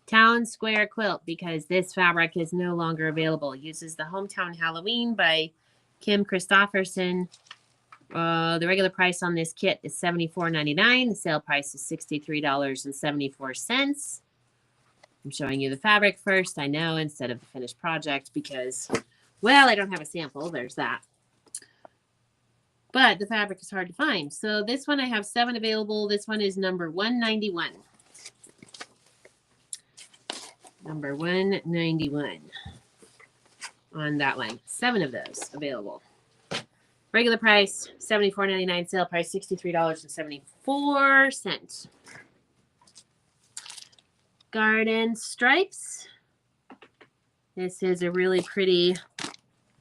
Town Square quilt, because this fabric is no longer available. It uses the Hometown Halloween by Kim Christopherson. The regular price on this kit is $74.99. The sale price is $63.74. I'm showing you the fabric first, I know, instead of the finished project because, well, I don't have a sample. There's that. But the fabric is hard to find. So this one I have 7 available. This one is number 191. Number 191 on that one. 7 of those available. Regular price, $74.99. Sale price, $63.74. Garden Stripes. This is a really pretty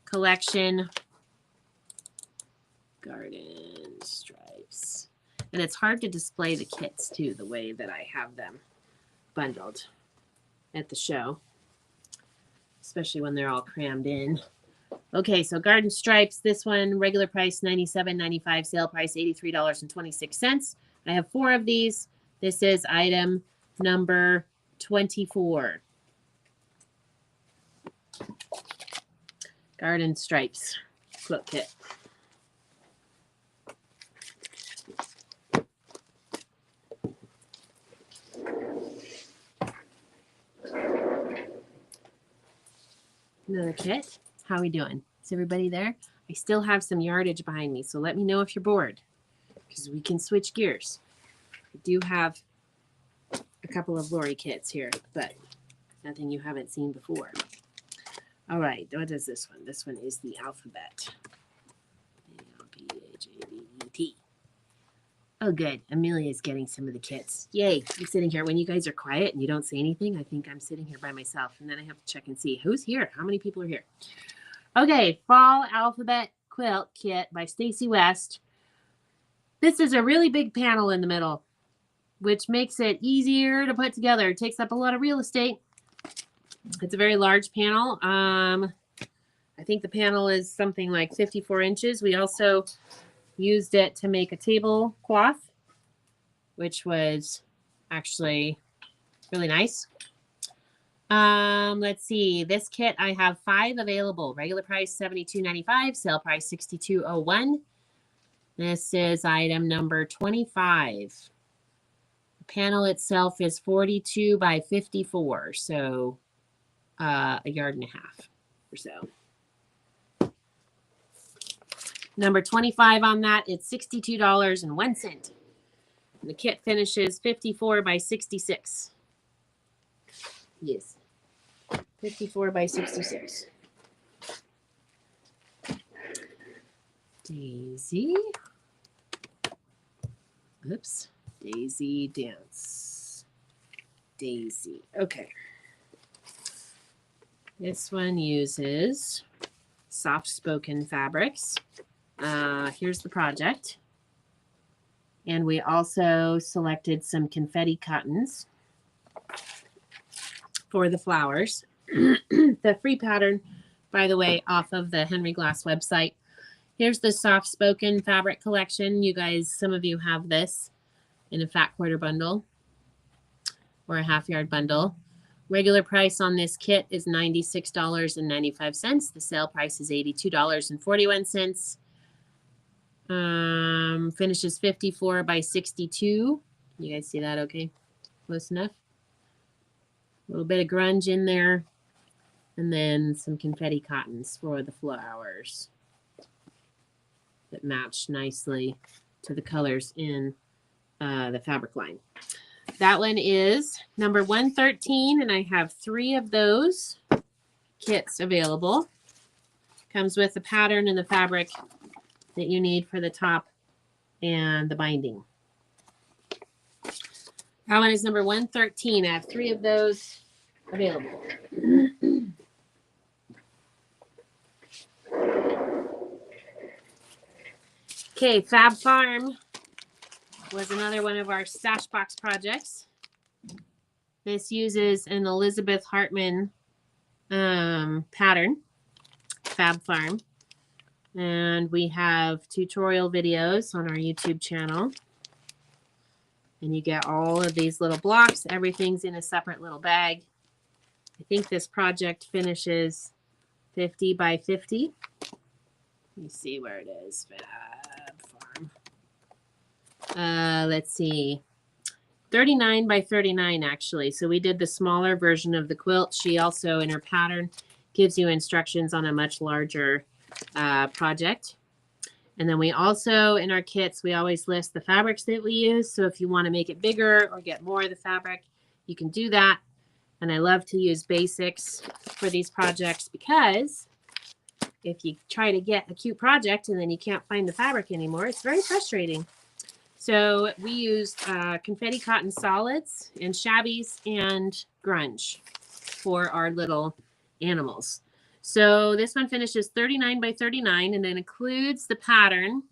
collection. Garden Stripes. And it's hard to display the kits, too, the way that I have them bundled at the show, especially when they're all crammed in. Okay, so Garden Stripes, this one, regular price $97.95, sale price $83.26. I have 4 of these. This is item number 24. Garden Stripes quilt kit. Another kit. How are we doing? Is everybody there? I still have some yardage behind me, so let me know if you're bored, because we can switch gears. I do have a couple of Lori kits here, but nothing you haven't seen before. All right, what is this one? This one is the alphabet. A-L-P-H-A-B-E-T. Oh, good. Amelia's getting some of the kits. Yay. I'm sitting here. When you guys are quiet and you don't say anything, I think I'm sitting here by myself. And then I have to check and see who's here. How many people are here? Okay. Fall Alphabet Quilt Kit by Stacy West. This is a really big panel in the middle, which makes it easier to put together. It takes up a lot of real estate. It's a very large panel. I think the panel is something like 54 inches. We also used it to make a tablecloth, which was actually really nice. Let's see. This kit, I have 5 available. Regular price $72.95. Sale price $62.01. This is item number 25. The panel itself is 42 by 54, so a yard and a half or so. Number 25 on that, it's $62.01. And the kit finishes 54 by 66. Yes. 54 by 66. Daisy. Oops. Daisy Dance. Daisy. Okay. This one uses soft-spoken fabrics. Here's the project. And we also selected some confetti cottons for the flowers. The free pattern, by the way, off of the Henry Glass website. Here's the soft-spoken fabric collection. You guys, some of you have this in a fat quarter bundle or a half yard bundle. Regular price on this kit is $96.95. The sale price is $82.41. Finishes 54 by 62. You guys see that okay? Close enough? A little bit of grunge in there. And then some confetti cottons for the flowers that match nicely to the colors in the fabric line. That one is number 113, and I have 3 of those kits available. Comes with the pattern and the fabric that you need for the top and the binding. That one is number 113. I have 3 of those available. Okay, Fab Farm was another one of our stash box projects. This uses an Elizabeth Hartman pattern, Fab Farm. And we have tutorial videos on our YouTube channel. And you get all of these little blocks. Everything's in a separate little bag. I think this project finishes 50 by 50. Let me see where it is. Fab Farm. Let's see. 39 by 39 actually. So we did the smaller version of the quilt. She also in her pattern gives you instructions on a much larger project. And then we also in our kits, we always list the fabrics that we use. So if you want to make it bigger or get more of the fabric, you can do that. And I love to use basics for these projects because if you try to get a cute project and then you can't find the fabric anymore, it's very frustrating. So we used confetti cotton solids and shabbies and grunge for our little animals. So this one finishes 39 by 39 and then includes the pattern.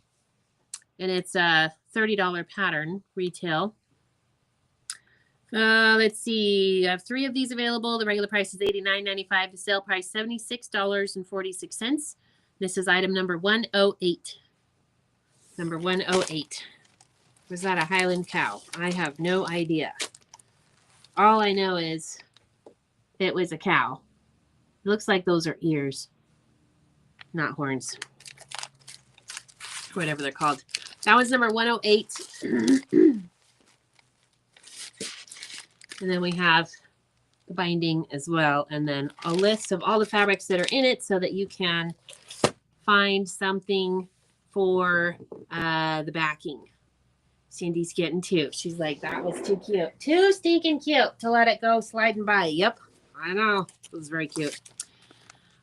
And it's a $30 pattern retail. Let's see. I have 3 of these available. The regular price is $89.95. The sale price $76.46. This is item number 108. Number 108. Was that a Highland cow? I have no idea. All I know is it was a cow. It looks like those are ears, not horns. Whatever they're called. That was number 108. And then we have the binding as well. And then a list of all the fabrics that are in it so that you can find something for the backing. Cindy's getting 2. She's like, that was too cute. Too stinking cute to let it go sliding by. Yep, I know. It was very cute.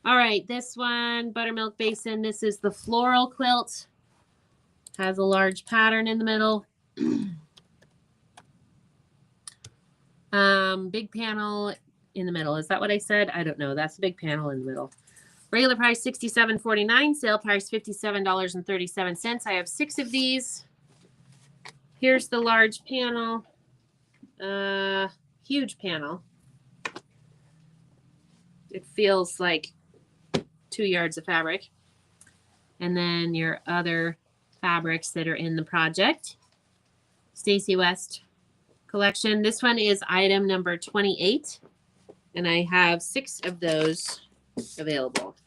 All right, this one, Buttermilk Basin. This is the floral quilt. Has a large pattern in the middle. Big panel in the middle. Is that what I said? I don't know. That's a big panel in the middle. Regular price $67.49. Sale price $57.37. I have 6 of these. Here's the large panel. Huge panel. It feels like 2 yards of fabric. And then your other fabrics that are in the project. Stacy West collection. This one is item number 28. And I have 6 of those available.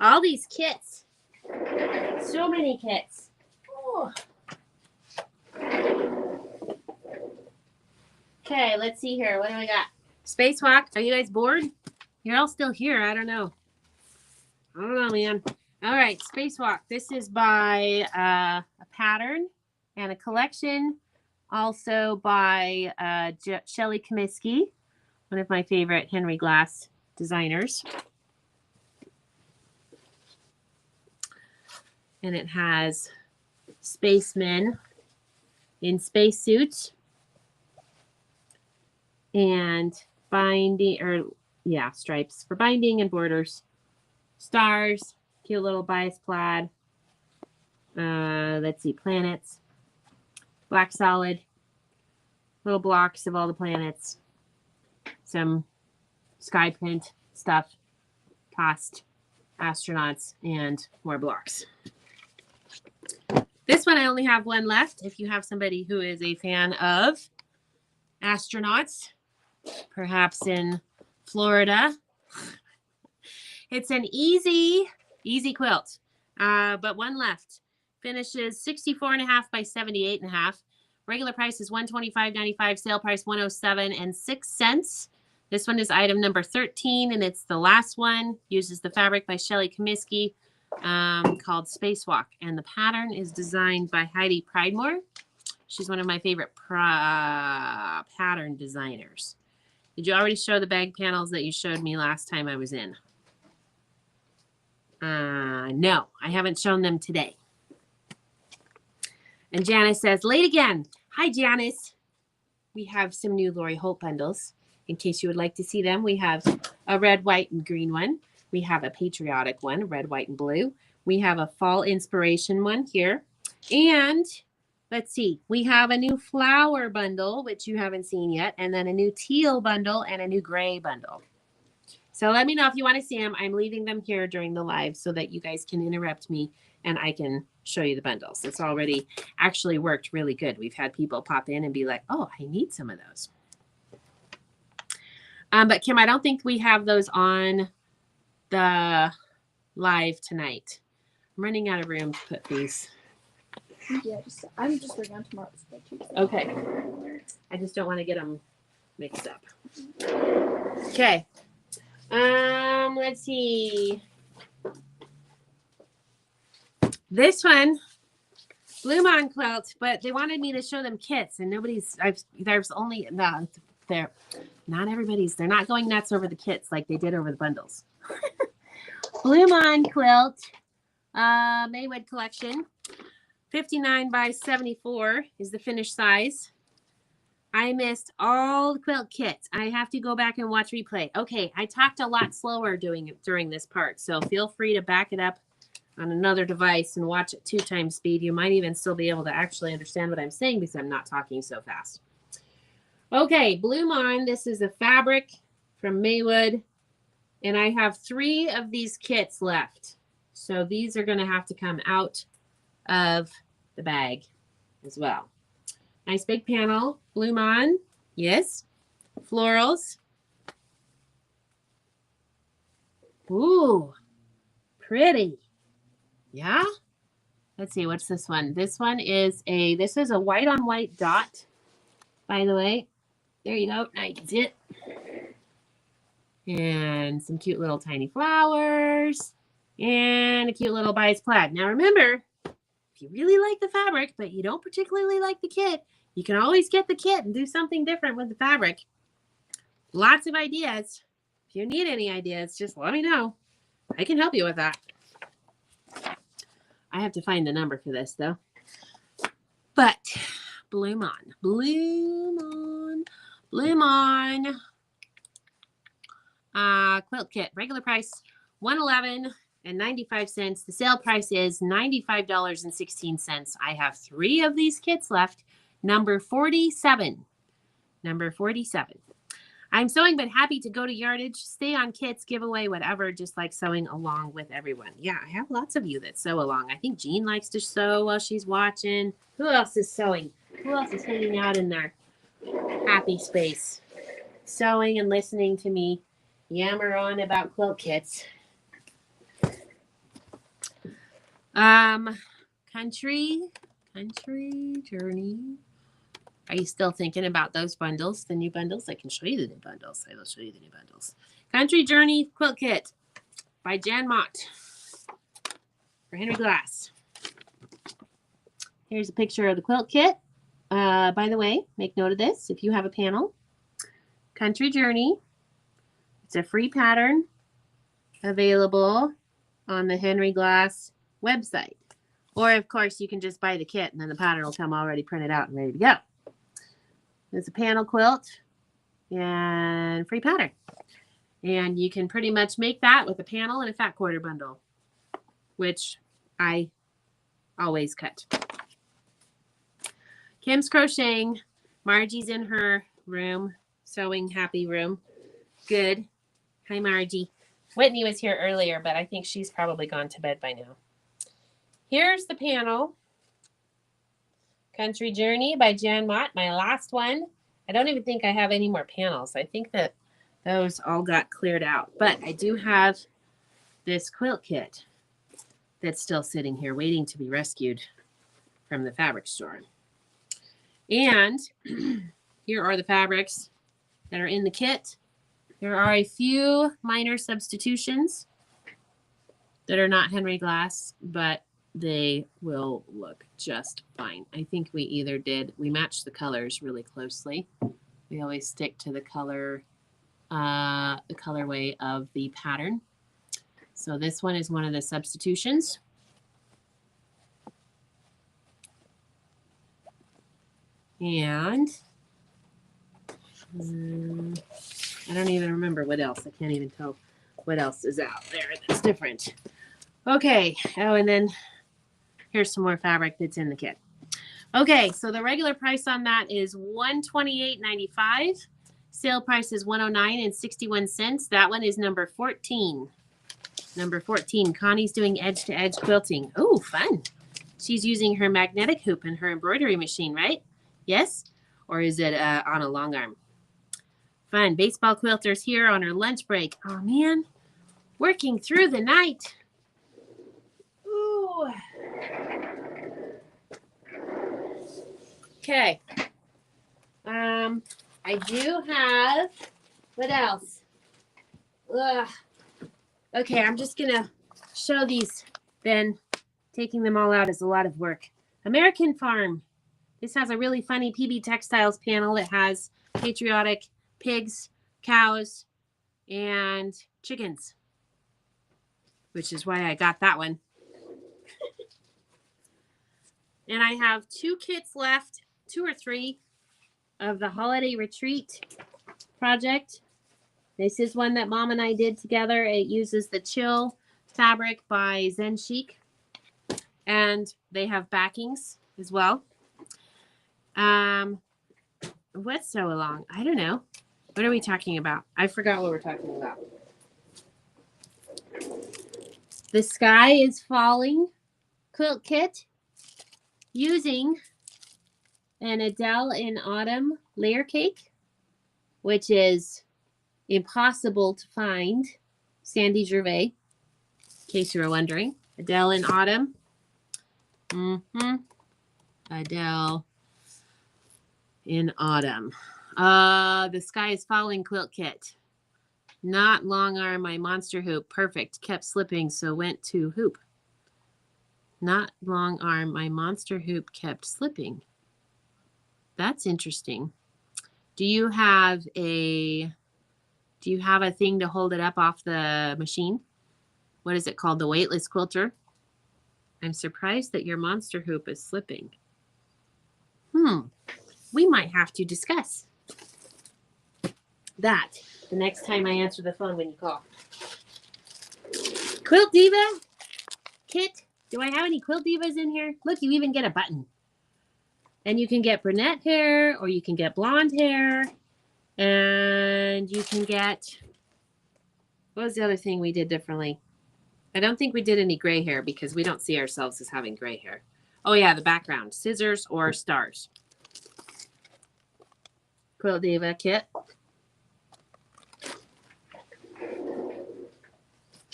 All these kits. So many kits. Oh. Okay, let's see here. What do we got? Spacewalk. Are you guys bored? You're all still here. I don't know. I don't know, man. All right, Spacewalk. This is by a pattern and a collection. Also by Shelly Comiskey, one of my favorite Henry Glass designers. And it has spacemen in spacesuits and binding, or yeah, stripes for binding and borders. Stars, cute little bias plaid. Let's see, planets. Black solid. Little blocks of all the planets. Some sky print stuff. Cost, astronauts, and more blocks. This one, I only have one left. If you have somebody who is a fan of astronauts, perhaps in Florida, it's an easy quilt, but one left. Finishes 64.5 by 78.5. Regular price is $125.95. Sale price $107.06. This one is item number 13, and it's the last one. Uses the fabric by Shelly Comiskey. Called Spacewalk, and the pattern is designed by Heidi Pridemore. She's one of my favorite pattern designers. Did you already show the bag panels that you showed me last time I was in? No, I haven't shown them today. And Janice says, late again. Hi, Janice. We have some new Lori Holt bundles. In case you would like to see them, we have a red, white, and green one. We have a patriotic one, red, white, and blue. We have a fall inspiration one here. And let's see, we have a new flower bundle, which you haven't seen yet, and then a new teal bundle and a new gray bundle. So let me know if you want to see them. I'm leaving them here during the live so that you guys can interrupt me and I can show you the bundles. It's already actually worked really good. We've had people pop in and be like, oh, I need some of those. But Kim, I don't think we have those on the live tonight. I'm running out of room to put these. Yeah, I'm just working on tomorrow's spreadsheet. Okay. I just don't want to get them mixed up. Okay. Let's see. This one, Blue Mon quilt, but they wanted me to show them kits, and there's only no, they're not everybody's. They're not going nuts over the kits like they did over the bundles. Blue Mon quilt, Maywood collection, 59 by 74 is the finished size. I missed all the quilt kits. I have to go back and watch replay. Okay, I talked a lot slower during this part, so feel free to back it up on another device and watch it 2 times speed. You might even still be able to actually understand what I'm saying because I'm not talking so fast. Okay, Blue Mon. This is a fabric from Maywood, and I have 3 of these kits left. So these are going to have to come out of the bag as well. Nice big panel, Blue Mon, yes. Florals. Ooh, pretty. Yeah. Let's see, what's this one? This one is a white on white dot, by the way. There you go. Now you can see it. And some cute little tiny flowers and a cute little bias plaid. Now remember, if you really like the fabric, but you don't particularly like the kit, you can always get the kit and do something different with the fabric. Lots of ideas. If you need any ideas, just let me know. I can help you with that. I have to find the number for this, though. But Blue Mon. Blue Mon. Blue Mon. Quilt kit. Regular price, $111.95. The sale price is $95.16. I have 3 of these kits left. Number 47. Number 47. I'm sewing but happy to go to yardage. Stay on kits, giveaway, whatever. Just like sewing along with everyone. Yeah, I have lots of you that sew along. I think Jean likes to sew while she's watching. Who else is sewing? Who else is hanging out in their happy space? Sewing and listening to me yammer on about quilt kits. Country Journey. Are you still thinking about those bundles, the new bundles? I can show you the new bundles. I will show you the new bundles. Country Journey Quilt Kit by Jan Mott for Henry Glass. Here's a picture of the quilt kit. By the way, make note of this. If you have a panel, Country Journey. It's a free pattern available on the Henry Glass website. Or, of course, you can just buy the kit and then the pattern will come already printed out and ready to go. It's a panel quilt and free pattern. And you can pretty much make that with a panel and a fat quarter bundle, which I always cut. Kim's crocheting. Margie's in her room, sewing happy room. Good. Hi, Margie. Whitney was here earlier, but I think she's probably gone to bed by now. Here's the panel. Country Journey by Jan Mott, my last one. I don't even think I have any more panels. I think that those all got cleared out. But I do have this quilt kit that's still sitting here waiting to be rescued from the fabric store. And here are the fabrics that are in the kit. There are a few minor substitutions that are not Henry Glass, but they will look just fine. I think we matched the colors really closely. We always stick to the colorway of the pattern. So this one is one of the substitutions. And I don't even remember what else. I can't even tell what else is out there that's different. Okay. Oh, and then here's some more fabric that's in the kit. Okay, so the regular price on that is $128.95. Sale price is $109.61. That one is number 14. Number 14. Connie's doing edge-to-edge quilting. Oh, fun. She's using her magnetic hoop and her embroidery machine, right? Yes? Or is it on a long arm? Fun. Baseball quilter's here on her lunch break. Oh, man. Working through the night. Ooh. Okay. I do have, what else? Ugh. Okay, I'm just going to show these. Then taking them all out is a lot of work. American Farm. This has a really funny PB Textiles panel. It has patriotic pigs, cows, and chickens, which is why I got that one. And I have 2 kits left, 2 or 3 of the Holiday Retreat project. This is one that Mom and I did together. It uses the Chill fabric by Zen Chic. And they have backings as well. What's so long? I don't know. What are we talking about? I forgot what we're talking about. The Sky is Falling quilt kit using an Adele in Autumn layer cake, which is impossible to find. Sandy Gervais, in case you were wondering. Adele in Autumn. Adele in Autumn. The Sky is Falling quilt kit. Not long arm, my monster hoop. Perfect. Kept slipping, so went to hoop. Not long arm, my monster hoop kept slipping. That's interesting. Do you have a thing to hold it up off the machine? What is it called? The weightless quilter? I'm surprised that your monster hoop is slipping. We might have to discuss that the next time I answer the phone when you call. Quilt Diva kit. Do I have any Quilt Divas in here? Look, you even get a button. And you can get brunette hair or you can get blonde hair. And you can get, what was the other thing we did differently? I don't think we did any gray hair because we don't see ourselves as having gray hair. Oh yeah, the background, scissors or stars. Quilt Diva kit.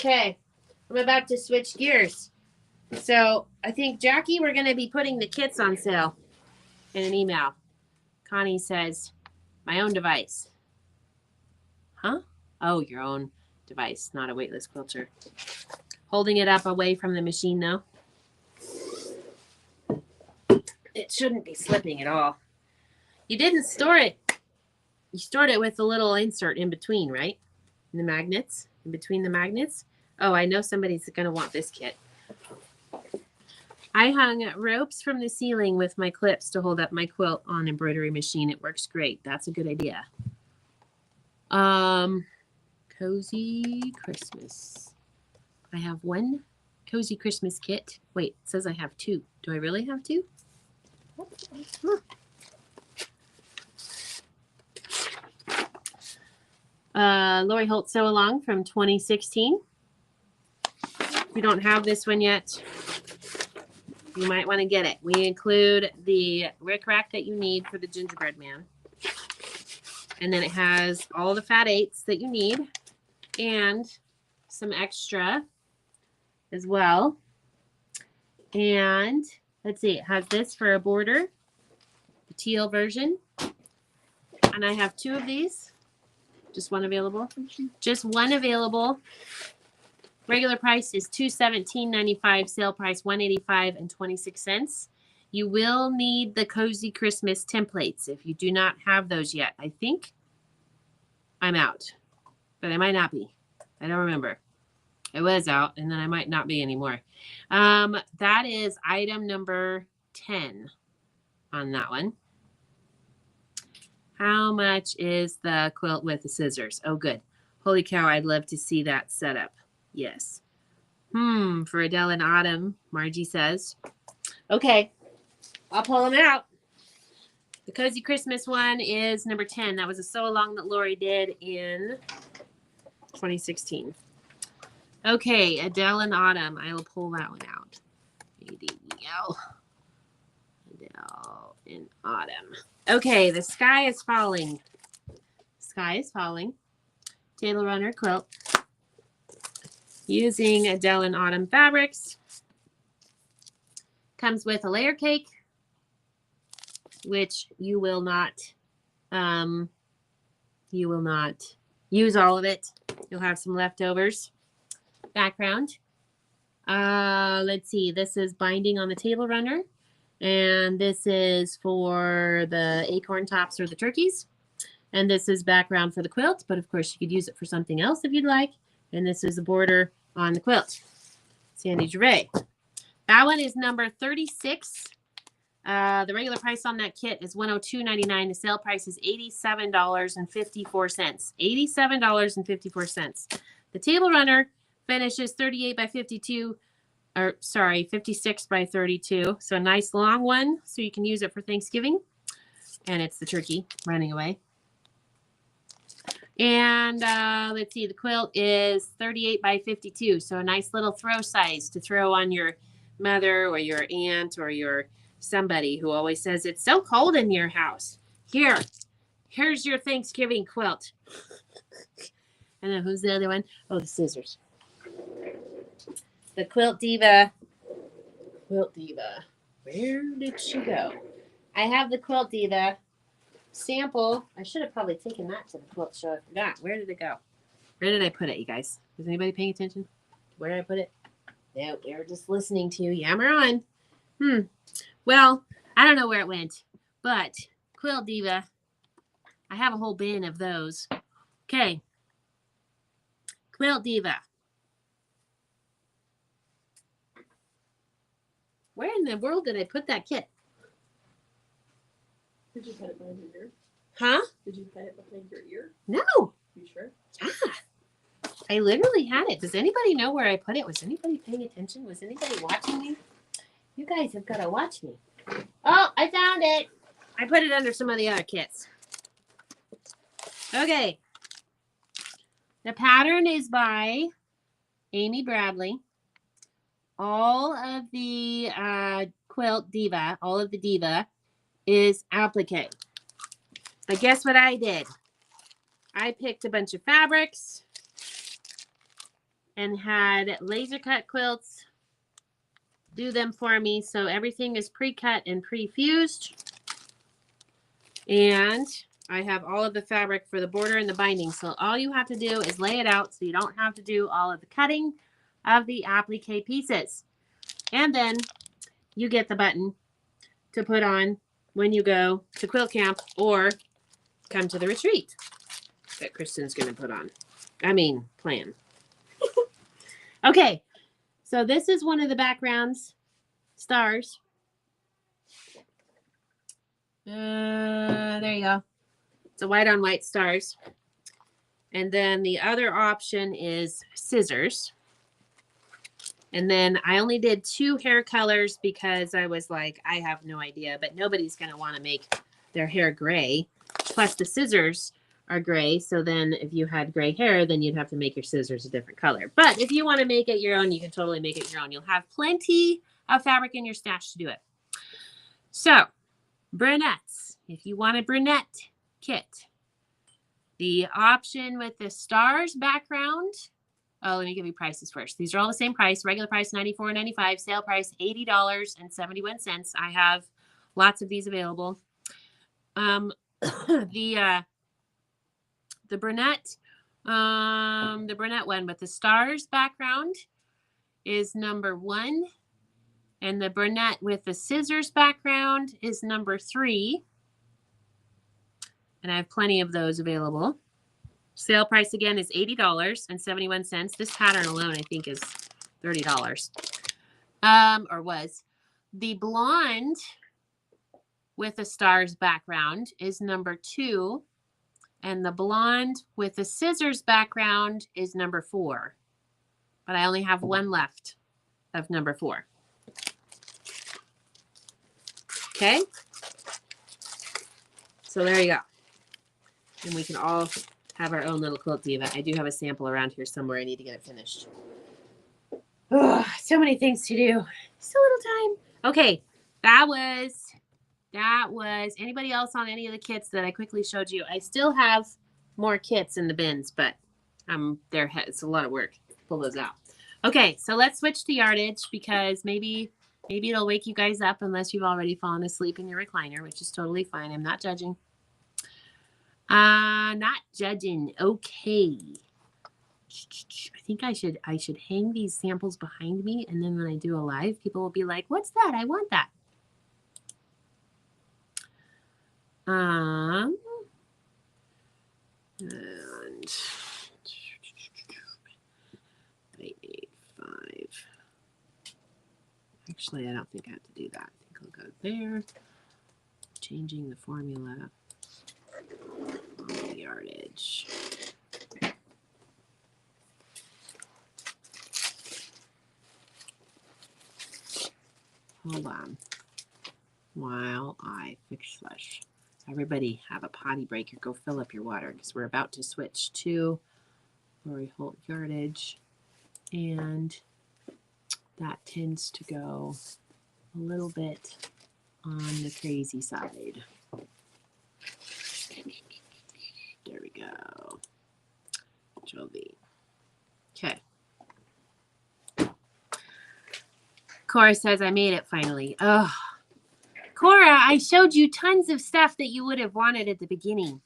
Okay, I'm about to switch gears. So I think, Jackie, we're going to be putting the kits on sale in an email. Connie says, my own device. Huh? Oh, your own device, not a weightless quilter. Holding it up away from the machine, though. It shouldn't be slipping at all. You didn't store it. You stored it with a little insert in between, right? In the magnets, in between the magnets. Oh, I know somebody's going to want this kit. I hung ropes from the ceiling with my clips to hold up my quilt on embroidery machine. It works great. That's a good idea. Cozy Christmas. I have 1 Cozy Christmas kit. Wait, it says I have 2. Do I really have 2? Lori Holt Sew Along from 2016. If you don't have this one yet, you might want to get it. We include the rickrack that you need for the gingerbread man. And then it has all the fat 8s that you need and some extra as well. And let's see, it has this for a border, the teal version. And I have 2 of these. Just one available. Just one available. Regular price is $217.95. Sale price $185.26. You will need the Cozy Christmas templates if you do not have those yet. I think I'm out, but I might not be. I don't remember. I was out, and then I might not be anymore. That is item number 10 on that one. How much is the quilt with the scissors? Oh, good. Holy cow, I'd love to see that setup. Yes. For Adele and Autumn, Margie says. Okay, I'll pull them out. The Cozy Christmas one is number 10. That was a sew-along that Lori did in 2016. Okay, Adele and Autumn. I will pull that one out. Adele and Autumn. Okay, the sky is falling. Sky is falling. Table runner quilt. Using Adele and Autumn fabrics. Comes with a layer cake, which you will not use all of it. You'll have some leftovers. Background. Let's see. This is binding on the table runner. And this is for the acorn tops or the turkeys. And this is background for the quilt, but of course you could use it for something else if you'd like. And this is the border on the quilt. Sandy Gervais. That one is number 36. The regular price on that kit is $102.99. The sale price is $87.54. $87.54. The table runner finishes 38 by 52, or sorry, 56 by 32. So a nice long one, so you can use it for Thanksgiving. And it's the turkey running away. And let's see, the quilt is 38 by 52. So a nice little throw size to throw on your mother or your aunt or your somebody who always says it's so cold in your house. Here's your Thanksgiving quilt. And then who's the other one? Oh, the scissors. The Quilt Diva. Quilt Diva. Where did she go? I have the Quilt Diva sample. I should have probably taken that to the quilt show. I forgot. Where did it go? Where did I put it, you guys? Is anybody paying attention? Where did I put it? No, they were just listening to you yammer on. Well, I don't know where it went, but Quilt Diva. I have a whole bin of those. Okay. Quilt Diva. Where in the world did I put that kit? Did you put it behind your ear? Huh? Did you put it behind your ear? No. You sure? Yeah. I literally had it. Does anybody know where I put it? Was anybody paying attention? Was anybody watching me? You guys have got to watch me. Oh, I found it. I put it under some of the other kits. Okay. The pattern is by Amy Bradley. All of the Quilt Diva, all of the Diva is applique. But guess what I did? I picked a bunch of fabrics and had laser cut quilts do them for me. So everything is pre-cut and pre-fused. And I have all of the fabric for the border and the binding. So all you have to do is lay it out so you don't have to do all of the cutting of the applique pieces. And then you get the button to put on when you go to quilt camp or come to the retreat that Kristen's going to put on. Plan. Okay, so this is one of the backgrounds, stars. There you go. It's a white on white stars. And then the other option is scissors. And then I only did 2 hair colors because I was like, I have no idea, but nobody's going to want to make their hair gray. Plus the scissors are gray. So then if you had gray hair, then you'd have to make your scissors a different color. But if you want to make it your own, you can totally make it your own. You'll have plenty of fabric in your stash to do it. So brunettes, if you want a brunette kit, the option with the stars background. Oh, let me give you prices first. These are all the same price. Regular price $94.95. Sale price $80.71. I have lots of these available. The brunette one with the stars background is number 1, and the brunette with the scissors background is number 3. And I have plenty of those available. Sale price again is $80.71. This pattern alone, I think, is $30. Or was. The blonde with the stars background is number 2. And the blonde with the scissors background is number 4. but I only have one left of number 4. Okay. So there you go. And we can all have our own little quilt diva. I do have a sample around here somewhere. I need to get it finished. Oh, so many things to do. So little time. Okay. That was anybody else on any of the kits that I quickly showed you? I still have more kits in the bins, but it's a lot of work to pull those out. Okay, so let's switch to yardage because maybe it'll wake you guys up unless you've already fallen asleep in your recliner, which is totally fine. I'm not judging. Not judging. Okay. I think I should hang these samples behind me, and then when I do a live, people will be like, "What's that? I want that." And 885. Actually, I don't think I have to do that. I think I'll go there. Changing the formula on the yardage. Hold on while I fix flush. Everybody have a potty break or go fill up your water because we're about to switch to Lori Holt Yardage, and that tends to go a little bit on the crazy side. There we go. Jovi. Okay. Cora says, I made it finally. Oh, Cora, I showed you tons of stuff that you would have wanted at the beginning.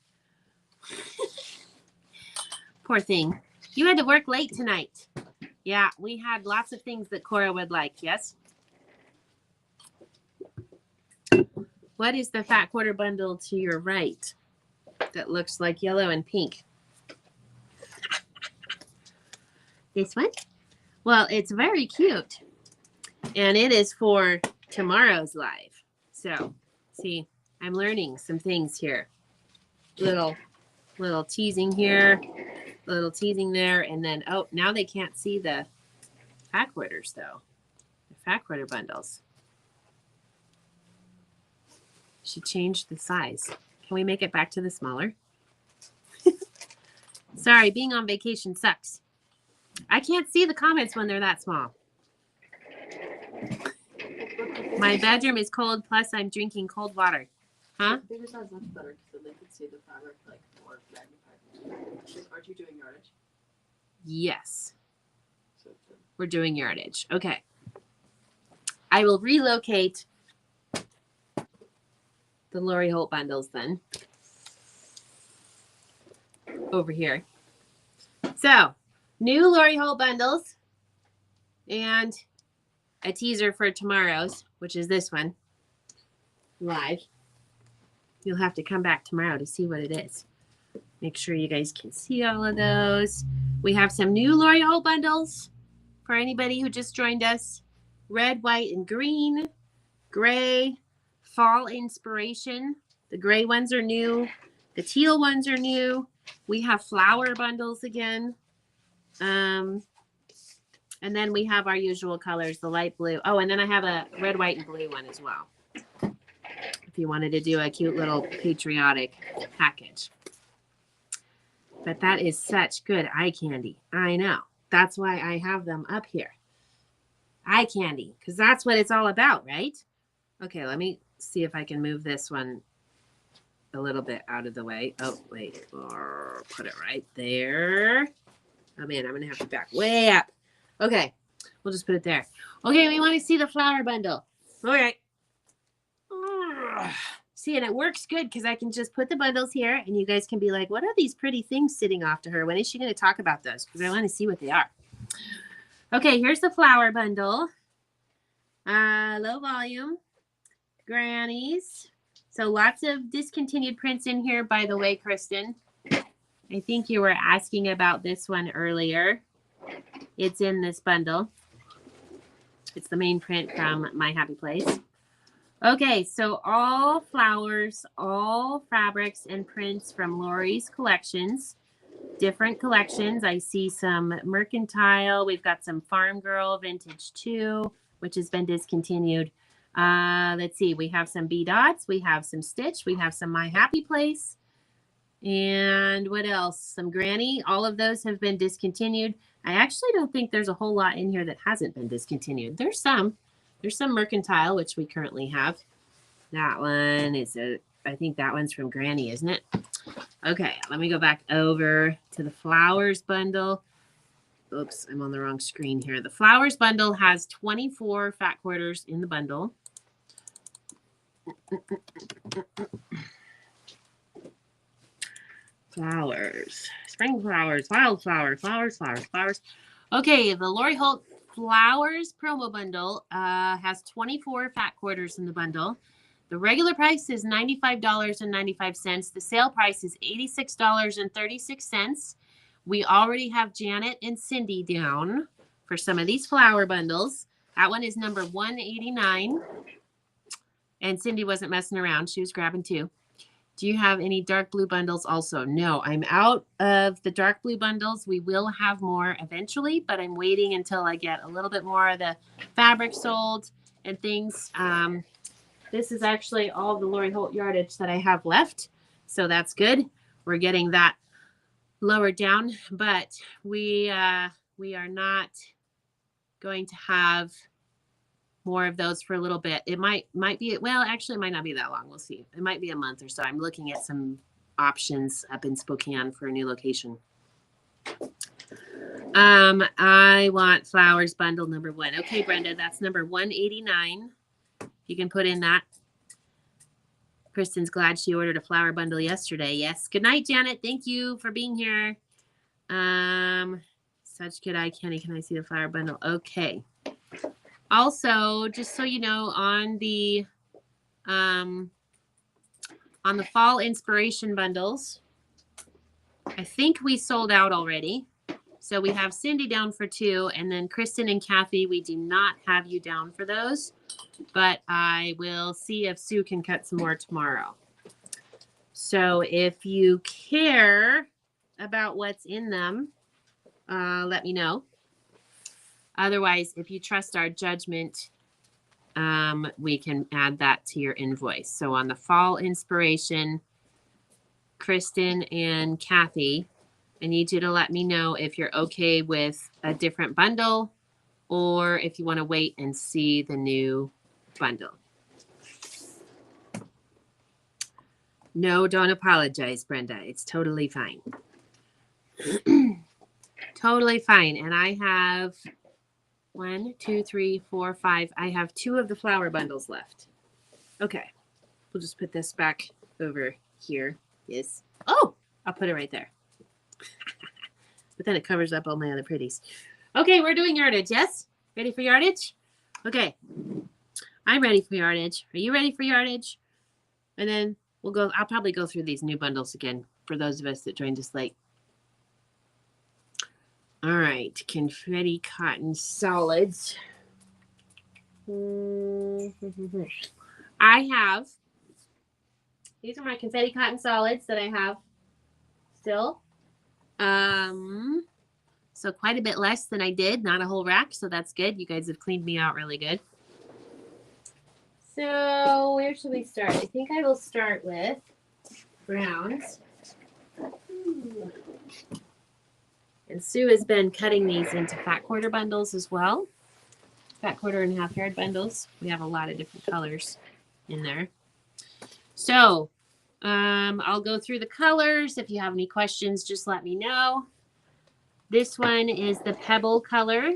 Poor thing. You had to work late tonight. Yeah, we had lots of things that Cora would like, yes? What is the fat quarter bundle to your right that looks like yellow and pink? This one? Well, it's very cute. And it is for tomorrow's live. So, see, I'm learning some things here. Little teasing here, little teasing there, and then, oh, now they can't see the fat quarters, though. The fat quarter bundles. She changed the size. Can we make it back to the smaller? Sorry, being on vacation sucks. I can't see the comments when they're that small. My bedroom is cold, plus I'm drinking cold water. Huh? Bigger size much better because then they can see the fabric like more magnified. Aren't you doing yardage? Yes. So We're doing yardage. Okay. I will relocate the Lori Holt bundles then over here. So, new Lori Holt bundles and a teaser for tomorrow's, which is this one, live. You'll have to come back tomorrow to see what it is. Make sure you guys can see all of those. We have some new Lori Holt bundles for anybody who just joined us. Red, white, and green. Gray, fall inspiration. The gray ones are new. The teal ones are new. We have flower bundles again. And then we have our usual colors, the light blue. Oh, and then I have a red, white, and blue one as well. If you wanted to do a cute little patriotic package. But that is such good eye candy. I know. That's why I have them up here. Eye candy, because that's what it's all about, right? Okay, let me see if I can move this one a little bit out of the way. Oh, wait. Or put it right there. Oh, man, I'm going to have to back way up. Okay, we'll just put it there. Okay, we want to see the flower bundle. All right. See, and it works good because I can just put the bundles here and you guys can be like, what are these pretty things sitting off to her? When is she going to talk about those? Because I want to see what they are. Okay, here's the flower bundle. Low volume. Grannies. So lots of discontinued prints in here, by the way, Kristen. I think you were asking about this one earlier. It's in this bundle. It's the main print from My Happy Place. Okay, so all flowers, all fabrics and prints from Lori's collections. different collections. I see some mercantile. We've got some Farm Girl Vintage 2, which has been discontinued. Let's see. We have some B Dots. We have some Stitch. We have some My Happy Place. And what else? Some Granny. All of those have been discontinued. I actually don't think there's a whole lot in here that hasn't been discontinued. There's some. There's some mercantile, which we currently have. That one is I think that one's from Granny, isn't it? Okay, let me go back over to the flowers bundle. Oops, I'm on the wrong screen here. The flowers bundle has 24 fat quarters in the bundle. Flowers, spring flowers, wildflower, flowers. Okay, the Lori Holt Flowers promo bundle has 24 fat quarters in the bundle. The regular price is $95.95. The sale price is $86.36. We already have Janet and Cindy down for some of these flower bundles. That one is number 189. And Cindy wasn't messing around. She was grabbing two. Do you have any dark blue bundles also? No, I'm out of the dark blue bundles. We will have more eventually, but I'm waiting until I get a little bit more of the fabric sold and things. This is actually all the Lori Holt Yardage that I have left. So that's good. We're getting that lowered down, but we are not going to have more of those for a little bit. It might be, well, actually it might not be that long. We'll see. It might be a month or so. I'm looking at some options up in Spokane for a new location. I want flowers bundle number 1. Okay, Brenda, that's number 189. You can put in that. Kristen's glad she ordered a flower bundle yesterday. Yes. Good night, Janet. Thank you for being here. Such good eye candy. Can I see the flower bundle? Okay. Also, just so you know, on the fall inspiration bundles, I think we sold out already. So we have Cindy down for 2, and then Kristen and Kathy, we do not have you down for those, but I will see if Sue can cut some more tomorrow. So if you care about what's in them, let me know. Otherwise, if you trust our judgment, we can add that to your invoice. So on the fall inspiration, Kristen and Kathy, I need you to let me know if you're okay with a different bundle or if you want to wait and see the new bundle. No, don't apologize, Brenda. It's totally fine. Totally fine. And I have 1, 2, 3, 4, 5. I have 2 of the flower bundles left. Okay. We'll just put this back over here. Yes. Oh, I'll put it right there. But then it covers up all my other pretties. Okay, we're doing yardage. Yes? Ready for yardage? Okay. I'm ready for yardage. Are you ready for yardage? And then we'll go. I'll probably go through these new bundles again for those of us that joined us late. All right. Confetti cotton solids. I have. These are my confetti cotton solids that I have still. So quite a bit less than I did, not a whole rack, so that's good. You guys have cleaned me out really good. So where should we start? I think I will start with browns. And Sue has been cutting these into fat quarter bundles as well. Fat 1.5 yard bundles. We have a lot of different colors in there. So I'll go through the colors. If you have any questions, just let me know. This one is the Pebble color.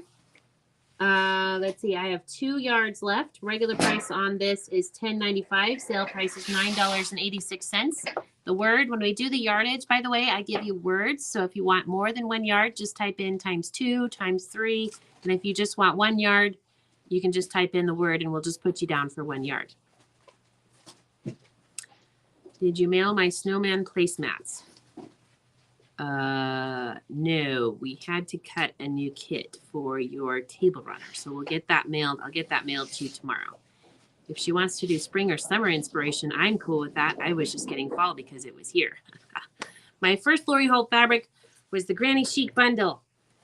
Let's see, I have 2 yards left. Regular price on this is $10.95. Sale price is $9.86. The word, when we do the yardage, by the way, I give you words. So if you want more than 1 yard, just type in ×2, ×3. And if you just want 1 yard, you can just type in the word and we'll just put you down for 1 yard. Did you mail my snowman placemats? No, we had to cut a new kit for your table runner. So we'll get that mailed. I'll get that mailed to you tomorrow. If she wants to do spring or summer inspiration, I'm cool with that. I was just getting fall because it was here. My first Lori Holt fabric was the Granny Chic bundle.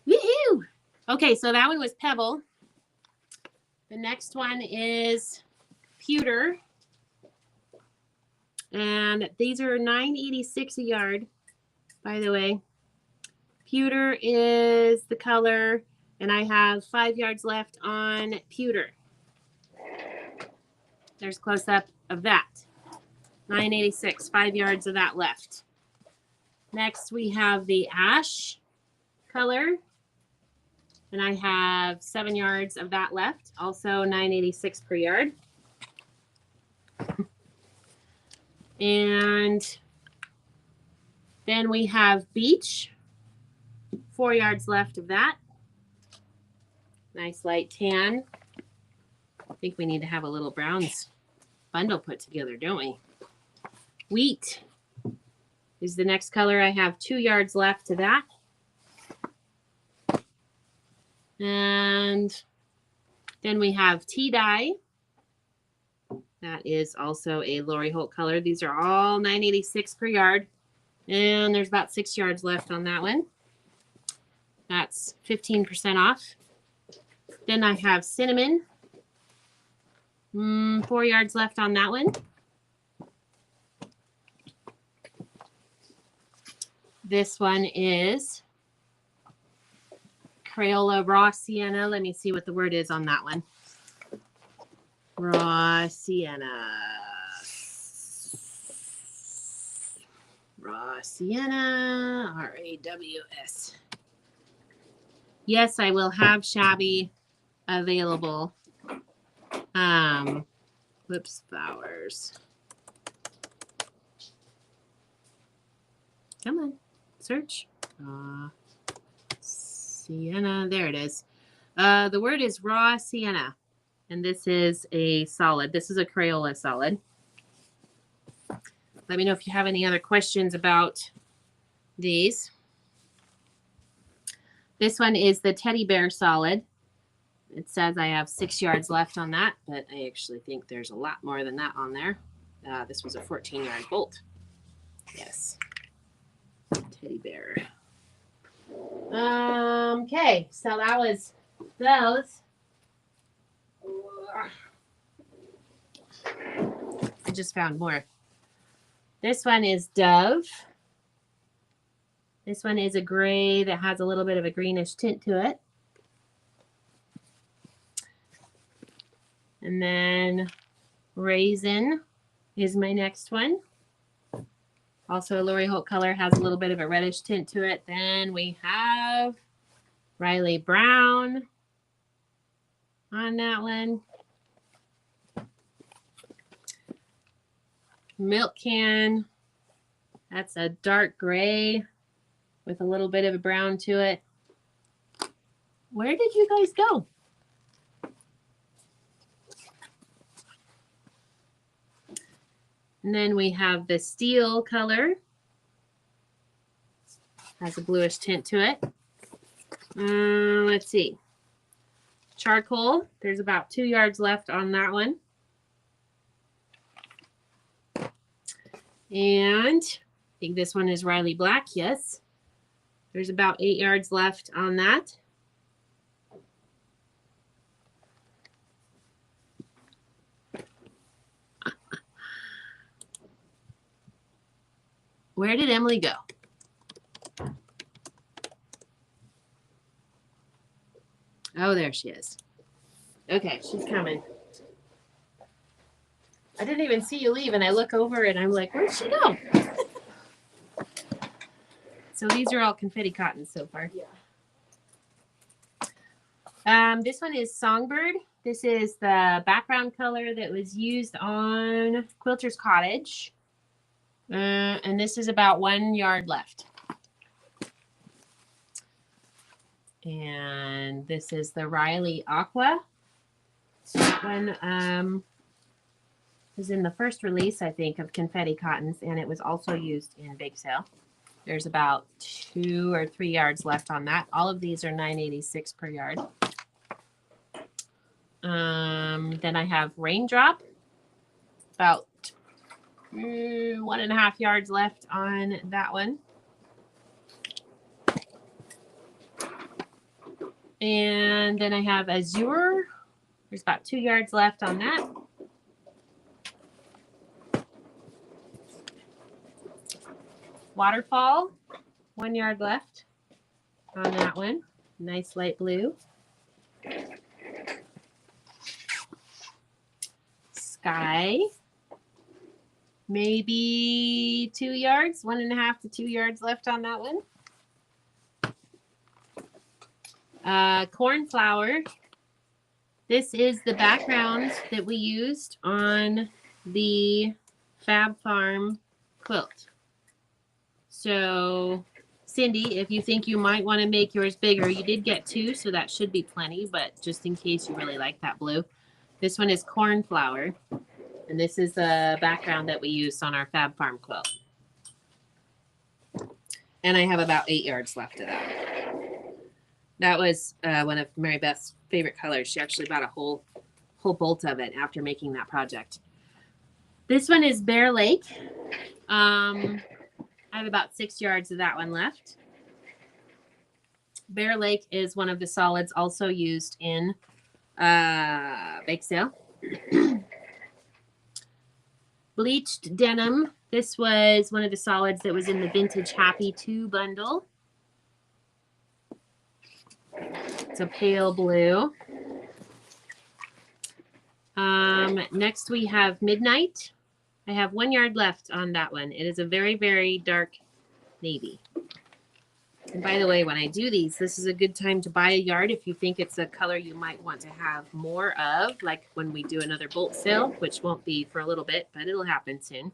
Woohoo! Okay, so that one was Pebble. The next one is Pewter. And these are $9.86 a yard, by the way. Pewter is the color, and I have 5 yards left on Pewter. There's close up of that. $9.86, 5 yards of that left. Next, we have the Ash color, and I have 7 yards of that left. Also $9.86 per yard. And then we have Beach, 4 yards left of that. Nice light tan. I think we need to have a little Browns bundle put together, don't we? Wheat is the next color. I have 2 yards left to that. And then we have Tea Dye. That is also a Lori Holt color. These are all $9.86 per yard. And there's about 6 yards left on that one. That's 15% off. Then I have Cinnamon. 4 yards left on that one. This one is Crayola Raw Sienna. Let me see what the word is on that one. Raw Sienna. Raw Sienna. R-A-W-S. Yes, I will have Shabby available. Whoops, flowers. Come on, search. Sienna, there it is. The word is Raw Sienna. And this is a solid. This is a Crayola solid. Let me know if you have any other questions about these. This one is the Teddy Bear solid. It says I have 6 yards left on that, but I actually think there's a lot more than that on there. This was a 14-yard bolt. Yes. Teddy Bear. Okay, so that was those. I just found more. This one is Dove. This one is a gray that has a little bit of a greenish tint to it. And then Raisin is my next one. Also a Lori Holt color, has a little bit of a reddish tint to it. Then we have Riley Brown on that one. Milk Can. That's a dark gray with a little bit of a brown to it. Where did you guys go? And then we have the Steel color. Has a bluish tint to it. Let's see. Charcoal. There's about 2 yards left on that one. And I think this one is Riley Black. Yes. There's about 8 yards left on that. Where did Emily go? Oh, there she is. Okay, she's coming. I didn't even see you leave, and I look over and I'm like, where'd she go? So these are all confetti cotton so far. Yeah. This one is Songbird. This is the background color that was used on Quilter's Cottage. And this is about 1 yard left. And this is the Riley Aqua. That one was in the first release, I think, of confetti cottons, and it was also used in Bake Sale. There's about 2 or 3 yards left on that. All of these are $9.86 per yard. Then I have Raindrop, about 1.5 yards left on that one. And then I have Azure. There's about 2 yards left on that. Waterfall, 1 yard left on that one. Nice light blue. Sky, maybe 2 yards, 1.5 to 2 yards left on that one. Cornflower. This is the background that we used on the Fab Farm quilt. So, Cindy, if you think you might want to make yours bigger, you did get 2, so that should be plenty, but just in case you really like that blue. This one is Cornflower, and this is the background that we used on our Fab Farm quilt. And I have about 8 yards left of that. That was one of Mary Beth's favorite colors. She actually bought a whole bolt of it after making that project. This one is Bear Lake. I have about 6 yards of that one left. Bear Lake is one of the solids also used in bake sale. Bleached denim. This was one of the solids that was in the Vintage Happy 2 bundle. It's a pale blue. Next we have Midnight. I have 1 yard left on that one. It is a very, very dark navy. And by the way, when I do these, this is a good time to buy a yard if you think it's a color you might want to have more of, like when we do another bolt sale, which won't be for a little bit, but it'll happen soon.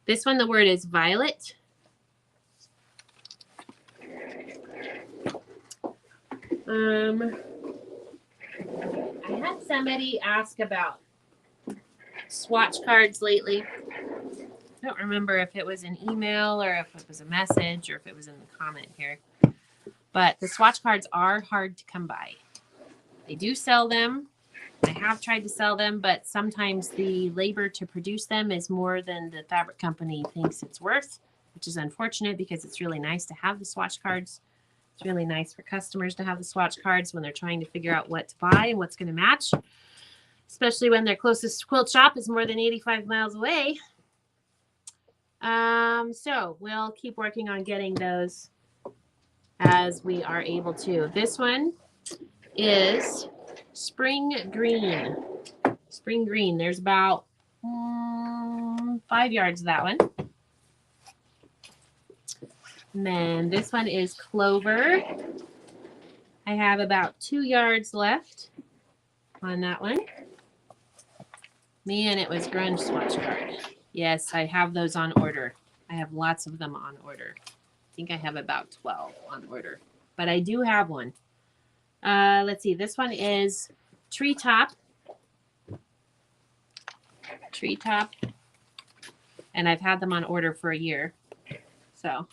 This one, the word is violet. I had somebody ask about swatch cards lately. I don't remember if it was an email or if it was a message or if it was in the comment here. But the swatch cards are hard to come by. They do sell them. I have tried to sell them, but sometimes the labor to produce them is more than the fabric company thinks it's worth, which is unfortunate because it's really nice to have the swatch cards. It's really nice for customers to have the swatch cards when they're trying to figure out what to buy and what's going to match, especially when their closest quilt shop is more than 85 miles away. So we'll keep working on getting those as we are able to. This one is Spring Green. Spring Green. There's about 5 yards of that one. And then this one is Clover. I have about 2 yards left on that one. Man, it was grunge swatch card. Yes, I have those on order. I have lots of them on order. I think I have about 12 on order, but I do have one. Let's see. This one is Treetop. Treetop. And I've had them on order for a year. So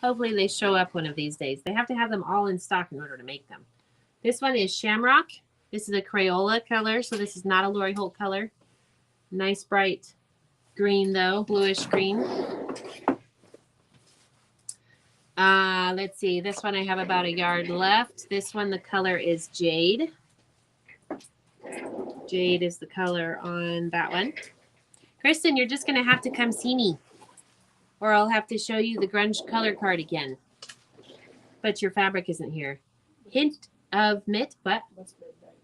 hopefully they show up one of these days. They have to have them all in stock in order to make them. This one is Shamrock. This is a Crayola color, so this is not a Lori Holt color. Nice bright green though, bluish green. Let's see, this one I have about a yard left. This one, the color is Jade. Jade is the color on that one. Kristen, you're just gonna have to come see me, or I'll have to show you the grunge color card again. But your fabric isn't here. Hint of Mitt, but What's midnight?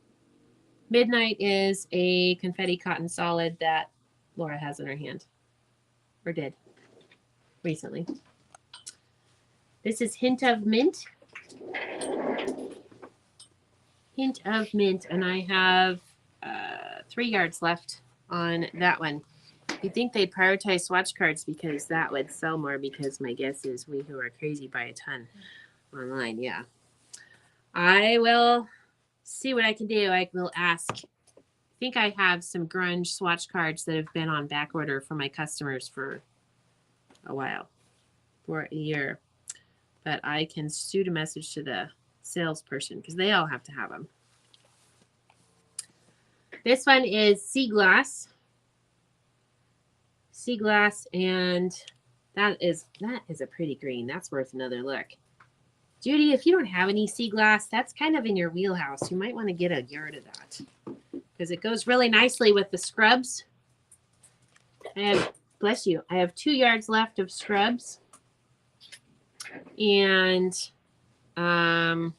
Midnight is a confetti cotton solid that Laura has in her hand, or did recently. This is Hint of Mint. Hint of Mint, and I have 3 yards left on that one. You'd think they'd prioritize swatch cards because that would sell more, because my guess is we who are crazy buy a ton online. Yeah. I will see what I can do. I will ask. I think I have some grunge swatch cards that have been on back order for my customers for a while, for a year. But I can shoot a message to the salesperson because they all have to have them. This one is Sea Glass. Sea Glass, and that is a pretty green. That's worth another look. Judy, if you don't have any sea glass, that's kind of in your wheelhouse. You might want to get a yard of that because it goes really nicely with the scrubs. I have, bless you, I have 2 yards left of scrubs. And 2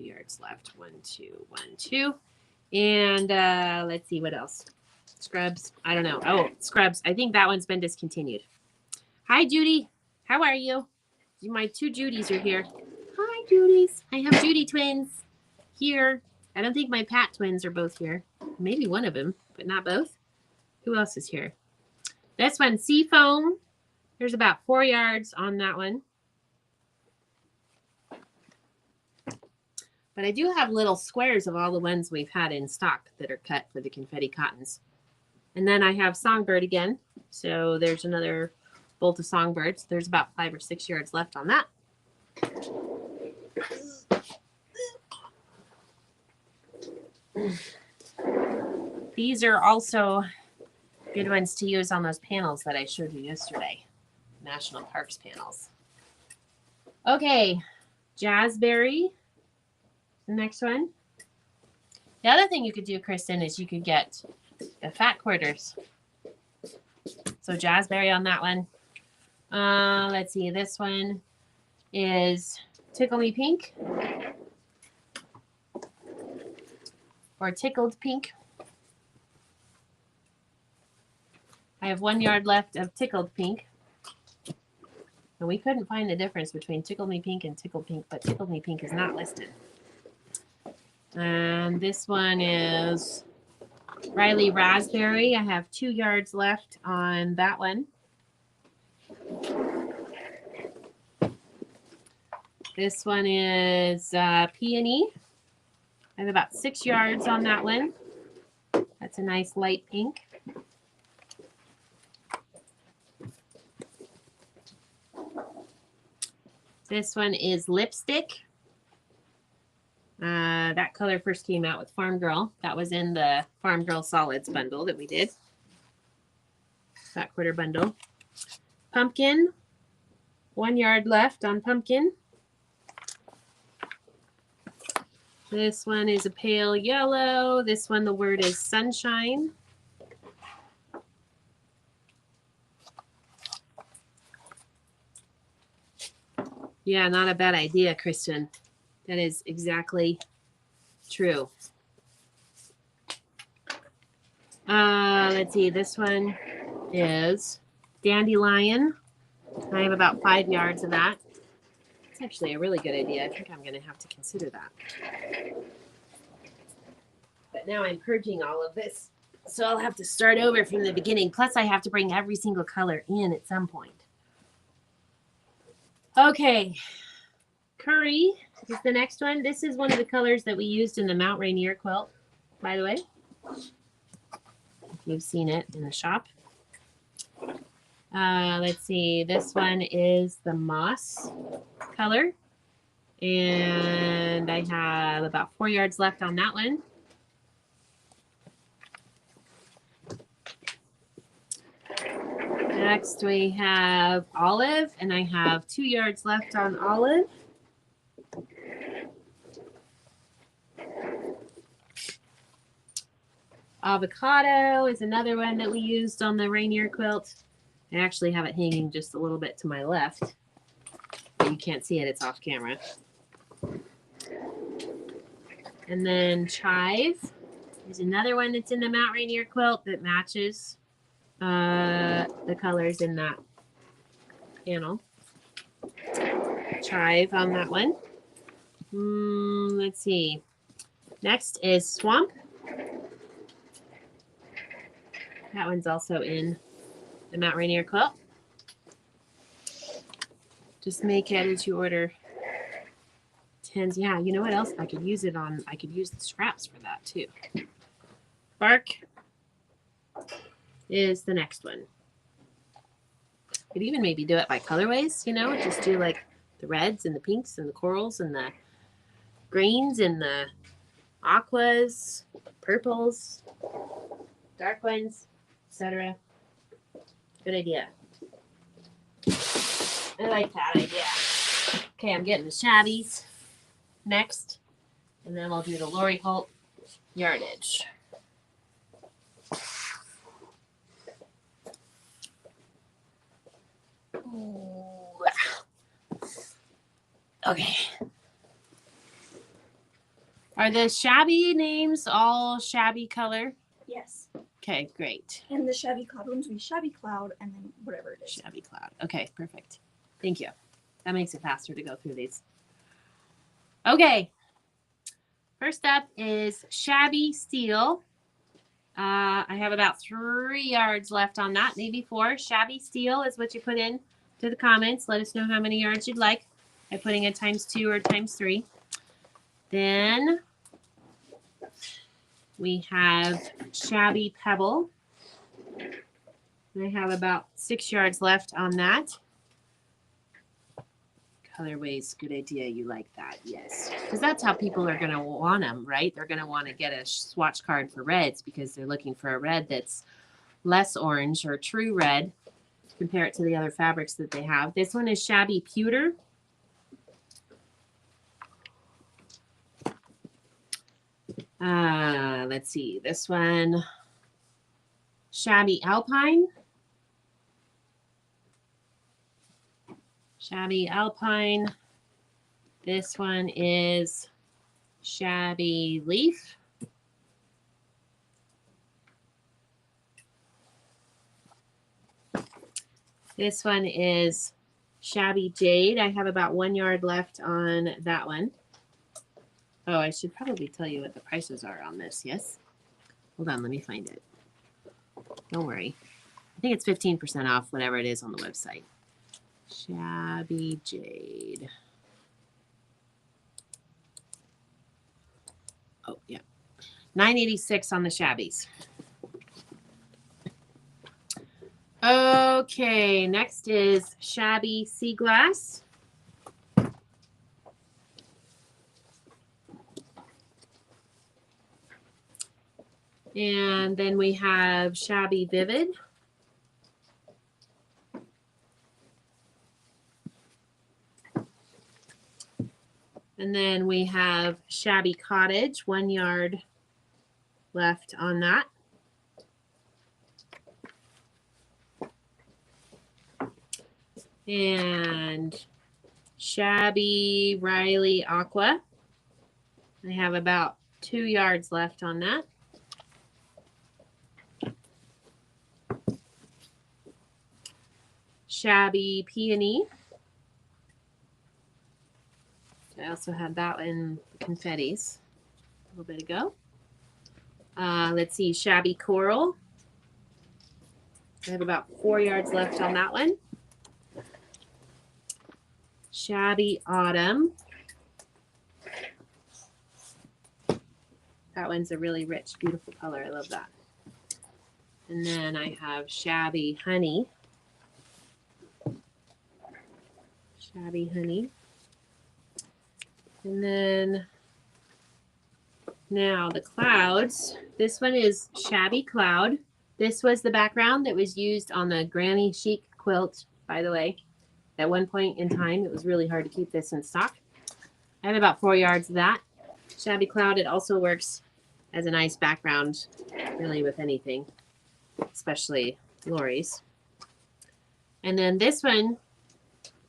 yards left. 1, 2, 1, 2. And let's see what else. Scrubs. I don't know. Oh, scrubs. I think that one's been discontinued. Hi, Judy. How are you? My 2 Judys are here. Hi, Judys. I have Judy twins here. I don't think my Pat twins are both here. Maybe one of them, but not both. Who else is here? This one, Seafoam. There's about 4 yards on that one. But I do have little squares of all the ones we've had in stock that are cut for the confetti cottons. And then I have Songbird again. So there's another bolt of Songbirds. There's about 5 or 6 yards left on that. These are also good ones to use on those panels that I showed you yesterday. National Parks panels. Okay, Jazzberry. The next one. The other thing you could do, Kristen, is you could get the fat quarters. So Jazzberry on that one. Let's see. This one is Tickle Me Pink or Tickled Pink. I have 1 yard left of Tickled Pink. And we couldn't find the difference between Tickle Me Pink and Tickled Pink, but Tickled Me Pink is not listed. And this one is Riley Raspberry. I have 2 yards left on that one. This one is Peony. I have about 6 yards on that one. That's a nice light pink. This one is Lipstick. That color first came out with Farm Girl. That was in the Farm Girl Solids bundle that we did. Fat quarter bundle. Pumpkin. 1 yard left on Pumpkin. This one is a pale yellow. This one, the word is Sunshine. Yeah, not a bad idea, Kristen. That is exactly true. Let's see. This one is Dandelion. I have about 5 yards of that. It's actually a really good idea. I think I'm going to have to consider that. But now I'm purging all of this, so I'll have to start over from the beginning. Plus, I have to bring every single color in at some point. Okay. Curry is the next one. This is one of the colors that we used in the Mount Rainier quilt, by the way. If you've seen it in the shop. Let's see. This one is the moss color. And I have about 4 yards left on that one. Next we have Olive, and I have 2 yards left on Olive. Avocado is another one that we used on the Rainier quilt. I actually have it hanging just a little bit to my left. But you can't see it, it's off camera. And then Chive is another one that's in the Mount Rainier quilt that matches the colors in that panel. Chive on that one. Let's see. Next is Swamp. That one's also in the Mount Rainier quilt. Just make it as you order. Tens. Yeah, you know what else? I could use it on. I could use the scraps for that too. Bark is the next one. Could even maybe do it by colorways, you know, just do like the reds and the pinks and the corals and the greens and the aquas, purples, dark ones, etc. Good idea. I like that idea. Okay, I'm getting the shabbies next, and then we'll do the Lori Holt Yardage. Ooh. Okay. Are the shabby names all shabby color? Yes. Okay, great. And the shabby cloud ones will be shabby cloud and then whatever it is. Shabby cloud. Okay, perfect. Thank you. That makes it faster to go through these. Okay. First up is shabby steel. I have about 3 yards left on that, maybe 4. Shabby steel is what you put in to the comments. Let us know how many yards you'd like by putting it ×2 or ×3. Then we have shabby pebble. I have about 6 yards left on that. Colorways, good idea. You like that, yes. Because that's how people are going to want them, right? They're going to want to get a swatch card for reds because they're looking for a red that's less orange or true red. Compare it to the other fabrics that they have. This one is shabby pewter. Let's see. This one, shabby alpine. Shabby alpine. This one is shabby leaf. This one is shabby jade. I have about 1 yard left on that one. Oh, I should probably tell you what the prices are on this. Yes. Hold on. Let me find it. Don't worry. I think it's 15% off, whatever it is on the website. Shabby jade. Oh, yeah. $9.86 on the shabbies. Okay, next is shabby sea glass. And then we have shabby vivid. And then we have shabby cottage, 1 yard left on that. And shabby Riley aqua. I have about 2 yards left on that. Shabby peony. I also had that in confettis a little bit ago. Let's see, shabby coral. I have about 4 yards left on that one. Shabby autumn. That one's a really rich, beautiful color. I love that. And then I have shabby honey. Shabby honey. And then now the clouds. This one is shabby cloud. This was the background that was used on the Granny Chic quilt, by the way. At one point in time, it was really hard to keep this in stock. I have about 4 yards of that. Shabby cloud, it also works as a nice background, really with anything, especially Lori's. And then this one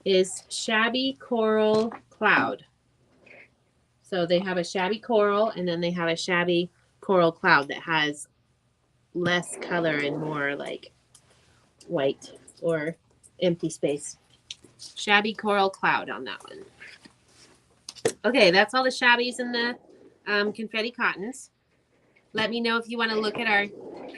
is shabby coral cloud. So they have a shabby coral and then they have a shabby coral cloud that has less color and more like white or empty space. Shabby coral cloud on that one. Okay, that's all the shabbies and the confetti cottons. Let me know if you want to look at our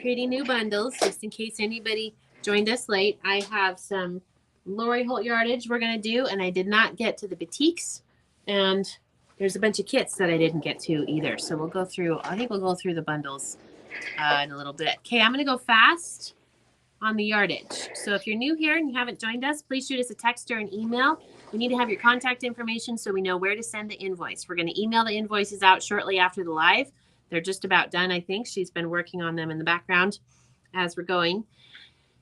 pretty new bundles, just in case anybody joined us late. I have some Lori Holt Yardage we're going to do, and I did not get to the boutiques. And there's a bunch of kits that I didn't get to either. So we'll go through, I think we'll go through the bundles in a little bit. Okay, I'm going to go fast on the yardage. So if you're new here and you haven't joined us, please shoot us a text or an email. We need to have your contact information so we know where to send the invoice. We're going to email the invoices out shortly after the live. They're just about done, I think. She's been working on them in the background as we're going.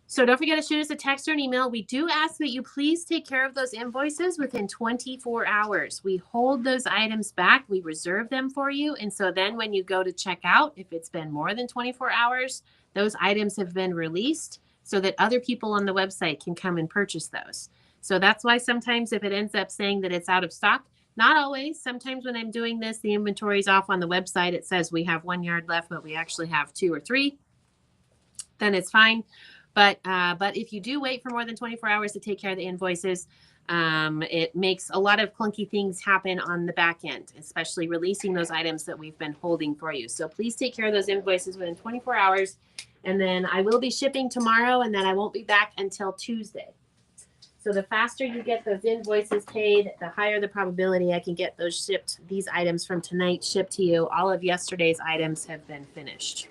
So don't forget to shoot us a text or an email. We do ask that you please take care of those invoices within 24 hours. We hold those items back. We reserve them for you. And so then when you go to check out, if it's been more than 24 hours, those items have been released so that other people on the website can come and purchase those. So that's why sometimes if it ends up saying that it's out of stock, not always. Sometimes when I'm doing this, the inventory is off on the website. It says we have 1 yard left, but we actually have 2 or 3. Then it's fine. But if you do wait for more than 24 hours to take care of the invoices, it makes a lot of clunky things happen on the back end, especially releasing those items that we've been holding for you. So please take care of those invoices within 24 hours. And then I will be shipping tomorrow, and then I won't be back until Tuesday. So the faster you get those invoices paid, the higher the probability I can get those shipped, these items from tonight shipped to you. All of yesterday's items have been finished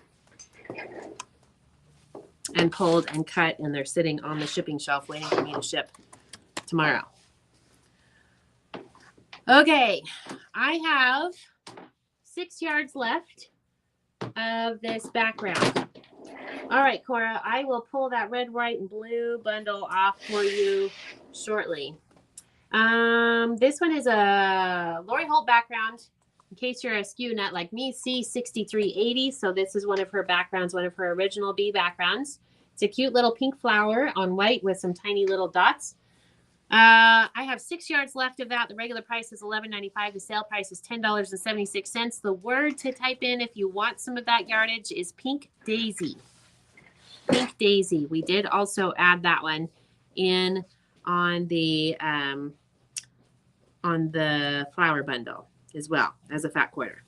and pulled and cut, and they're sitting on the shipping shelf waiting for me to ship tomorrow. Okay, I have 6 yards left of this background. All right, Cora, I will pull that red, white, and blue bundle off for you shortly. This one is a Lori Holt background. In case you're a skew nut like me, C6380. So this is one of her backgrounds, one of her original B backgrounds. It's a cute little pink flower on white with some tiny little dots. I have 6 yards left of that. The regular price is $11.95. The sale price is $10.76. The word to type in if you want some of that yardage is Pink Daisy. Pink Daisy. We did also add that one in on the flower bundle as well as a fat quarter.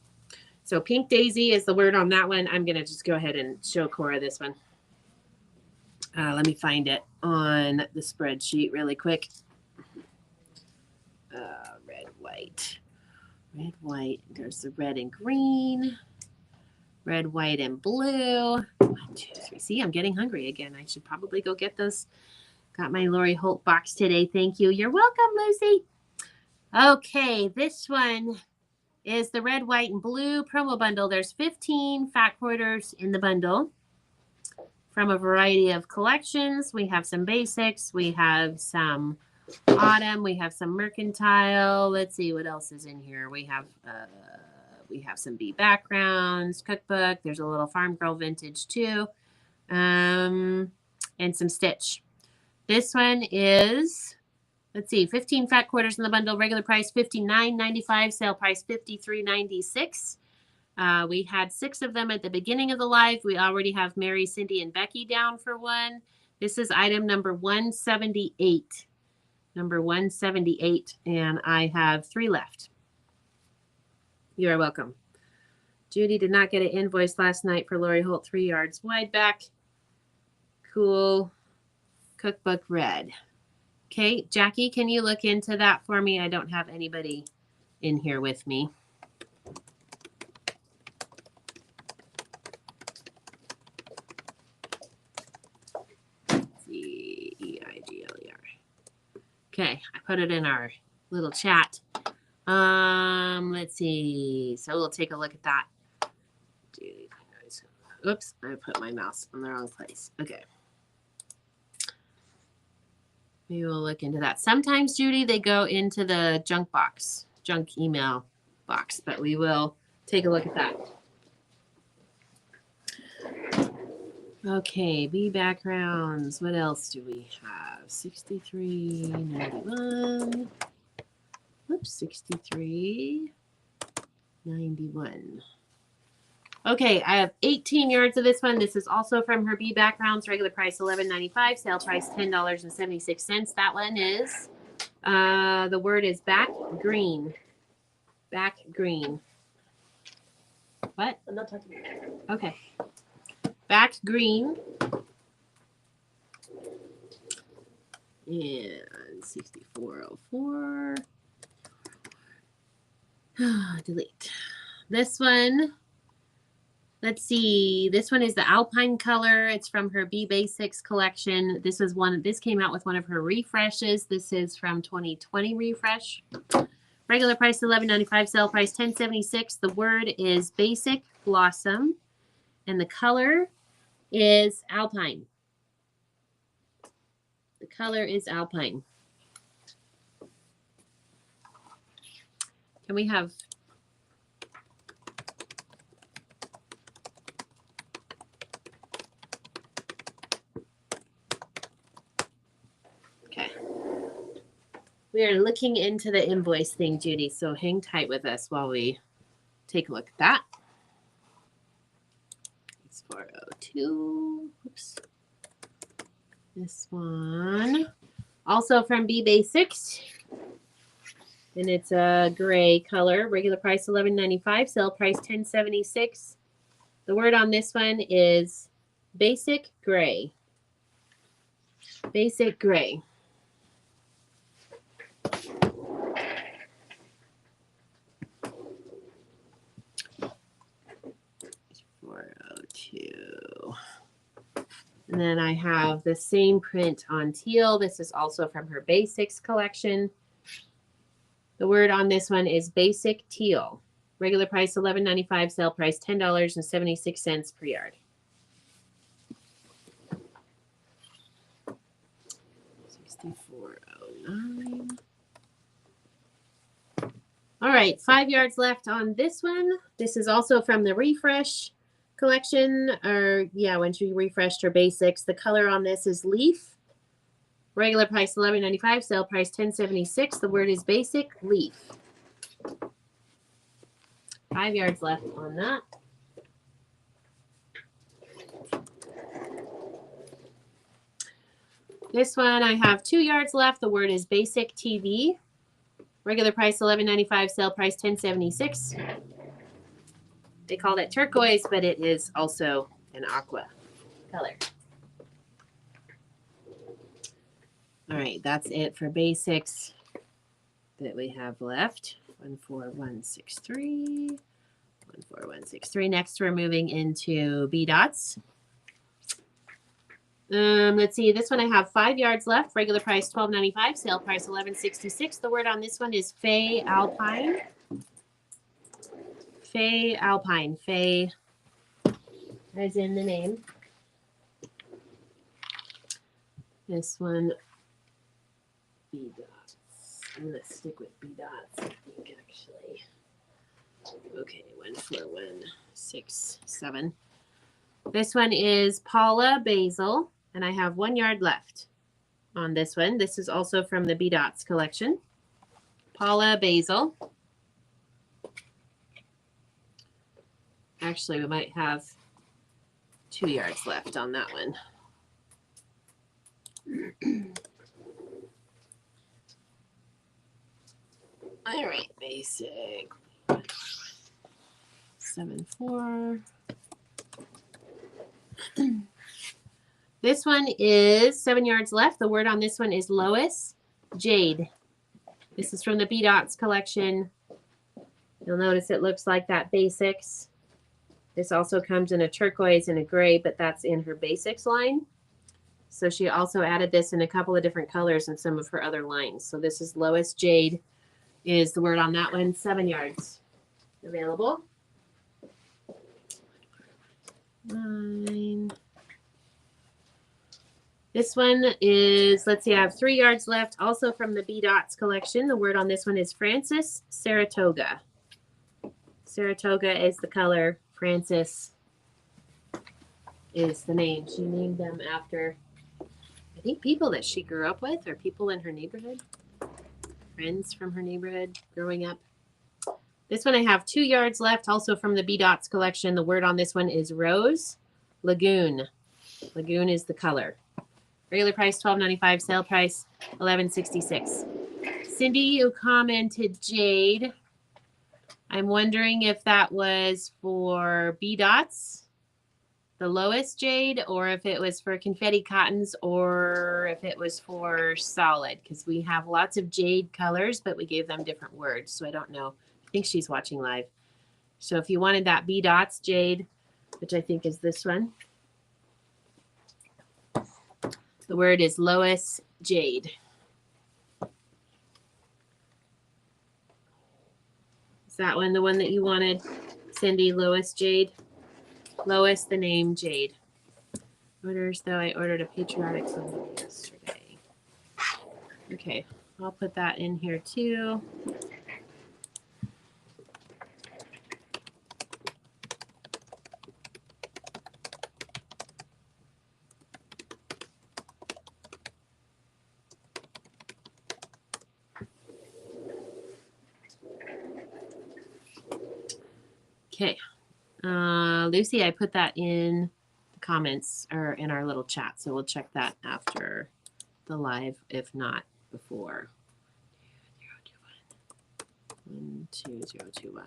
So Pink Daisy is the word on that one. I'm going to just go ahead and show Cora this one. Let me find it on the spreadsheet really quick. Red, white. There's the red and green. Red, white, and blue. 1, 2, 3. See, I'm getting hungry again. I should probably go get those. Got my Lori Holt box today. Thank you. You're welcome, Lucy. Okay, this one is the red, white, and blue promo bundle. There's 15 fat quarters in the bundle from a variety of collections. We have some basics. We have some autumn. We have some mercantile. Let's see what else is in here. We have some bee backgrounds, cookbook. There's a little farm girl vintage too, and some stitch. This one is, let's see, 15 fat quarters in the bundle. Regular price $59.95. Sale price $53.96. We had 6 of them at the beginning of the live. We already have Mary, Cindy, and Becky down for one. This is item number 178. Number 178, and I have 3 left. You are welcome. Judy did not get an invoice last night for Lori Holt 3 yards wide back. Cool. Cookbook red. Okay, Jackie, can you look into that for me? I don't have anybody in here with me. C-E-I-G-L-E-R. Okay, I put it in our little chat. Let's see. So we'll take a look at that. Oops, I put my mouse in the wrong place. Okay. Maybe we'll look into that. Sometimes, Judy, they go into the junk email box, but we will take a look at that. Okay, B backgrounds. What else do we have? 63.91. Oops, 63.91. Okay, I have 18 yards of this one. This is also from her B backgrounds. Regular price $11.95. Sale price $10.76. That one is, the word is back green. Back green. What? I'm not talking about it. Okay. Back green. And 6404. Delete. This one. Let's see. This one is the Alpine color. It's from her B Basics collection. This came out with one of her refreshes. This is from 2020 refresh. Regular price $11.95. Sale price $10.76. The word is Basic Blossom, and the color is Alpine. The color is Alpine. Can we have okay. We are looking into the invoice thing, Judy, so hang tight with us while we take a look at that. It's 402. Oops. This one also from B Basics. And it's a gray color. Regular price $11.95. Sale price $10.76. The word on this one is basic gray. Basic gray. And then I have the same print on teal. This is also from her Basics collection. The word on this one is basic teal. Regular price $11.95, sale price $10.76 per yard. $64.09. All right, 5 yards left on this one. This is also from the Refresh collection, or yeah, when she refreshed her Basics. The color on this is leaf. Regular price $11.95, sale price $10.76. The word is basic leaf. 5 yards left on that. This one I have 2 yards left. The word is basic TV. Regular price $11.95, sale price $10.76. They call it turquoise, but it is also an aqua color. All right, that's it for Basics that we have left. 14163. 14163. Next, we're moving into B dots. Let's see. This one I have 5 yards left. Regular price $12.95. Sale price $11.66. The word on this one is Fay Alpine. Fay Alpine. Fay as in the name. This one, B dots. I'm gonna stick with B dots, I think, actually. Okay, 14167. This one is Paula Basil, and I have 1 yard left on this one. This is also from the B dots collection. Paula Basil. Actually, we might have 2 yards left on that one. All right, basic 7-4. This one is 7 yards left. The word on this one is Lois Jade. This is from the B Dots collection. You'll notice it looks like that Basics. This also comes in a turquoise and a gray, but that's in her Basics line. So she also added this in a couple of different colors in some of her other lines. So this is Lois Jade is the word on that one. 7 yards available. 9. This one is, let's see, I have 3 yards left. Also from the B Dots collection. The word on this one is Francis Saratoga. Saratoga is the color. Francis is the name. She named them after, I think, people that she grew up with or people in her neighborhood. Friends from her neighborhood growing up. This one I have 2 yards left, also from the B Dots collection. The word on this one is Rose Lagoon. Lagoon is the color. Regular price $12.95, sale price $11.66. Cindy, you commented Jade. I'm wondering if that was for B Dots, the Lois Jade, or if it was for Confetti Cottons, or if it was for Solid, because we have lots of jade colors, but we gave them different words, so I don't know. I think she's watching live. So if you wanted that B Dots Jade, which I think is this one, the word is Lois Jade. Is that one the one that you wanted, Cindy? Lois Jade? Lois, the name Jade. Orders, though, I ordered a patriotic one yesterday. Okay, I'll put that in here too. Okay, Lucy, I put that in the comments or in our little chat, so we'll check that after the live, if not before. 12021.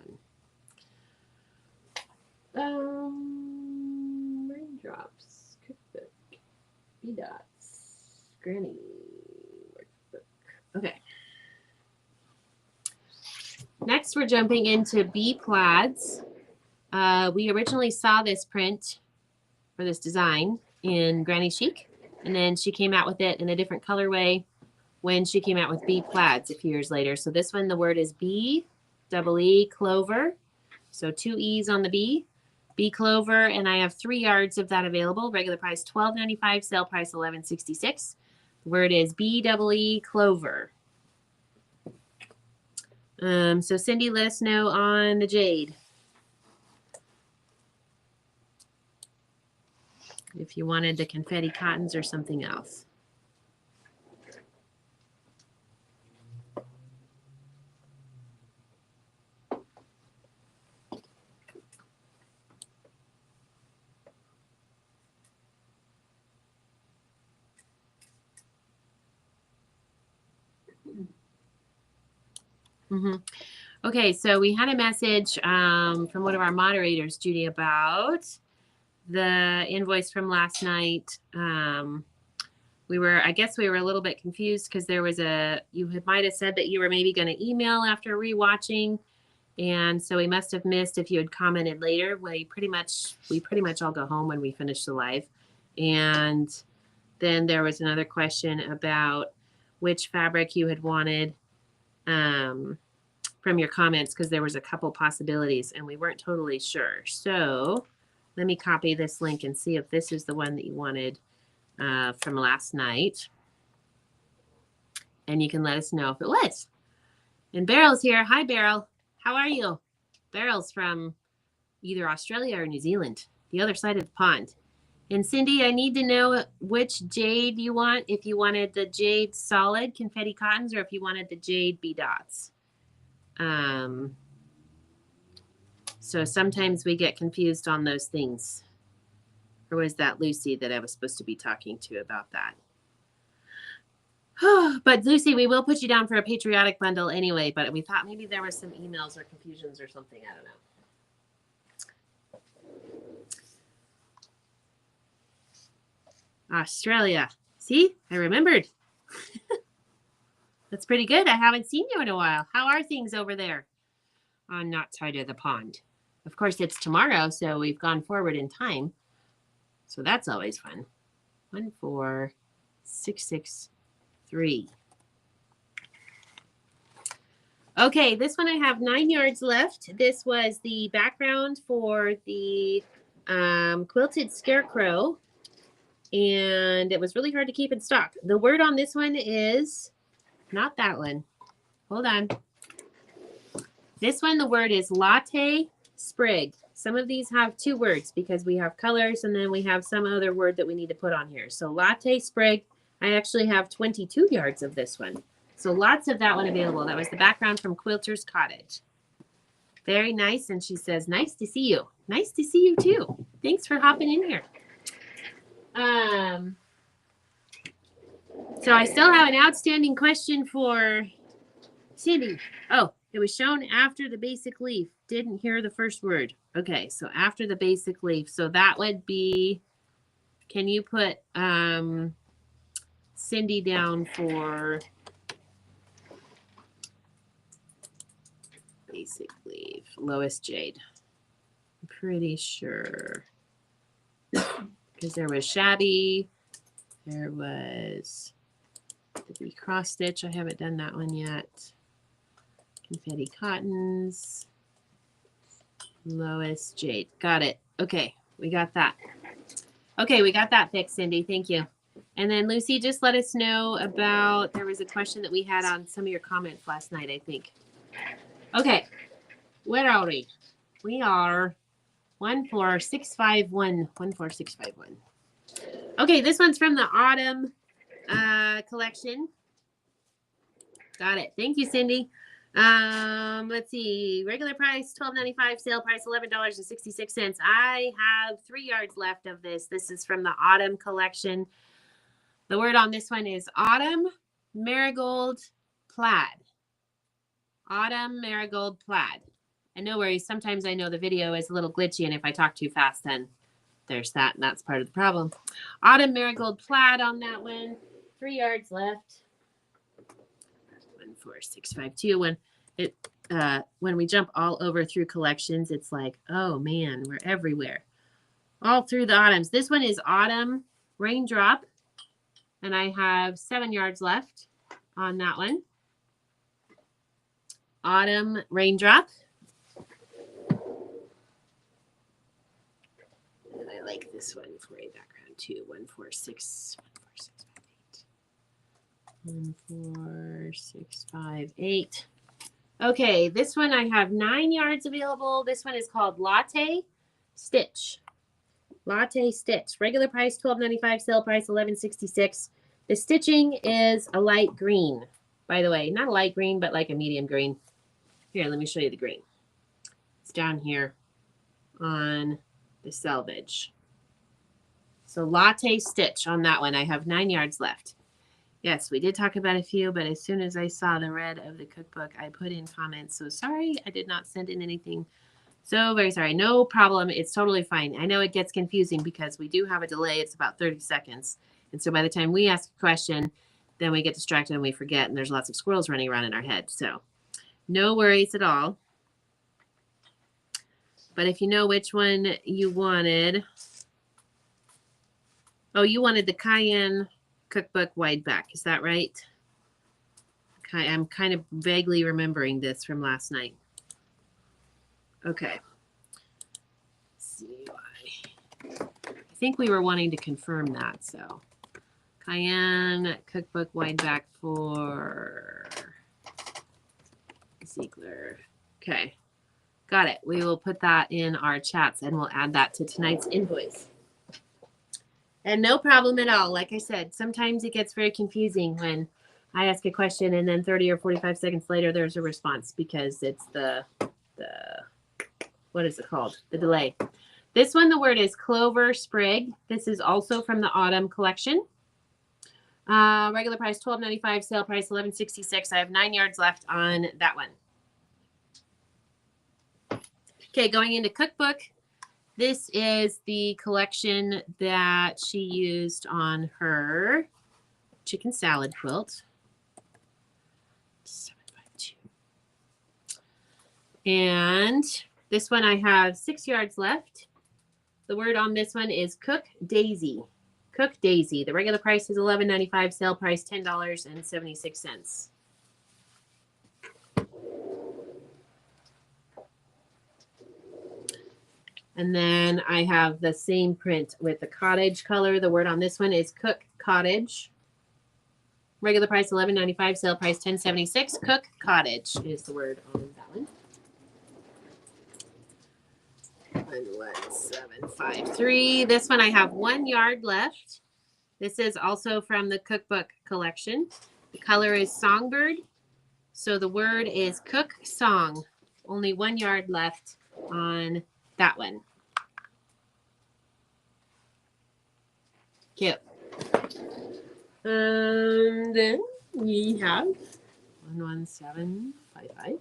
Raindrops, cookbook, B-dots, granny workbook. Okay. Next, we're jumping into bee plaids. We originally saw this print for this design in Granny Chic, and then she came out with it in a different colorway when she came out with bee plaids a few years later. So this one, the word is bee, double E, clover. So 2 E's on the bee, bee clover, and I have 3 yards of that available. Regular price $12.95, sale price $11.66. The word is bee, double E, clover. So Cindy, let us know on the jade. If you wanted the confetti cottons or something else. Okay, so we had a message from one of our moderators, Judy, about the invoice from last night. I guess we were a little bit confused because there was might have said that you were maybe going to email after rewatching. And so we must have missed if you had commented later. We pretty much all go home when we finish the live. And then there was another question about which fabric you had wanted from your comments, because there was a couple possibilities and we weren't totally sure. So let me copy this link and see if this is the one that you wanted from last night. And you can let us know if it was. And Beryl's here. Hi, Beryl. How are you? Beryl's from either Australia or New Zealand, the other side of the pond. And Cindy, I need to know which jade you want, if you wanted the jade solid confetti cottons or if you wanted the jade bee dots. So sometimes we get confused on those things. Or was that Lucy that I was supposed to be talking to about that? But Lucy, we will put you down for a patriotic bundle anyway, but we thought maybe there was some emails or confusions or something. I don't know. Australia. See, I remembered. That's pretty good. I haven't seen you in a while. How are things over there on that side of the pond? Of course, it's tomorrow, so we've gone forward in time. So that's always fun. 14663. Okay, this one I have 9 yards left. This was the background for the quilted scarecrow, and it was really hard to keep in stock. The word on this one is not that one. Hold on. This one, the word is latte sprig. Some of these have 2 words because we have colors and then we have some other word that we need to put on here. So latte sprig. I actually have 22 yards of this one. So lots of that one available. That was the background from Quilter's Cottage. Very nice. And she says, nice to see you. Nice to see you too. Thanks for hopping in here. So I still have an outstanding question for Cindy. Oh, it was shown after the basic leaf. Didn't hear the first word. Okay, so after the basic leaf. So that would be, can you put Cindy down for basic leaf? Lois Jade. I'm pretty sure. Because there was shabby. There was the cross stitch. I haven't done that one yet. Confetti cottons. Lois Jade. Got it. Okay, we got that. Okay, we got that fixed, Cindy. Thank you. And then Lucy, just let us know about, there was a question that we had on some of your comments last night, I think. Okay, where are we? We are 14651. 14651. Okay, this one's from the autumn collection. Got it. Thank you, Cindy. Let's see. Regular price $12.95. Sale price $11.66. I have 3 yards left of this. This is from the autumn collection. The word on this one is autumn marigold plaid. Autumn marigold plaid. And no worries. Sometimes I know the video is a little glitchy, and if I talk too fast, then there's that, and that's part of the problem. Autumn marigold plaid on that one. 3 yards left. 14652. When we jump all over through collections, it's like, oh man, we're everywhere. All through the autumns. This one is autumn raindrop, and I have 7 yards left on that one. Autumn raindrop. And I like this one for a background too. 14658. Okay, this one I have 9 yards available. This one is called Latte Stitch. Latte Stitch. Regular price $12.95. Sale price $11.66. The stitching is a light green, by the way. Not a light green, but like a medium green. Here, let me show you the green. It's down here on the selvage. So Latte Stitch on that one. I have 9 yards left. Yes, we did talk about a few, but as soon as I saw the red of the cookbook, I put in comments. So sorry, I did not send in anything. So very sorry. No problem. It's totally fine. I know it gets confusing because we do have a delay. It's about 30 seconds. And so by the time we ask a question, then we get distracted and we forget, and there's lots of squirrels running around in our head. So no worries at all. But if you know which one you wanted. Oh, you wanted the Cayenne cookbook wide back. Is that right? I'm kind of vaguely remembering this from last night. Okay. Let's see why. I think we were wanting to confirm that. So Cayenne cookbook wide back for Ziegler. Okay. Got it. We will put that in our chats and we'll add that to tonight's invoice. And no problem at all. Like I said, sometimes it gets very confusing when I ask a question and then 30 or 45 seconds later there's a response because it's the what is it called? The delay. This one, the word is clover sprig. This is also from the autumn collection. Regular price $12.95, sale price $11.66. I have 9 yards left on that one. Okay, going into cookbook. This is the collection that she used on her chicken salad quilt. 752. And this one I have 6 yards left. The word on this one is Cook Daisy. Cook Daisy. The regular price is $11.95. Sale price $10.76. And then I have the same print with the cottage color. The word on this one is Cook Cottage. Regular price $11.95. Sale price $10.76. Cook Cottage is the word on that one. 11753. This one I have 1 yard left. This is also from the cookbook collection. The color is Songbird. So the word is Cook Song. Only 1 yard left on that one. Cute. And then we have 11755.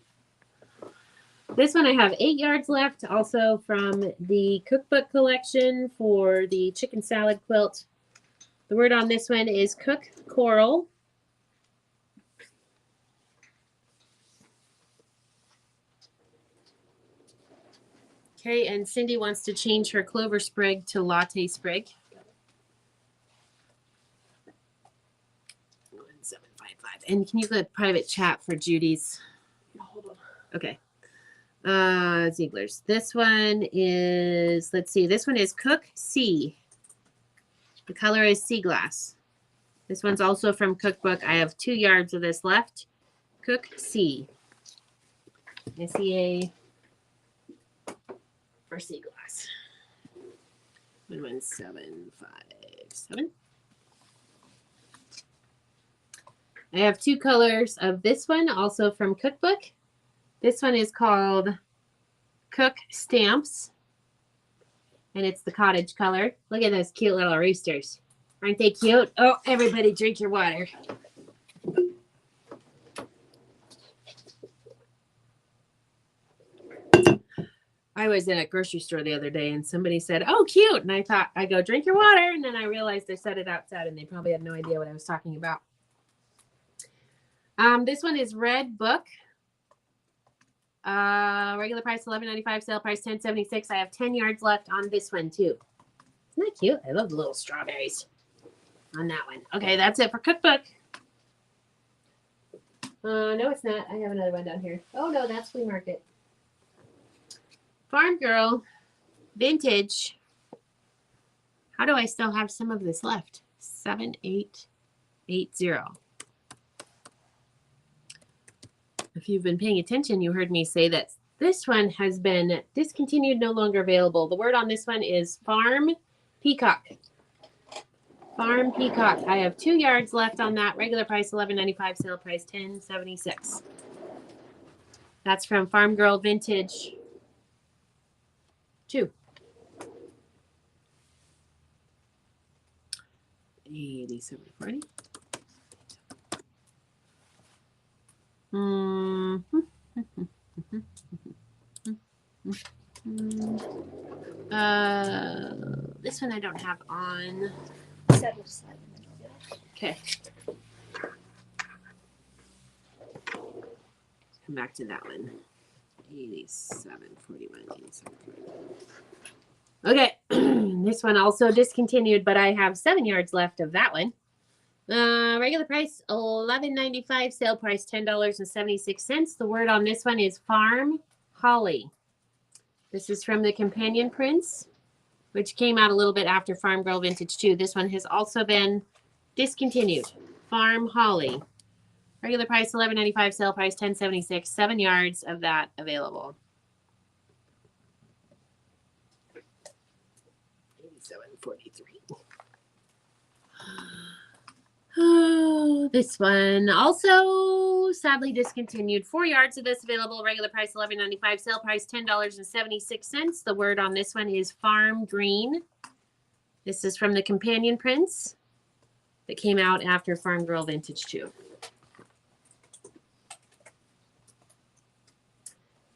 This one I have 8 yards left, also from the cookbook collection for the chicken salad quilt. The word on this one is Cook Coral. Okay, and Cindy wants to change her clover sprig to latte sprig. 1755. And can you go to private chat for Judy's? Hold on. Okay. Ziegler's. This one is, let's see, this one is Cook Sea. The color is Sea Glass. This one's also from Cookbook. I have 2 yards of this left. Cook C. SEA for sea glass. 11757. I have 2 colors of this one, also from Cookbook. This one is called Cook Stamps, and it's the cottage color. Look at those cute little roosters. Aren't they cute? Oh, everybody drink your water. I was in a grocery store the other day and somebody said, "Oh, cute." And I go, "Drink your water." And then I realized they said it outside and they probably had no idea what I was talking about. This one is Red Book. Regular price $11.95, sale price $10.76. I have 10 yards left on this one too. Isn't that cute? I love the little strawberries on that one. Okay, that's it for Cookbook. No, it's not. I have another one down here. Oh no, that's Flea Market. Farm Girl Vintage. How do I still have some of this left? 7880. If you've been paying attention, you heard me say that this one has been discontinued, no longer available. The word on this one is Farm Peacock. Farm Peacock. I have 2 yards left on that. Regular price $11.95, sale price $10.76. That's from Farm Girl Vintage 2. 8740. This one I don't have on. Okay. Come back to that one. 8741. 8741. Okay. This one also discontinued, but I have 7 yards left of that one. Regular price $11.95, sale price $10.76. The word on this one is Farm Holly. This is from the Companion Prints, which came out a little bit after Farm Girl Vintage 2. This one has also been discontinued. Farm Holly. Regular price $11.95, sale price $10.76. 7 yards of that available. 8743. Oh, this one also sadly discontinued. 4 yards of this available. Regular price $11.95. Sale price $10.76. The word on this one is Farm Green. This is from the Companion Prints that came out after Farm Girl Vintage 2.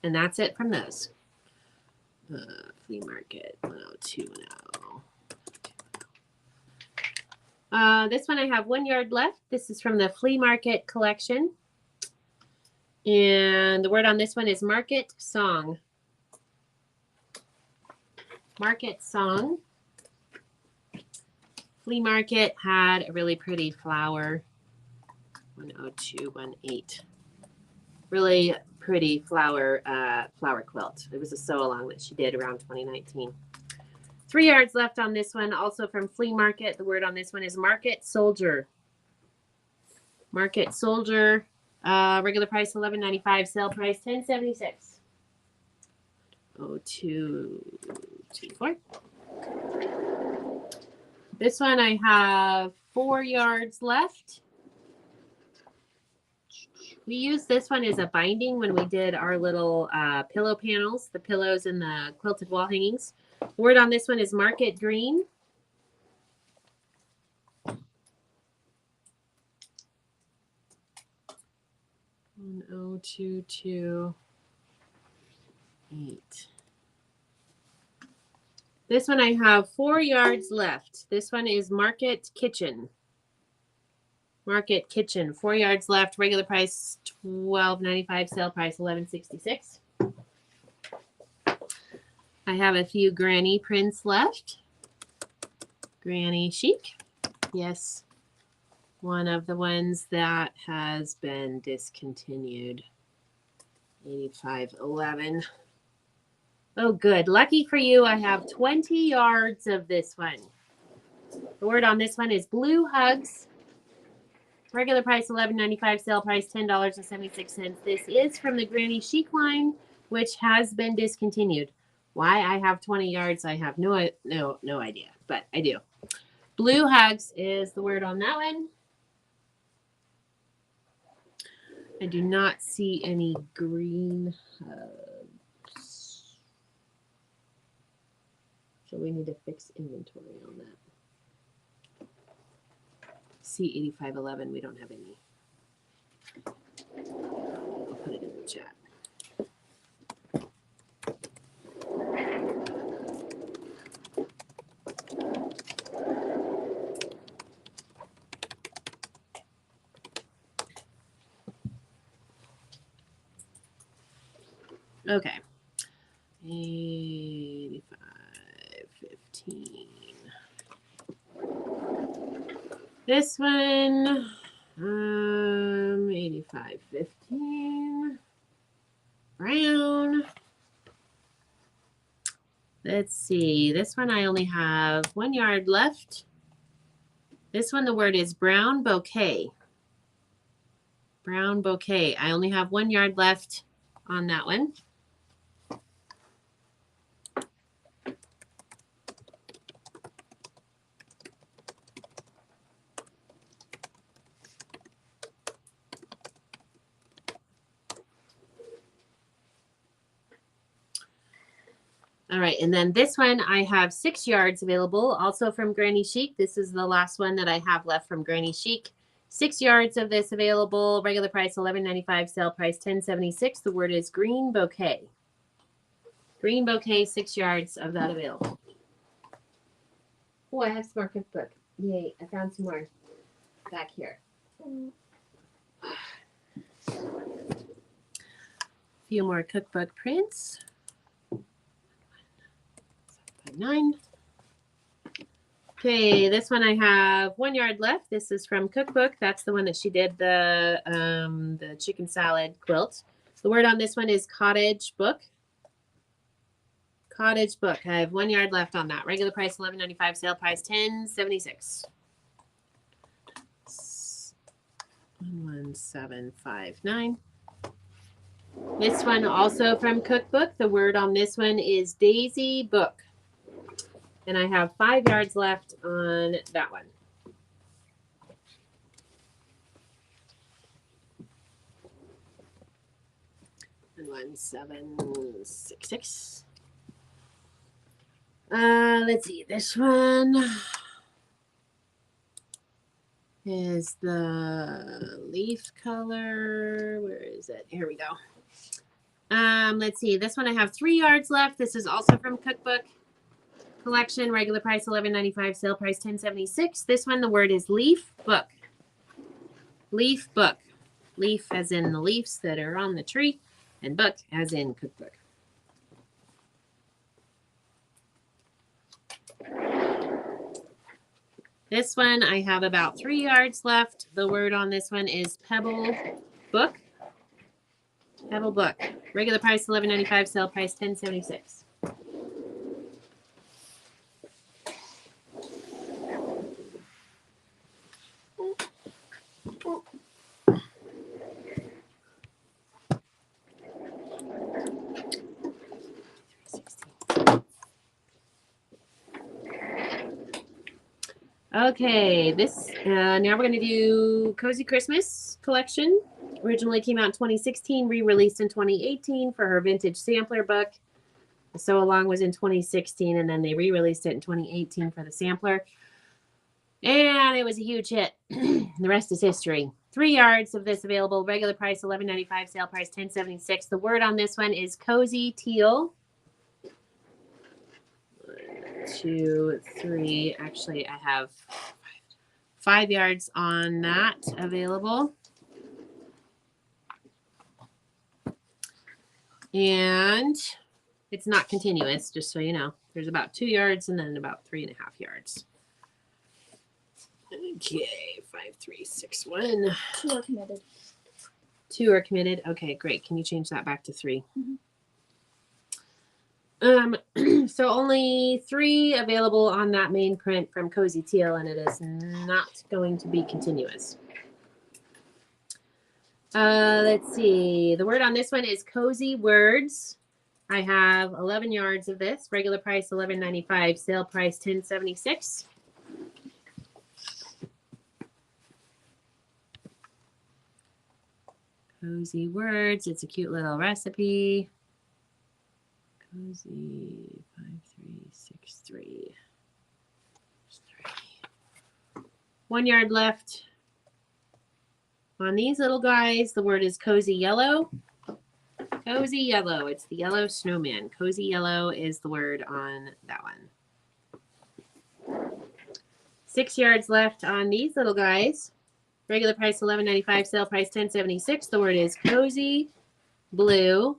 And that's it from those. Flea Market 10210. This one I have 1 yard left. This is from the Flea Market collection. And the word on this one is Market Song. Market Song. Flea Market had a really pretty flower. 10218. Really pretty flower quilt. It was a sew along that she did around 2019. 3 yards left on this one, also from Flea Market. The word on this one is Market Soldier. Market Soldier. Regular price $11.95. Sale price $10.76. 0224. This one I have 4 yards left. We used this one as a binding when we did our little pillow panels, the pillows and the quilted wall hangings. The word on this one is Market Green. $10.228. This one I have 4 yards left. This one is Market Kitchen. Market Kitchen, 4 yards left. Regular price $12.95. Sale price $11.66. I have a few Granny prints left. Granny Chic. Yes. One of the ones that has been discontinued. 8511. Oh, good. Lucky for you, I have 20 yards of this one. The word on this one is Blue Hugs. Regular price $11.95, sale price $10.76. This is from the Granny Chic line, which has been discontinued. Why I have 20 yards, I have no idea, but I do. Blue Hugs is the word on that one. I do not see any green hugs. So we need to fix inventory on that. C8511, we don't have any. I'll put it in the chat. Okay. 8515. This one, 8515. Brown. Let's see. This one I only have 1 yard left. This one, the word is brown bouquet. Brown bouquet. I only have 1 yard left on that one. All right, and then this one, I have 6 yards available, also from Granny Chic. This is the last one that I have left from Granny Chic. 6 yards of this available. Regular price $11.95, sale price $10.76. The word is green bouquet. Green bouquet, 6 yards of that available. Oh, I have some more cookbook. Yay, I found some more back here. A few more cookbook prints. 9. Okay, this one I have 1 yard left. This is from Cookbook. That's the one that she did the chicken salad quilt. The word on this one is cottage book. Cottage book. I have 1 yard left on that. Regular price $11.95. Sale price $10.76. 11759. This one also from Cookbook. The word on this one is daisy book. And I have 5 yards left on that one. And 1766. Let's see. This one is the leaf color. Where is it? Here we go. Let's see. This one I have 3 yards left. This is also from Cookbook collection. Regular price $11.95. Sale price $10.76. This one, the word is leaf book. Leaf book. Leaf as in the leaves that are on the tree, and book as in cookbook. This one I have about 3 yards left. The word on this one is pebble book. Pebble book. Regular price $11.95. Sale price $10.76. Okay, this now we're going to do Cozy Christmas collection. Originally came out in 2016, re-released in 2018 for her vintage sampler book. So Along was in 2016, and then they re-released it in 2018 for the sampler. And it was a huge hit. The rest is history. 3 yards of this available. Regular price $11.95, sale price $10.76. The word on this one is cozy teal. 1, 2, 3. Actually, I have 5 yards on that available. And it's not continuous, just so you know. There's about 2 yards and then about 3.5 yards. Okay, 5, 3, 6, 1. 2 are committed. 2 are committed. Okay, great. Can you change that back to 3? Mm-hmm. So only 3 available on that main print from Cozy Teal, and it is not going to be continuous. Let's see. The word on this one is cozy words. I have 11 yards of this. Regular price $11.95. Sale price $10.76. Cozy words. It's a cute little recipe. Cozy 5363. 1 yard left. On these little guys, the word is cozy yellow. Cozy yellow. It's the yellow snowman. Cozy yellow is the word on that one. 6 yards left on these little guys. Regular price $11.95. Sale price $10.76. The word is cozy blue.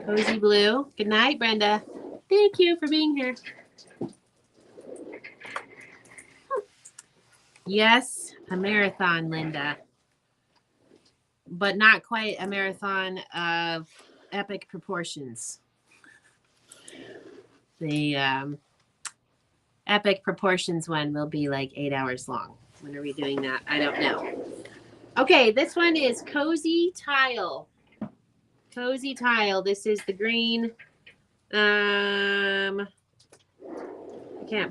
Cozy blue. Good night, Brenda. Thank you for being here. Yes, a marathon, Linda. But not quite a marathon of epic proportions. The epic proportions one will be like 8 hours long. When are we doing that? I don't know. Okay, this one is cozy tile. Cozy tile. This is the green. I can't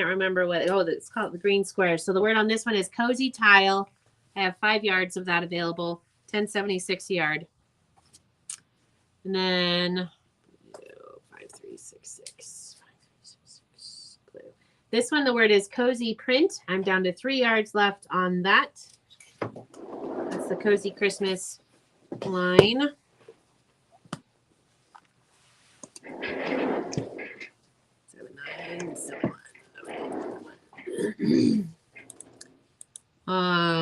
remember what. Oh, it's called the green square. So the word on this one is cozy tile. I have 5 yards of that available. $10.76 a yard. And then 5366. 5366 blue. This one, the word is cozy print. I'm down to 3 yards left on that. That's the cozy Christmas line.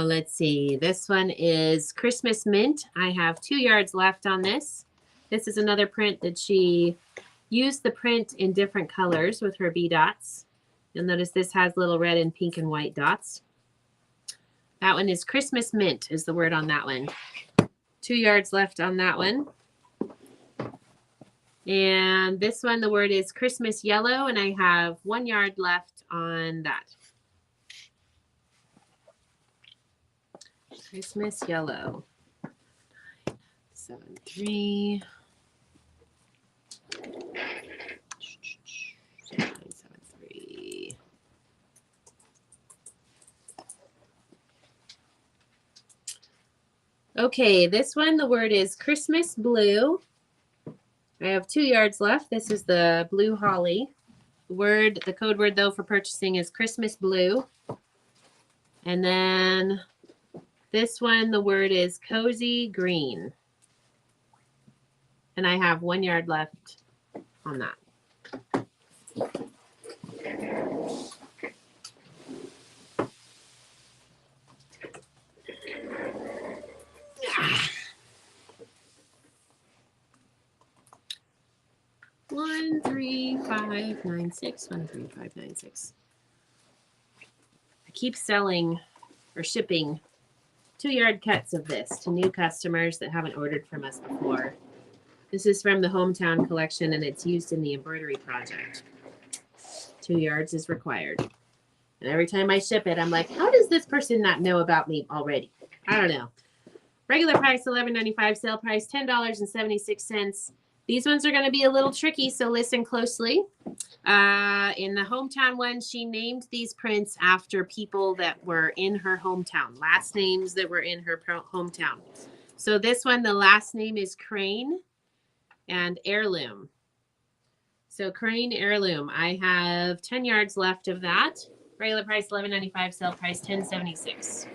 Let's see. This one is Christmas mint. I have 2 yards left on this. This is another print that she used the print in different colors with her bee dots. You'll notice this has little red and pink and white dots. That one is Christmas mint is the word on that one. 2 yards left on that one. And this one, the word is Christmas yellow, and I have 1 yard left on that. Christmas yellow. 73. 7973. Okay, this one, the word is Christmas blue. I have 2 yards left. This is the blue holly. The code word though for purchasing is Christmas blue. And then this one, the word is cozy green. And I have 1 yard left on that. One, 3, 5, 9, 6. 1, 3, 5, 9, 6. I keep selling or shipping 2 yard cuts of this to new customers that haven't ordered from us before. This is from the Hometown collection and it's used in the embroidery project. 2 yards is required. And every time I ship it, I'm like, how does this person not know about me already? I don't know. Regular price $11.95, sale price $10.76. These ones are going to be a little tricky, so listen closely. In the Hometown one, she named these prints after people that were in her hometown, last names that were in her hometown. So this one, the last name is Crane and Heirloom. So Crane Heirloom, I have 10 yards left of that. Regular price $11.95, sale price $10.76.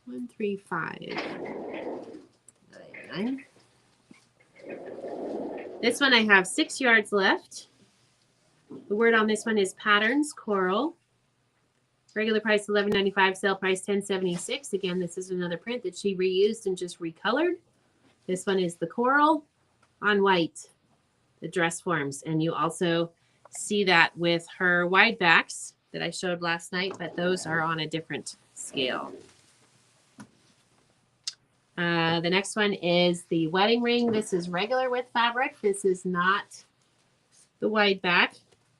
135. 9. This one I have 6 yards left. The word on this one is patterns coral. Regular price $11.95, sale price $10.76. Again, this is another print that she reused and just recolored. This one is the coral on white, the dress forms. And you also see that with her wide backs that I showed last night, but those are on a different scale. The next one is the wedding ring. This is regular width fabric. This is not the wide back.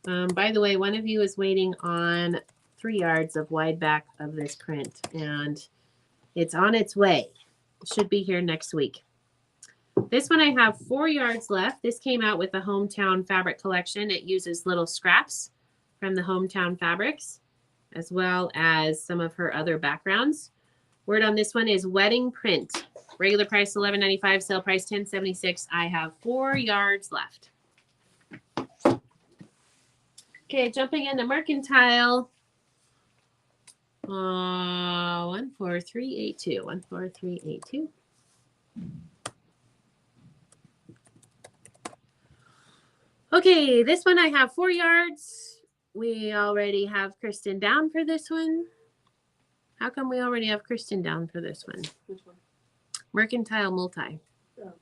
By the way, one of you is waiting on 3 yards of wide back of this print, and it's on its way. It should be here next week. This one I have 4 yards left. This came out with the Hometown Fabric Collection. It uses little scraps from the Hometown Fabrics, as well as some of her other backgrounds. Word on this one is wedding print. Regular price $11.95, sale price $10.76. I have 4 yards left. Okay, jumping into Mercantile. 14382. 14382. Okay, this one I have 4 yards. We already have Kristen down for this one. How come we already have Kristen down for this one? Which one? Mercantile Multi. Oh.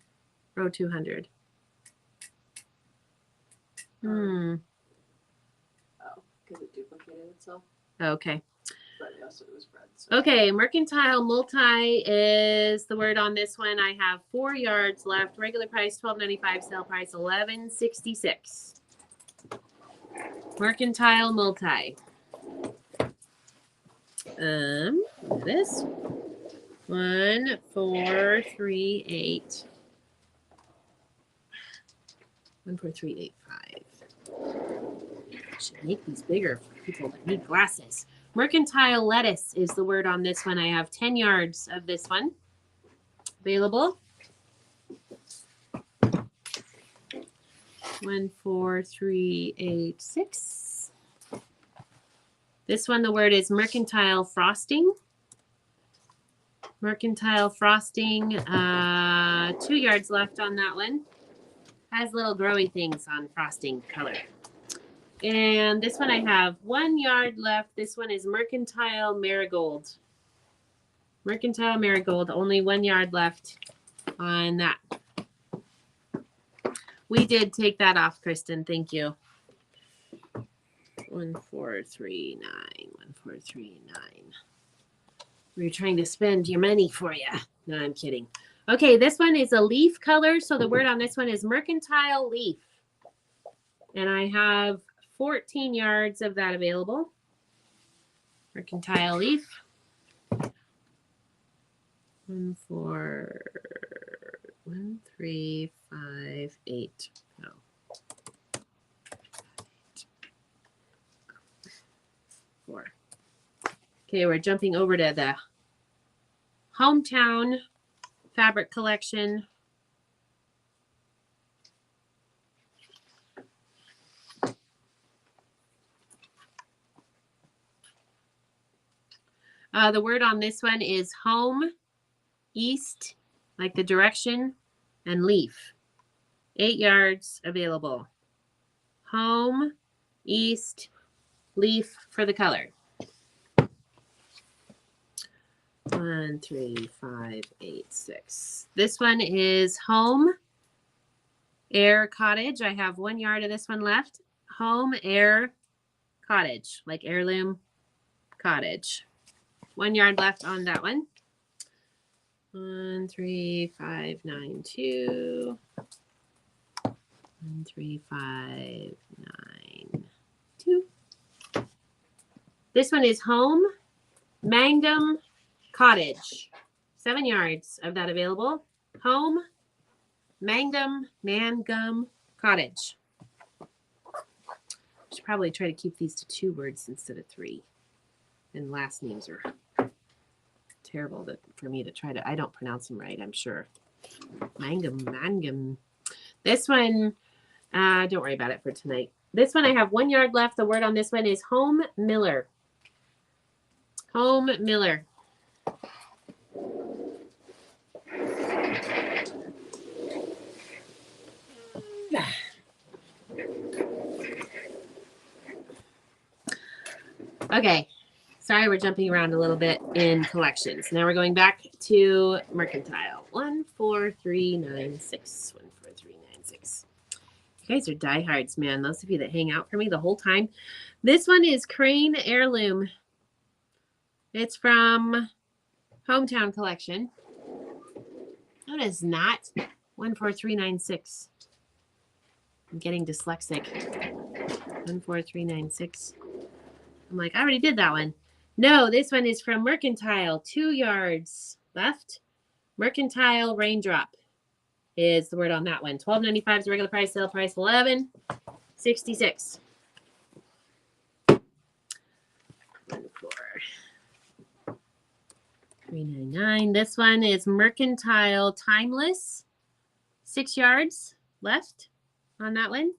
Row 200. Oh, because it duplicated itself. Okay. But also it was red. So. Okay, Mercantile Multi is the word on this one. I have 4 yards left. Regular price $12.95, sale price $11.66. Mercantile Multi. This 1438. 14385. Should make these bigger for people that need glasses. Mercantile Lettuce is the word on this one. I have 10 yards of this one available. 14386. This one, the word is Mercantile Frosting. Mercantile Frosting, 2 yards left on that one. Has little growy things on frosting color. And this one I have 1 yard left. This one is Mercantile Marigold. Mercantile Marigold, only 1 yard left on that. We did take that off, Kristen. Thank you. 1439. 1439. We're trying to spend your money for you. No, I'm kidding. Okay, this one is a leaf color. So the word on this one is Mercantile Leaf. And I have 14 yards of that available. Mercantile Leaf. 1358. No. Four. Okay, we're jumping over to the Hometown Fabric Collection. The word on this one is home, east, like the direction, and leaf. 8 yards available. Home, east, leaf for the color. 13586. This one is home, air, cottage. I have 1 yard of this one left. Home, air, cottage, like heirloom cottage. 1 yard left on that one. 13592. 13592. This one is home, mangum, cottage. 7 yards of that available. Home, mangum, cottage. Should probably try to keep these to 2 words instead of 3. And last names are terrible for me to try to. I don't pronounce them right, I'm sure. Mangum. This one, don't worry about it for tonight. This one I have 1 yard left. The word on this one is home miller. Home miller. Okay. Sorry, we're jumping around a little bit in collections. Now we're going back to Mercantile. 14396. 14396. You guys are diehards, man. Those of you that hang out for me the whole time. This one is Crane Heirloom. It's from Hometown Collection. No, it is not. 14396. I'm getting dyslexic. 14396. I'm like, I already did that one. No, this one is from Mercantile. 2 yards left. Mercantile Raindrop is the word on that one. $12.95 is the regular price. Sale price $11.66. $3.99. This one is Mercantile Timeless. 6 yards left on that one.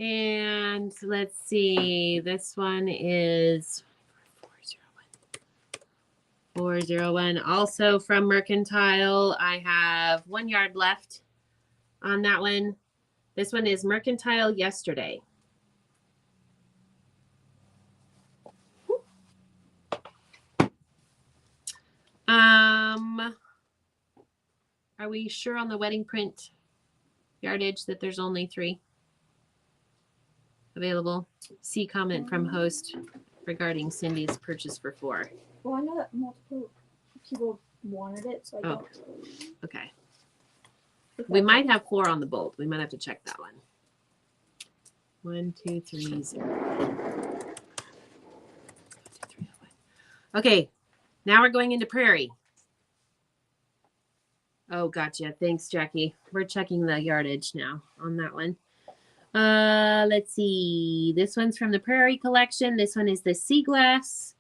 And let's see, this one is 401. Also from Mercantile, I have 1 yard left on that one. This one is Mercantile Yesterday. Are we sure on the wedding print yardage that there's only 3 available? See comment from host regarding Cindy's purchase for 4. Well, I know that multiple people wanted it, so I don't. Okay. We might have 4 on the bolt. We might have to check that one. 1, 2, 3, 0. Okay. Now we're going into Prairie. Oh, gotcha. Thanks, Jackie. We're checking the yardage now on that one. Let's see. This one's from the Prairie collection. This one is the Sea Glass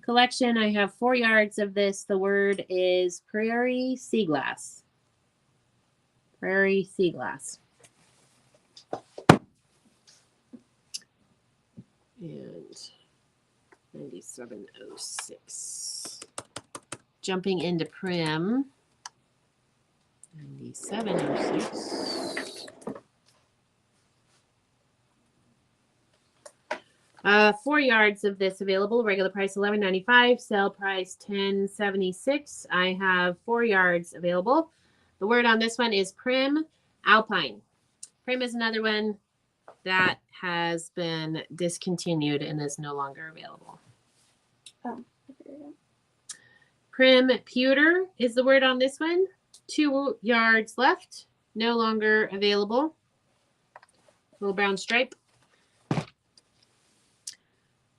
collection. I have 4 yards of this. The word is Prairie Sea Glass. Prairie Sea Glass. And 9706. Jumping into Prim. 9706. 4 yards of this available. Regular price $11.95. Sale price $10.76. I have 4 yards available. The word on this one is Prim Alpine. Prim is another one that has been discontinued and is no longer available. Oh, I figured it out. Prim Pewter is the word on this one. 2 yards left. No longer available. Little brown stripe.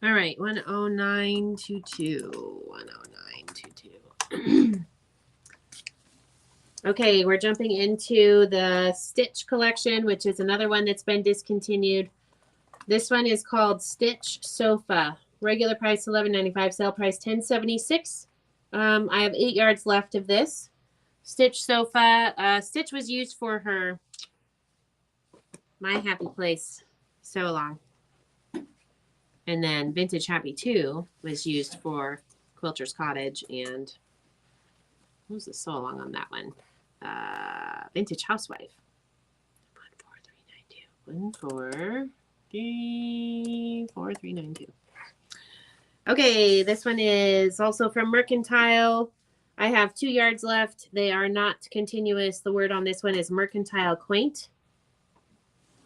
All right, 10922. 10922. Okay, we're jumping into the Stitch collection, which is another one that's been discontinued. This one is called Stitch Sofa. Regular price $11.95, sale price $10.76. I have 8 yards left of this. Stitch Sofa. Stitch was used for her My Happy Place sew along. And then Vintage Happy 2 was used for Quilter's Cottage, and what was the sew along on that one? Vintage Housewife. 14392. Okay, this one is also from Mercantile. I have 2 yards left. They are not continuous. The word on this one is Mercantile Quaint.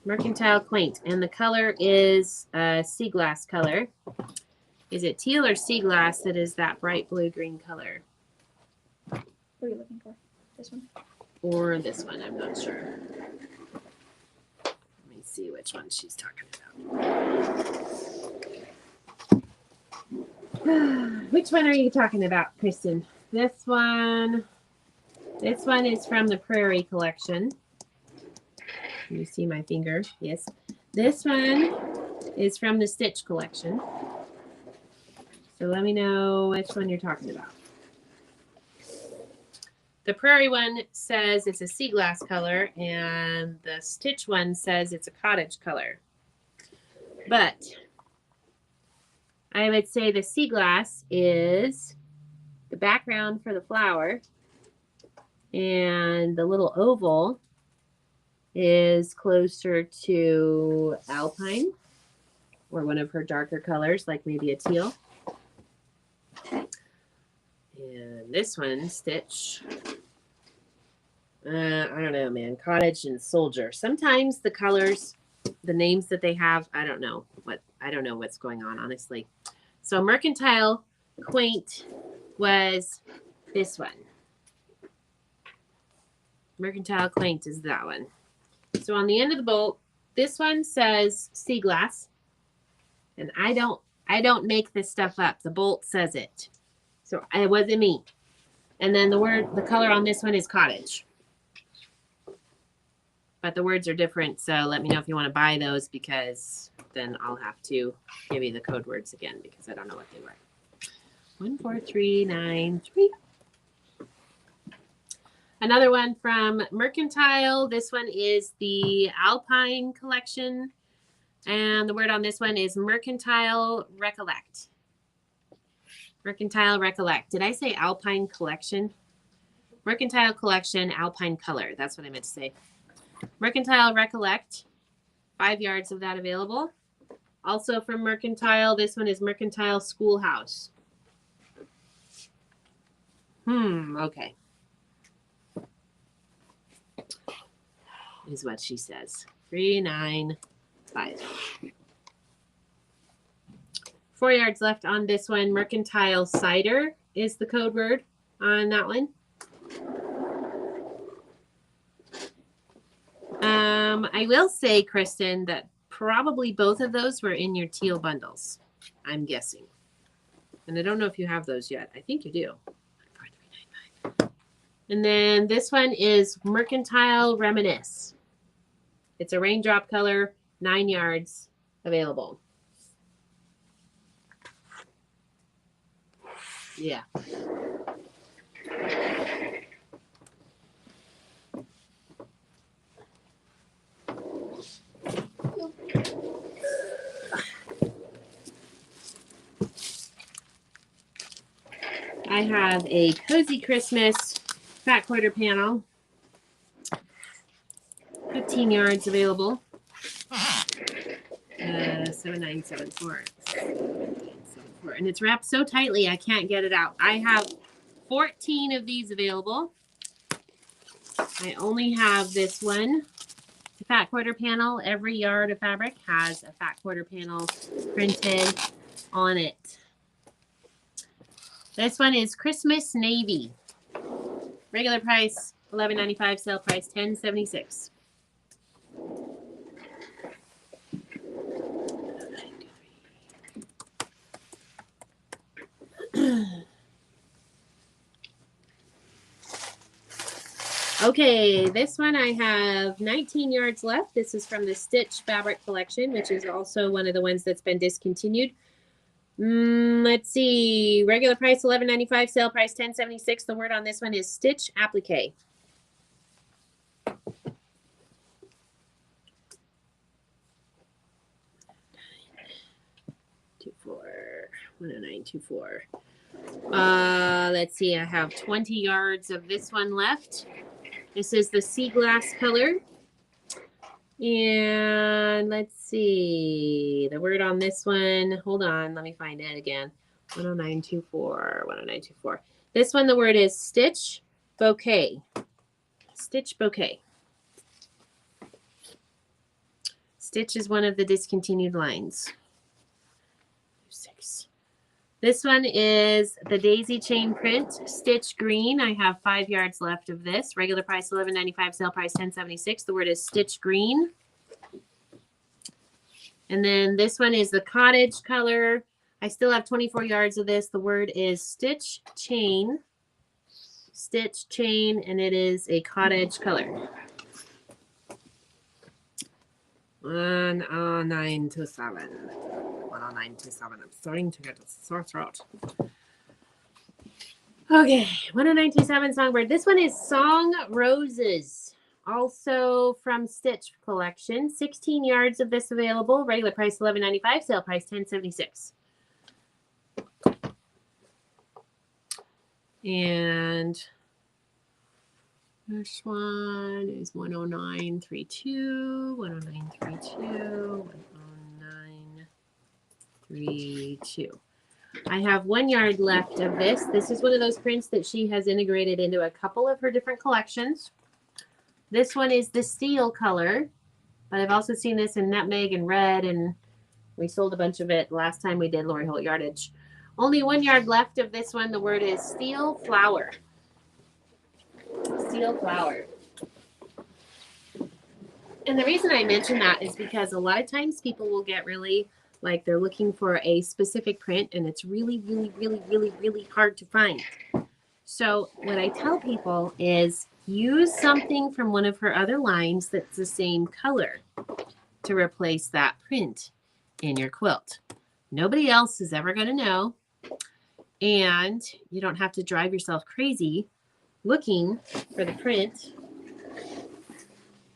Mercantile Quaint. And the color is sea glass color. Is it teal or sea glass that is that bright blue-green color? What are you looking for? This one? Or this one, I'm not sure. Let me see which one she's talking about. Which one are you talking about, Kristen? This one is from the Prairie collection. Can you see my finger? Yes. This one is from the Stitch collection. So let me know which one you're talking about. The Prairie one says it's a sea glass color, and the Stitch one says it's a cottage color. But I would say the sea glass is the background for the flower, and the little oval is closer to Alpine, or one of her darker colors, like maybe a teal. And this one, Stitch, I don't know, man. Cottage and Soldier. Sometimes the colors, the names that they have, I don't know what's going on, honestly. So Mercantile Quaint was this one. Mercantile Quaint is that one. So on the end of the bolt, This one says sea glass, and I don't make this stuff up. The bolt says it, so it wasn't me. And then the color on this one is cottage. But the words are different, so let me know if you want to buy those, because then I'll have to give you the code words again because I don't know what they were. 14393. Another one from Mercantile. This one is the Alpine collection, and the word on this one is Mercantile Recollect. Mercantile Recollect. Did I say Alpine collection? Mercantile collection, Alpine color. That's what I meant to say. Mercantile Recollect, 5 yards of that available. Also from Mercantile, this one is Mercantile Schoolhouse. Okay. Is what she says. 395. 4 yards left on this one. Mercantile Cider is the code word on that one. I will say, Kristen, that probably both of those were in your teal bundles, I'm guessing. And I don't know if you have those yet. I think you do. 4395. And then this one is Mercantile Reminisce. It's a raindrop color, 9 yards available. Yeah. I have a Cozy Christmas fat quarter panel. 15 yards available. 7974. 7974. And it's wrapped so tightly I can't get it out. I have 14 of these available. I only have this one. The fat quarter panel. Every yard of fabric has a fat quarter panel printed on it. This one is Christmas Navy. Regular price $11.95, sale price $10.76. Okay, this one I have 19 yards left. This is from the Stitch Fabric Collection, which is also one of the ones that's been discontinued. Let's see. Regular price $11.95, sale price $10.76. The word on this one is Stitch Applique. Let's see. I have 20 yards of this one left. This is the sea glass color. And let's see. The word on this one, hold on, let me find it again. 10924, 10924. This one, the word is Stitch Bouquet. Stitch Bouquet. Stitch is one of the discontinued lines. 6. This one is the daisy chain print, Stitch Green. I have 5 yards left of this. Regular price $11.95, sale price $10.76. The word is Stitch Green. And then this one is the cottage color. I still have 24 yards of this. The word is Stitch Chain. Stitch Chain, and it is a cottage color. 10927. 10927. I'm starting to get a sore throat. Okay, 10927 Songbird. This one is Song Roses, also from Stitch Collection. 16 yards of this available. Regular price $11.95. Sale price $10.76. And this one is 10932, 10932, 10932. I have 1 yard left of this. This is one of those prints that she has integrated into a couple of her different collections. This one is the steel color, but I've also seen this in nutmeg and red, and we sold a bunch of it last time we did Lori Holt Yardage. Only 1 yard left of this one. The word is Steel Flower. Steel Flower. And the reason I mention that is because a lot of times people will get really like they're looking for a specific print and it's really, really, really, really, really hard to find. So what I tell people is use something from one of her other lines that's the same color to replace that print in your quilt. Nobody else is ever going to know. And you don't have to drive yourself crazy looking for the print.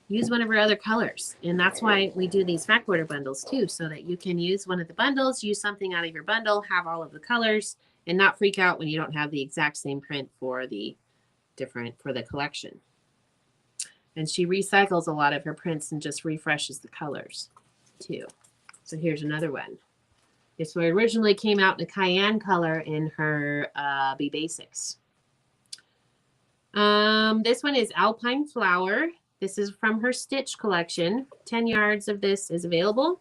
Use one of her other colors. And that's why we do these back order bundles too, so that you can use one of the bundles, use something out of your bundle, have all of the colors, and not freak out when you don't have the exact same print for the collection. And she recycles a lot of her prints and just refreshes the colors too. So here's another one. This one originally came out in a cayenne color in her Be Basics. This one is Alpine Flower. This is from her Stitch collection. 10 yards of this is available.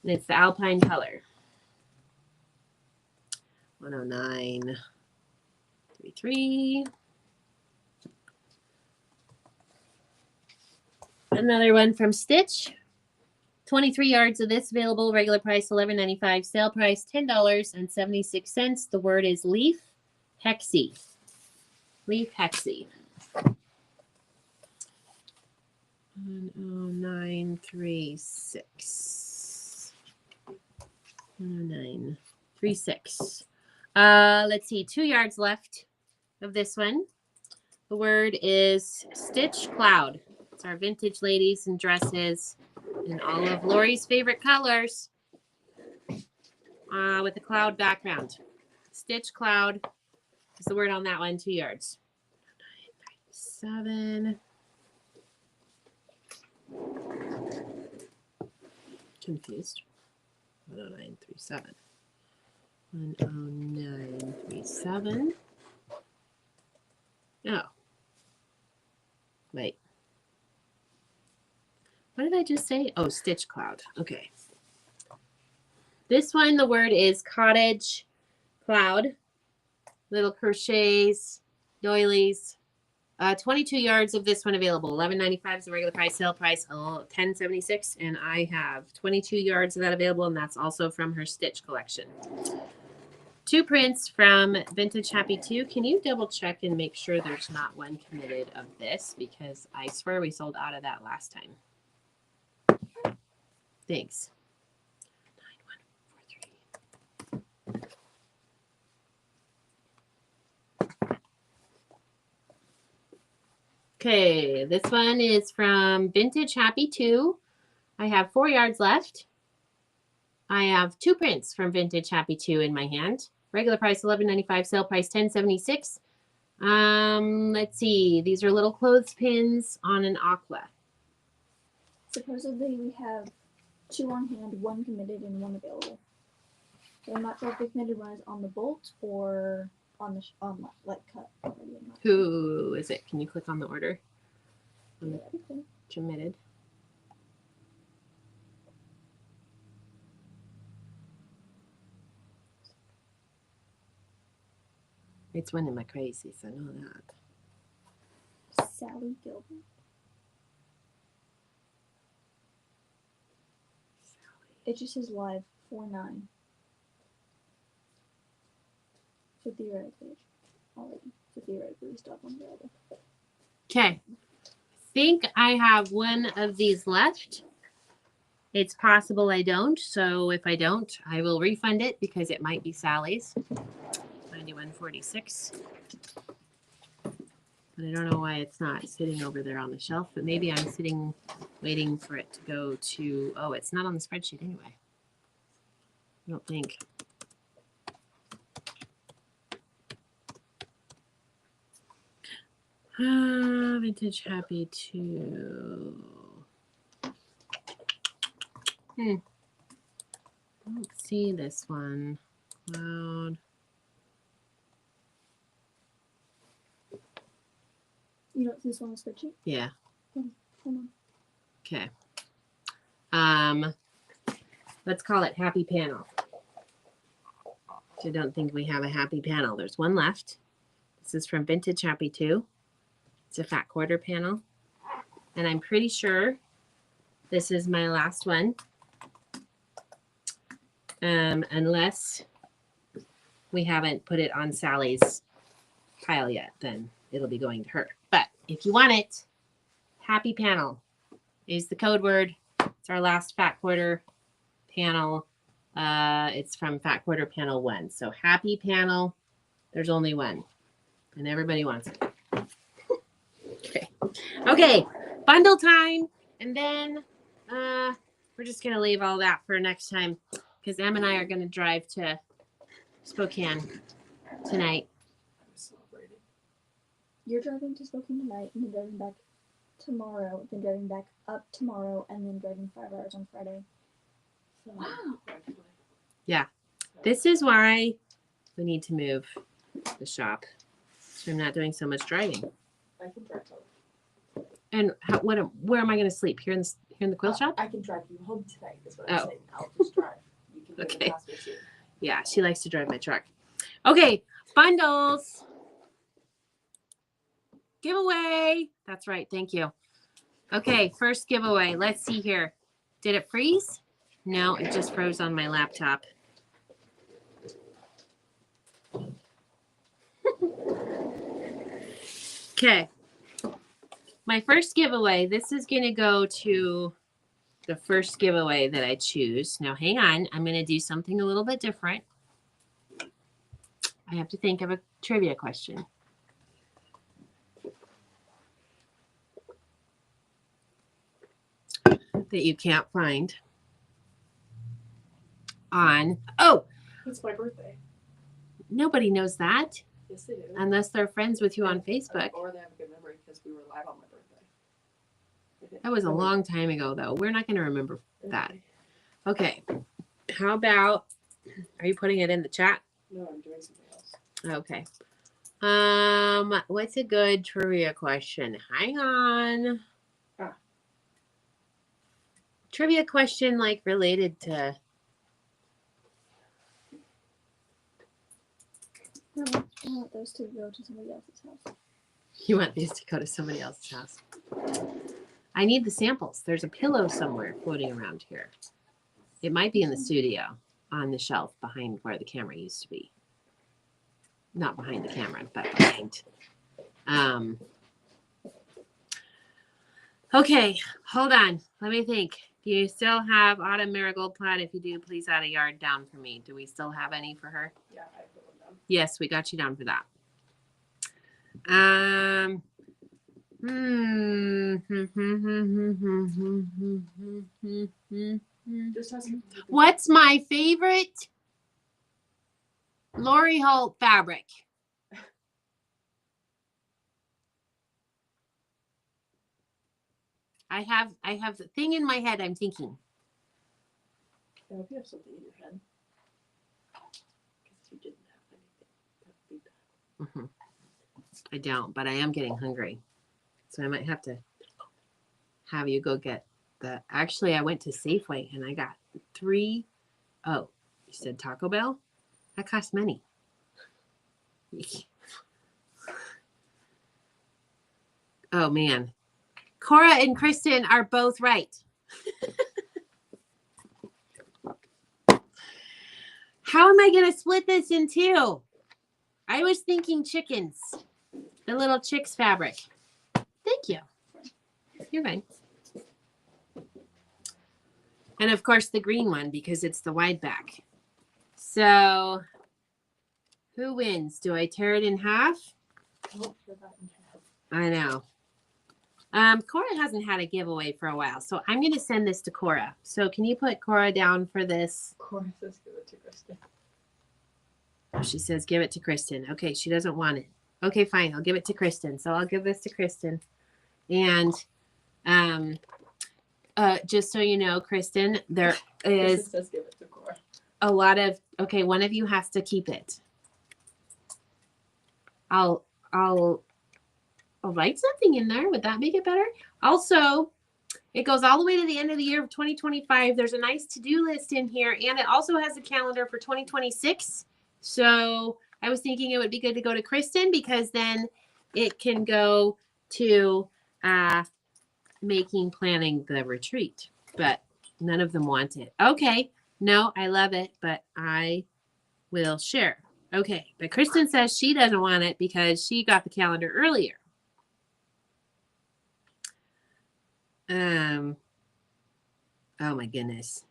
And it's the Alpine color. 109.33. Another one from Stitch. 23 yards of this available. Regular price $11.95. Sale price $10.76. The word is Leaf Hexie. Leaf Hexie. 10936. 10936. Let's see, 2 yards left of this one. The word is Stitch Cloud. It's our vintage ladies and dresses in all of Lori's favorite colors with a cloud background. Stitch Cloud is the word on that one. 2 yards. 937. Confused. 10937. 10937. Oh. Wait. What did I just say? Oh, Stitch Cloud. Okay. This one, the word is Cottage Cloud. Little crochets, doilies. 22 yards of this one available. $11.95 is the regular price. Sale price $10.76, and I have 22 yards of that available, and that's also from her Stitch collection. 2 prints from Vintage Happy 2. Can you double check and make sure there's not one committed of this, because I swear we sold out of that last time. Thanks. 9143. Okay, this one is from Vintage Happy 2. I have 4 yards left. I have 2 prints from Vintage Happy 2 in my hand. Regular price $11.95, sale price $10.76. Let's see. These are little clothespins on an aqua. Supposedly we have 2 on hand, 1 committed, and 1 available. So I'm not sure if the committed one is on the bolt or on the like cut already. Who is it? Can you click on the order? On the committed. It's one of my crazies. I know that. Sally Gilbert. It just says live 4/9. So theoretically, already. So theoretically, we still have one available. Okay. I think I have one of these left. It's possible I don't. So if I don't, I will refund it because it might be Sally's. 91.46. But I don't know why it's not sitting over there on the shelf, but maybe I'm sitting waiting for it to go to, oh, it's not on the spreadsheet anyway. I don't think. Vintage Happy 2. I don't see this one. Loud. You don't see this one on the spreadsheet? Yeah. Hold on. Okay. Let's call it Happy Panel. I don't think we have a Happy Panel. There's one left. This is from Vintage Happy 2. It's a fat quarter panel. And I'm pretty sure this is my last one. Unless we haven't put it on Sally's pile yet, then it'll be going to her. But if you want it, happy panel is the code word. It's our last Fat Quarter panel. It's from Fat Quarter Panel 1. So happy panel. There's only one. And everybody wants it. Okay. Okay. Bundle time. And then we're just going to leave all that for next time because Em and I are going to drive to Spokane tonight. You're driving to Spokane tonight and then driving back tomorrow, then driving back up tomorrow, and then driving 5 hours on Friday. So, wow. Yeah. This is why we need to move the shop. So I'm not doing so much driving. I can drive home. And where am I going to sleep? Here in the quilt shop? I can drive you home tonight. Is what Oh. I'm saying. I'll just drive. You can go Okay. to the passenger seat. Yeah, she likes to drive my truck. Okay, bundles. Giveaway. That's right. Thank you. Okay, first giveaway. Let's see here. Did it freeze? No, it just froze on my laptop. Okay. My first giveaway. This is going to go to the first giveaway that I choose. Now, hang on. I'm going to do something a little bit different. I have to think of a trivia question. That you can't find on. Oh, It's my birthday. nobody knows that Yes, they do. unless they're friends with you on Facebook. Or they have a good memory because we were live on my birthday. That was a long time ago, though. We're not going to remember that. Okay. How about, are you putting it in the chat? No, I'm doing something else. Okay. What's a good trivia question? Hang on. Trivia question like related to. I want those to go to somebody else's house. You want these to go to somebody else's house. I need the samples. There's a pillow somewhere floating around here. It might be in the studio on the shelf behind where the camera used to be. Not behind the camera, but behind. Okay, hold on. Let me think. Do you still have Autumn Marigold Plaid? If you do, please add a yard down for me. Do we still have any for her? Yeah, I put one down. Yes, we got you down for that. Just has to- What's my favorite Lori Holt fabric? I have the thing in my head I'm thinking. I hope you have something in your head. Because if you didn't have anything, that would be bad. I don't, but I am getting hungry. So I might have to have you go get the, actually I went to Safeway and I got 3, oh, you said Taco Bell? That costs money. Oh man. Cora and Kristen are both right. How am I going to split this in two? I was thinking chickens. The little chicks fabric. Thank you. You're fine. And of course the green one because it's the wide back. So who wins? Do I tear it in half? I hope you're that in half. I know. Cora hasn't had a giveaway for a while, so I'm going to send this to Cora. So can you put Cora down for this? Cora says give it to Kristen. Oh, she says give it to Kristen. Okay, she doesn't want it. Okay, fine. I'll give it to Kristen. So I'll give this to Kristen. And just so you know, Kristen, there Kristen is says give it to Cora. a lot of, okay, one of you has to keep it. I'll write something in there. Would that make it better? Also, it goes all the way to the end of the year of 2025. There's a nice to-do list in here, and it also has a calendar for 2026. So I was thinking it would be good to go to Kristen because then it can go to planning the retreat, but none of them want it. Okay. No, I love it, but I will share. Okay. But Kristen says she doesn't want it because she got the calendar earlier. Oh my goodness.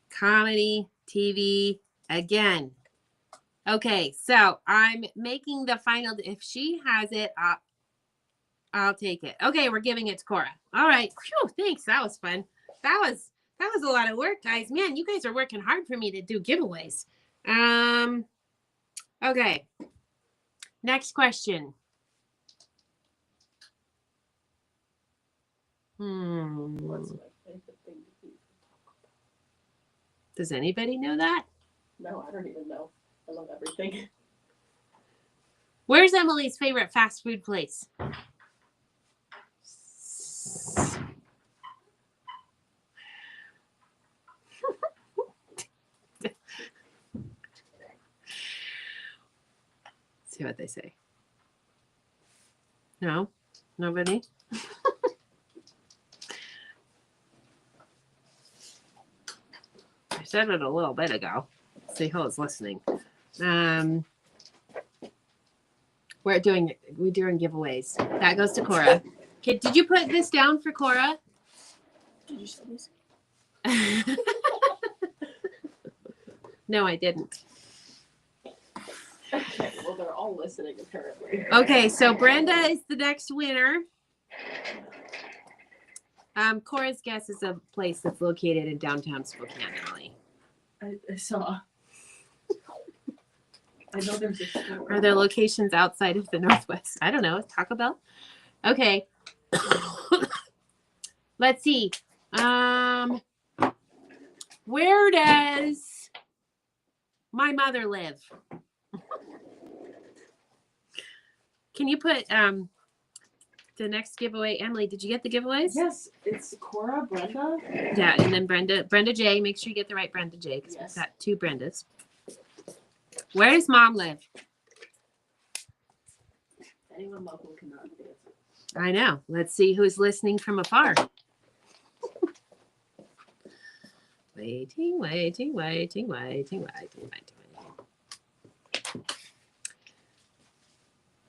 Comedy, TV, again. Okay, so I'm making the final. If she has it, I'll take it. Okay, we're giving it to Cora. All right. Phew, thanks. That was fun. That was a lot of work, guys. Man, you guys are working hard for me to do giveaways. Okay. Next question. What's my favorite thing to do? Does anybody know that? No, I don't even know. I love everything. Where's Emily's favorite fast food place? See what they say. No? Nobody? I said it a little bit ago. See who's listening. We're doing giveaways. That goes to Cora. Okay, did you put this down for Cora? Did you say this? No, I didn't. Okay, well, they're all listening apparently. Okay, so Brenda is the next winner. Cora's guess is a place that's located in downtown Spokane, Emily. I saw. I know there's a store. Are there locations outside of the Northwest? I don't know. Taco Bell? Okay. Let's see. Where does my mother live? Can you put the next giveaway? Emily, did you get the giveaways? Yes, it's Cora, Brenda. Yeah, and then Brenda J. Make sure you get the right Brenda J because Yes. we've got two Brendas. Where does mom live? Anyone local cannot answer. I know. Let's see who's listening from afar. Waiting.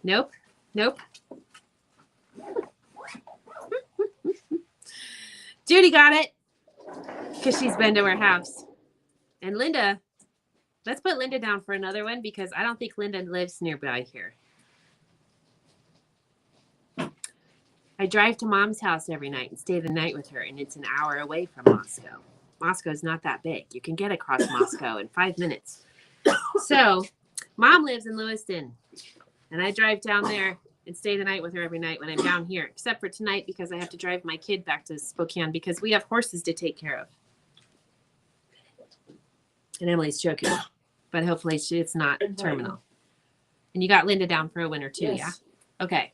Nope. Judy got it because she's been to her house. And Linda, let's put Linda down for another one because I don't think Linda lives nearby here. I drive to mom's house every night and stay the night with her, and it's an hour away from Moscow. Moscow's not that big. You can get across Moscow in 5 minutes. So mom lives in Lewiston, and I drive down there and stay the night with her every night when I'm down here, except for tonight because I have to drive my kid back to Spokane because we have horses to take care of. And Emily's joking, but hopefully it's not terminal. And you got Linda down for a winner too, Yes. yeah? Okay.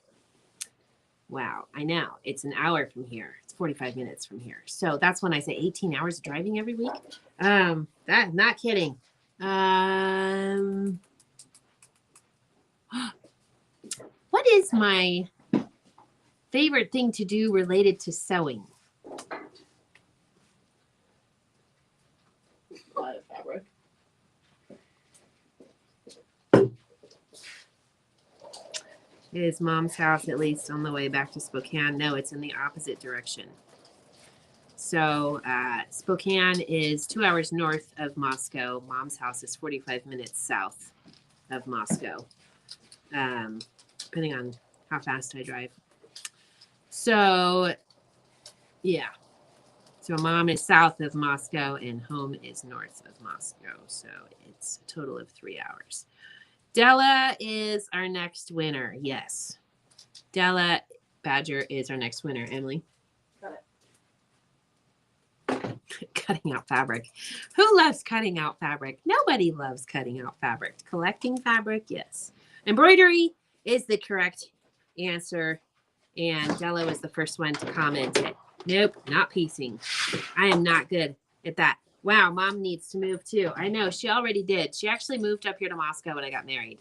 Wow, I know. It's an hour from here. It's 45 minutes from here. So that's when I say 18 hours of driving every week. Not kidding. What is my favorite thing to do related to sewing? A lot of fabric. Is mom's house at least on the way back to Spokane? No, it's in the opposite direction. So Spokane is 2 hours north of Moscow. Mom's house is 45 minutes south of Moscow, depending on how fast I drive. So, yeah. So mom is south of Moscow and home is north of Moscow. So it's a total of 3 hours. Della is our next winner. Yes. Della Badger is our next winner. Emily? Got it. Cutting out fabric. Who loves cutting out fabric? Nobody loves cutting out fabric. Collecting fabric? Yes. Embroidery is the correct answer. And Della was the first one to comment it. Nope, not piecing. I am not good at that. Wow, mom needs to move too. I know, she already did. She actually moved up here to Moscow when I got married.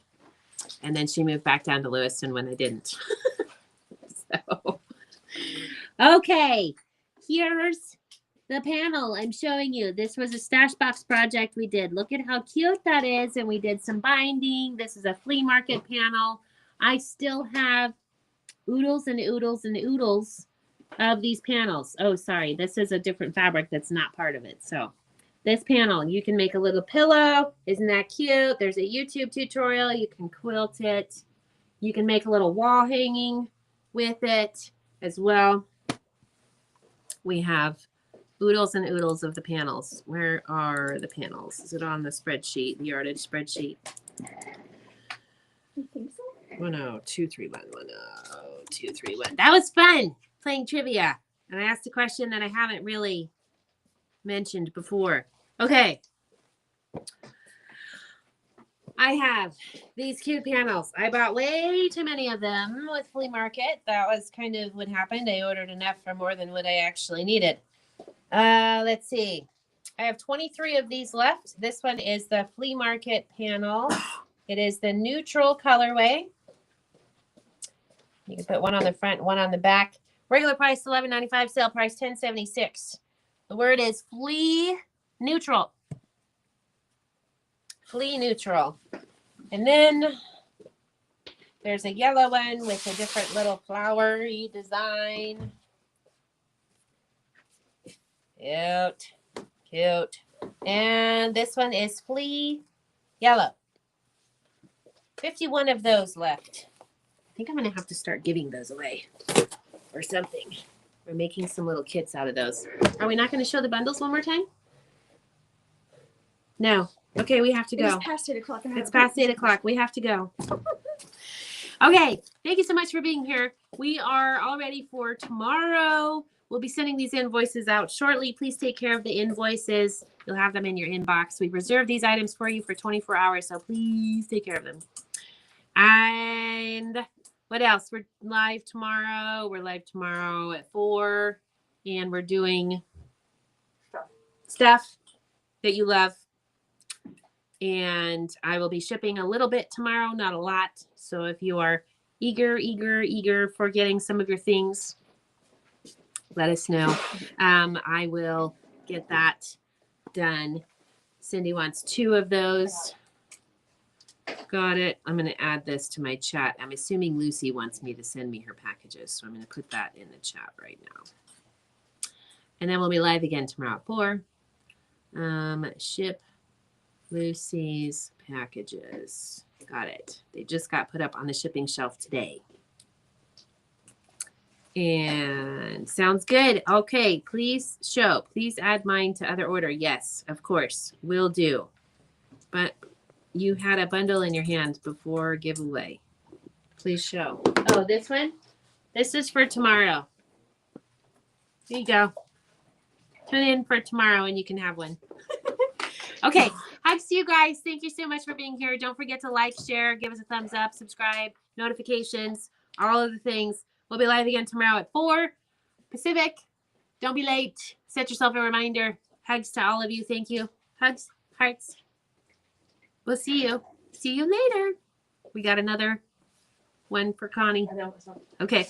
And then she moved back down to Lewiston when I didn't. So, Okay, here's the panel I'm showing you. This was a stash box project we did. Look at how cute that is. And we did some binding. This is a flea market panel. I still have oodles and oodles and oodles of these panels. Oh, sorry. This is a different fabric that's not part of it. So this panel, you can make a little pillow. Isn't that cute? There's a YouTube tutorial. You can quilt it. You can make a little wall hanging with it as well. We have oodles and oodles of the panels. Where are the panels? Is it on the spreadsheet, the yardage spreadsheet? I think so. 10231, 10231. That was fun playing trivia. And I asked a question that I haven't really mentioned before. Okay. I have these cute panels. I bought way too many of them with flea market. That was kind of what happened. I ordered enough for more than what I actually needed. Let's see. I have 23 of these left. This one is the flea market panel. It is the neutral colorway. You can put one on the front, one on the back. Regular price $11.95, sale price $10.76. The word is flea neutral. Flea neutral. And then there's a yellow one with a different little flowery design. Cute. Cute. And this one is flea yellow. 51 of those left. I think I'm going to have to start giving those away or something. We're making some little kits out of those. Are we not going to show the bundles one more time? No. Okay, we have to go. It's past 8 o'clock. It's past 8 o'clock. We have to go. Okay, thank you so much for being here. We are all ready for tomorrow. We'll be sending these invoices out shortly. Please take care of the invoices. You'll have them in your inbox. We reserved these items for you for 24 hours, so please take care of them. And what else? We're live tomorrow. We're live tomorrow at 4, and we're doing stuff that you love. And I will be shipping a little bit tomorrow, not a lot. So if you are eager for getting some of your things, let us know. I will get that done. Cindy wants 2 of those. Got it. I'm going to add this to my chat. I'm assuming Lucy wants me to send me her packages. So I'm going to put that in the chat right now. And then we'll be live again tomorrow at 4. Ship Lucy's packages. Got it. They just got put up on the shipping shelf today. And sounds good. Okay, please show. Please add mine to other order. Yes, of course. Will do. But you had a bundle in your hand before giveaway. Please show. Oh, this one? This is for tomorrow. Here you go. Tune in for tomorrow and you can have one. Okay, hugs to you guys. Thank you so much for being here. Don't forget to like, share, give us a thumbs up, subscribe, notifications, all of the things. We'll be live again tomorrow at 4 Pacific. Don't be late. Set yourself a reminder. Hugs to all of you. Thank you. Hugs, hearts. We'll see you. See you later. We got another one for Connie. I know. So. Okay.